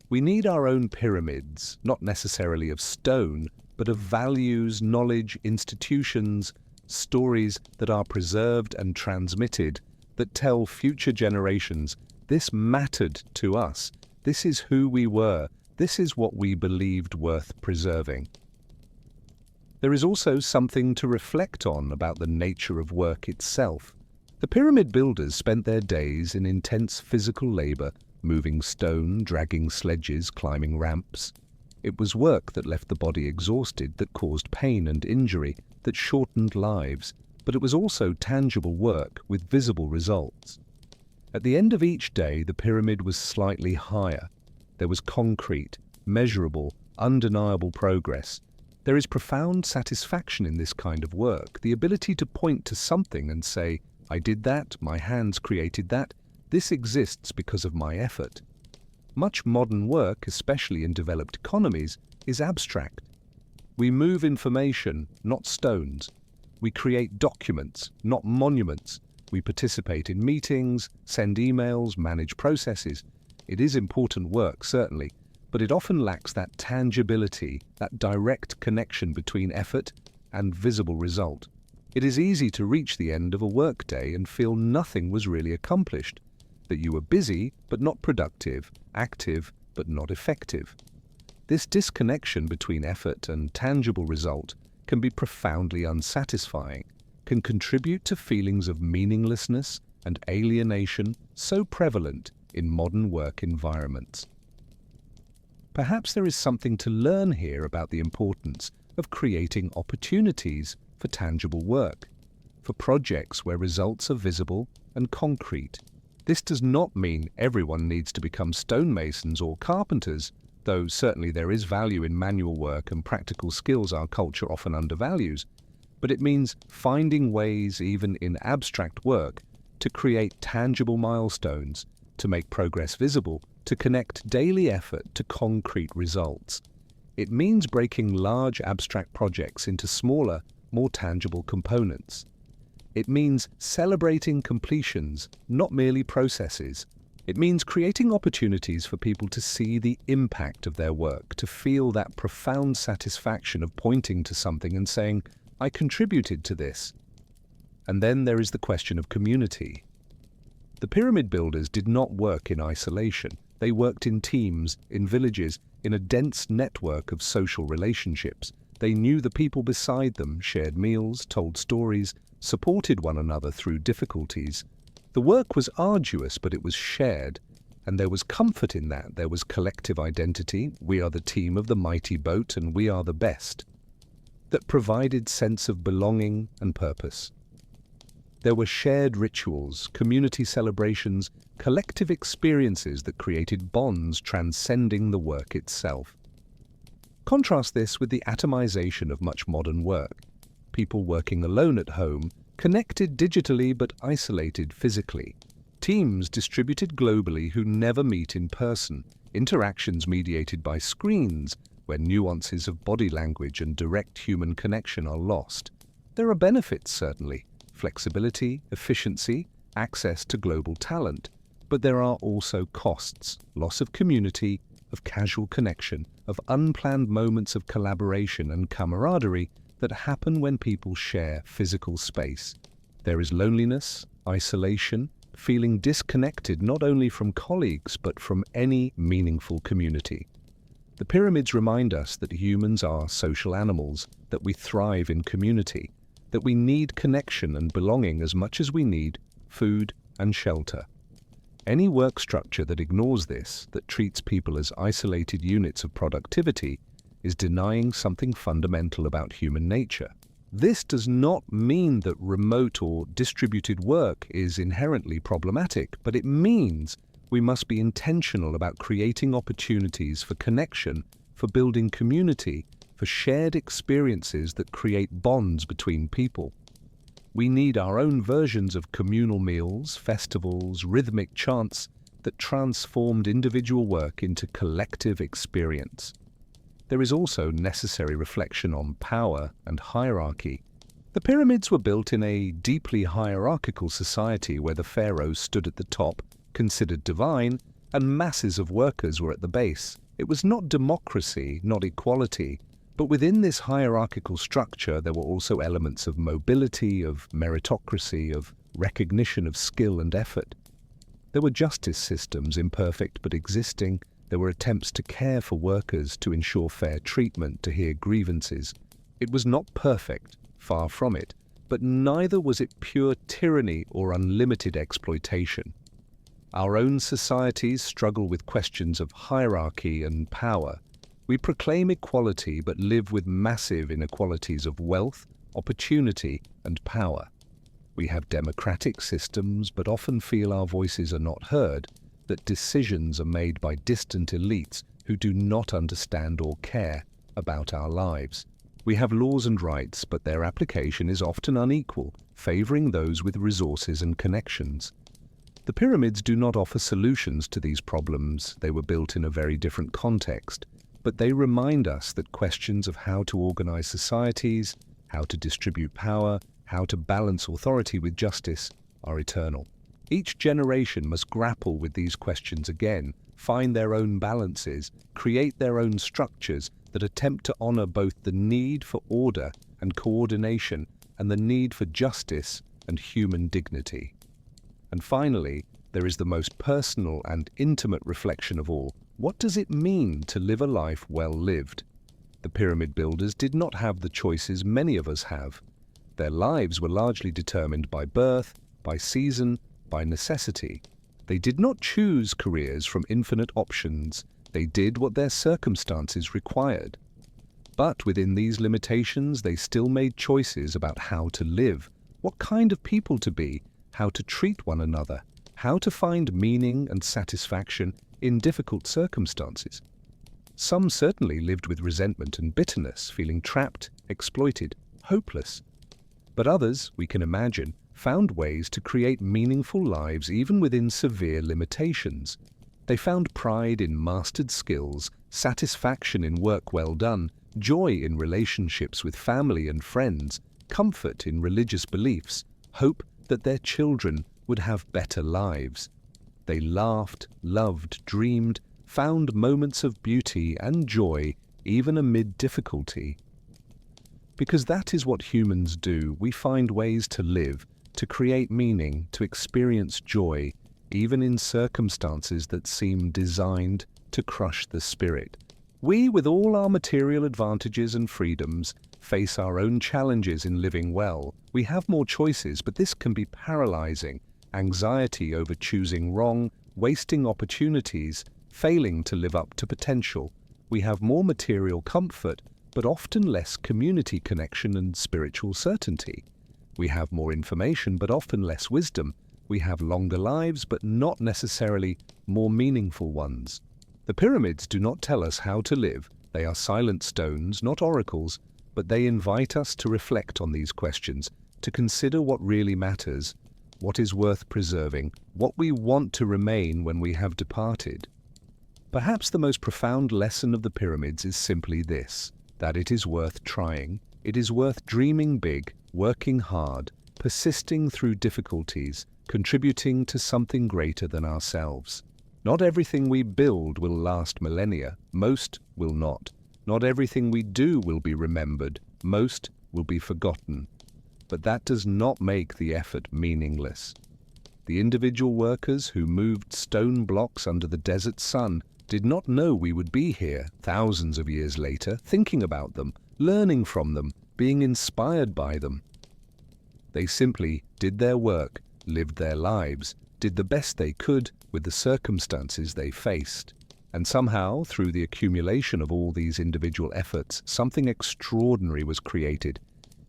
We need our own pyramids, not necessarily of stone, but of values, knowledge, institutions, stories that are preserved and transmitted, that tell future generations, this mattered to us, this is who we were, this is what we believed worth preserving. There is also something to reflect on about the nature of work itself. The pyramid builders spent their days in intense physical labor, moving stone, dragging sledges, climbing ramps. It was work that left the body exhausted, that caused pain and injury, that shortened lives, but it was also tangible work with visible results. At the end of each day, the pyramid was slightly higher. There was concrete, measurable, undeniable progress. There is profound satisfaction in this kind of work, the ability to point to something and say, "I did that, my hands created that, this exists because of my effort." Much modern work, especially in developed economies, is abstract. We move information, not stones. We create documents, not monuments. We participate in meetings, send emails, manage processes. It is important work, certainly, but it often lacks that tangibility, that direct connection between effort and visible result. It is easy to reach the end of a workday and feel nothing was really accomplished, that you were busy but not productive, active but not effective. This disconnection between effort and tangible result can be profoundly unsatisfying, can contribute to feelings of meaninglessness and alienation so prevalent in modern work environments. Perhaps there is something to learn here about the importance of creating opportunities for tangible work, for projects where results are visible and concrete. This does not mean everyone needs to become stonemasons or carpenters, though certainly there is value in manual work and practical skills our culture often undervalues, but it means finding ways, even in abstract work, to create tangible milestones, to make progress visible, to connect daily effort to concrete results. It means breaking large abstract projects into smaller, more tangible components. It means celebrating completions, not merely processes. It means creating opportunities for people to see the impact of their work, to feel that profound satisfaction of pointing to something and saying, "I contributed to this." And then there is the question of community. The pyramid builders did not work in isolation. They worked in teams, in villages, in a dense network of social relationships. They knew the people beside them, shared meals, told stories, supported one another through difficulties. The work was arduous, but it was shared, and there was comfort in that. There was collective identity. We are the team of the mighty boat, and we are the best. That provided sense of belonging and purpose. There were shared rituals, community celebrations, collective experiences that created bonds transcending the work itself. Contrast this with the atomization of much modern work. People working alone at home, connected digitally but isolated physically. Teams distributed globally who never meet in person. Interactions mediated by screens, where nuances of body language and direct human connection are lost. There are benefits, certainly. Flexibility, efficiency, access to global talent. But there are also costs, loss of community, of casual connection, of unplanned moments of collaboration and camaraderie that happen when people share physical space. There is loneliness, isolation, feeling disconnected not only from colleagues but from any meaningful community. The pyramids remind us that humans are social animals, that we thrive in community, that we need connection and belonging as much as we need food and shelter. Any work structure that ignores this, that treats people as isolated units of productivity, is denying something fundamental about human nature. This does not mean that remote or distributed work is inherently problematic, but it means we must be intentional about creating opportunities for connection, for building community, for shared experiences that create bonds between people. We need our own versions of communal meals, festivals, rhythmic chants that transformed individual work into collective experience. There is also necessary reflection on power and hierarchy. The pyramids were built in a deeply hierarchical society where the pharaohs stood at the top, considered divine, and masses of workers were at the base. It was not democracy, not equality, but within this hierarchical structure there were also elements of mobility, of meritocracy, of recognition of skill and effort. There were justice systems, imperfect but existing. There were attempts to care for workers, to ensure fair treatment, to hear grievances. It was not perfect, far from it, but neither was it pure tyranny or unlimited exploitation. Our own societies struggle with questions of hierarchy and power. We proclaim equality but live with massive inequalities of wealth, opportunity, and power. We have democratic systems, but often feel our voices are not heard, that decisions are made by distant elites who do not understand or care about our lives. We have laws and rights, but their application is often unequal, favoring those with resources and connections. The pyramids do not offer solutions to these problems. They were built in a very different context, but they remind us that questions of how to organize societies, how to distribute power, how to balance authority with justice are eternal. Each generation must grapple with these questions again, find their own balances, create their own structures that attempt to honor both the need for order and coordination and the need for justice and human dignity. And finally, there is the most personal and intimate reflection of all. What does it mean to live a life well lived? The pyramid builders did not have the choices many of us have. Their lives were largely determined by birth, by season, by necessity. They did not choose careers from infinite options. They did what their circumstances required. But within these limitations, they still made choices about how to live, what kind of people to be, how to treat one another, how to find meaning and satisfaction in difficult circumstances. Some certainly lived with resentment and bitterness, feeling trapped, exploited, hopeless. But others, we can imagine, found ways to create meaningful lives even within severe limitations. They found pride in mastered skills, satisfaction in work well done, joy in relationships with family and friends, comfort in religious beliefs, hope that their children would have better lives. They laughed, loved, dreamed, found moments of beauty and joy even amid difficulty. Because that is what humans do. We find ways to live, to create meaning, to experience joy, even in circumstances that seem designed to crush the spirit. We, with all our material advantages and freedoms, face our own challenges in living well. We have more choices, but this can be paralyzing. Anxiety over choosing wrong, wasting opportunities, failing to live up to potential. We have more material comfort, but often less community connection and spiritual certainty. We have more information, but often less wisdom. We have longer lives, but not necessarily more meaningful ones. The pyramids do not tell us how to live. They are silent stones, not oracles, but they invite us to reflect on these questions, to consider what really matters, what is worth preserving, what we want to remain when we have departed. Perhaps the most profound lesson of the pyramids is simply this, that it is worth trying, it is worth dreaming big, working hard, persisting through difficulties, contributing to something greater than ourselves. Not everything we build will last millennia, most will not. Not everything we do will be remembered, most will be forgotten. But that does not make the effort meaningless. The individual workers who moved stone blocks under the desert sun did not know we would be here thousands of years later, thinking about them, learning from them, being inspired by them. They simply did their work, lived their lives, did the best they could with the circumstances they faced. And somehow, through the accumulation of all these individual efforts, something extraordinary was created.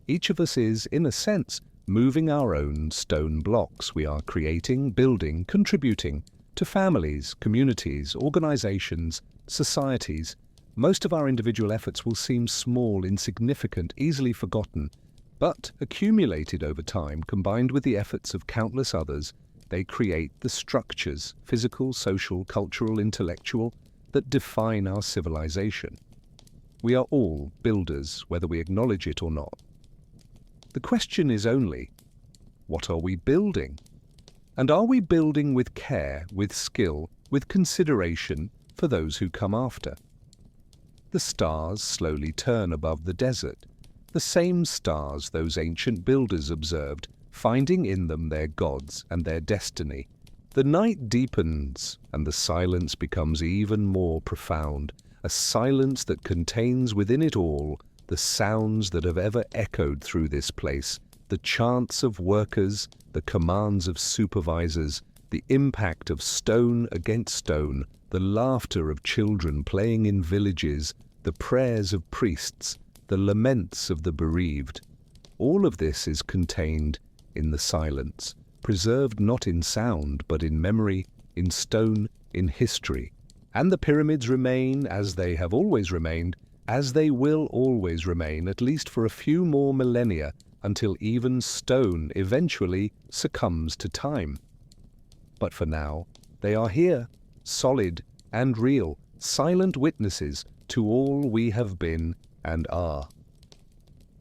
Each of us is, in a sense, moving our own stone blocks. We are creating, building, contributing to families, communities, organizations, societies. Most of our individual efforts will seem small, insignificant, easily forgotten, but accumulated over time, combined with the efforts of countless others, they create the structures, physical, social, cultural, intellectual, that define our civilization. We are all builders, whether we acknowledge it or not. The question is only, what are we building? And are we building with care, with skill, with consideration for those who come after? The stars slowly turn above the desert, the same stars those ancient builders observed, finding in them their gods and their destiny. The night deepens, and the silence becomes even more profound, a silence that contains within it all the sounds that have ever echoed through this place, the chants of workers, the commands of supervisors, the impact of stone against stone, the laughter of children playing in villages, the prayers of priests, the laments of the bereaved. All of this is contained in the silence, preserved not in sound, but in memory, in stone, in history. And the pyramids remain as they have always remained, as they will always remain, at least for a few more millennia, until even stone eventually succumbs to time. But for now, they are here, solid and real, silent witnesses to all we have been and are.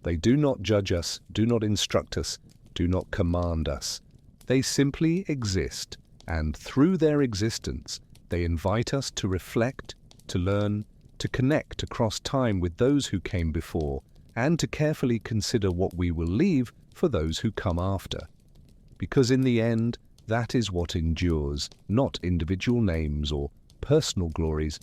They do not judge us, do not instruct us, do not command us. They simply exist, and through their existence, they invite us to reflect, to learn, to connect across time with those who came before, and to carefully consider what we will leave for those who come after. Because in the end, that is what endures, not individual names or personal glories,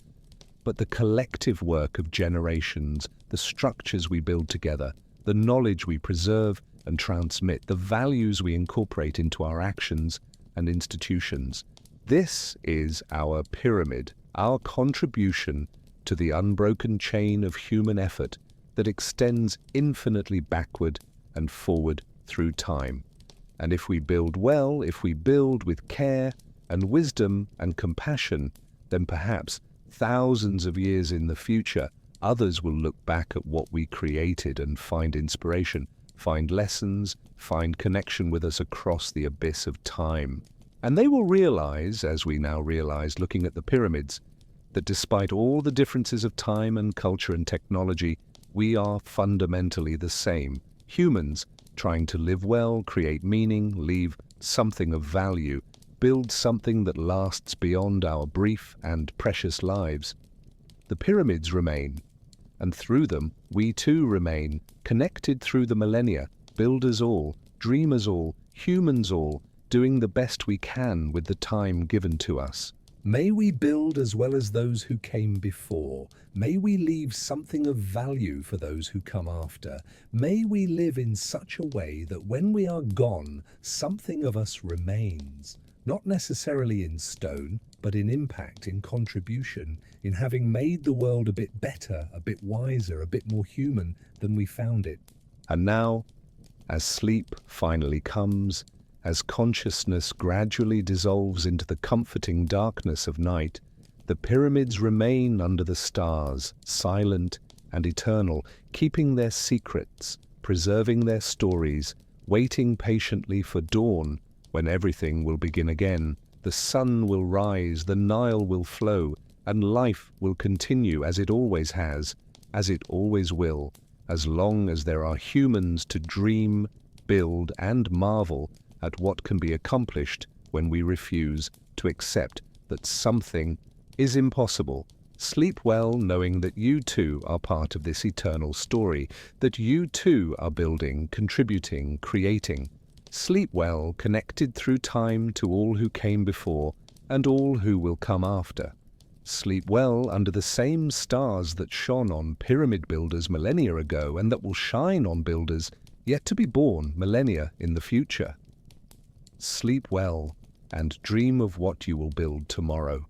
but the collective work of generations, the structures we build together, the knowledge we preserve and transmit, the values we incorporate into our actions and institutions. This is our pyramid, our contribution to the unbroken chain of human effort that extends infinitely backward and forward through time. And if we build well, if we build with care and wisdom and compassion, then perhaps thousands of years in the future, others will look back at what we created and find inspiration, find lessons, find connection with us across the abyss of time. And they will realize, as we now realize looking at the pyramids, that despite all the differences of time and culture and technology, we are fundamentally the same. Humans trying to live well, create meaning, leave something of value, build something that lasts beyond our brief and precious lives. The pyramids remain, and through them we too remain, connected through the millennia, builders all, dreamers all, humans all, doing the best we can with the time given to us. May we build as well as those who came before. May we leave something of value for those who come after. May we live in such a way that when we are gone, something of us remains. Not necessarily in stone, but in impact, in contribution, in having made the world a bit better, a bit wiser, a bit more human than we found it. And now, as sleep finally comes, as consciousness gradually dissolves into the comforting darkness of night, the pyramids remain under the stars, silent and eternal, keeping their secrets, preserving their stories, waiting patiently for dawn, when everything will begin again. The sun will rise, the Nile will flow, and life will continue as it always has, as it always will, as long as there are humans to dream, build, and marvel at what can be accomplished when we refuse to accept that something is impossible. Sleep well knowing that you too are part of this eternal story, that you too are building, contributing, creating. Sleep well, connected through time to all who came before and all who will come after. Sleep well under the same stars that shone on pyramid builders millennia ago and that will shine on builders yet to be born millennia in the future. Sleep well and dream of what you will build tomorrow.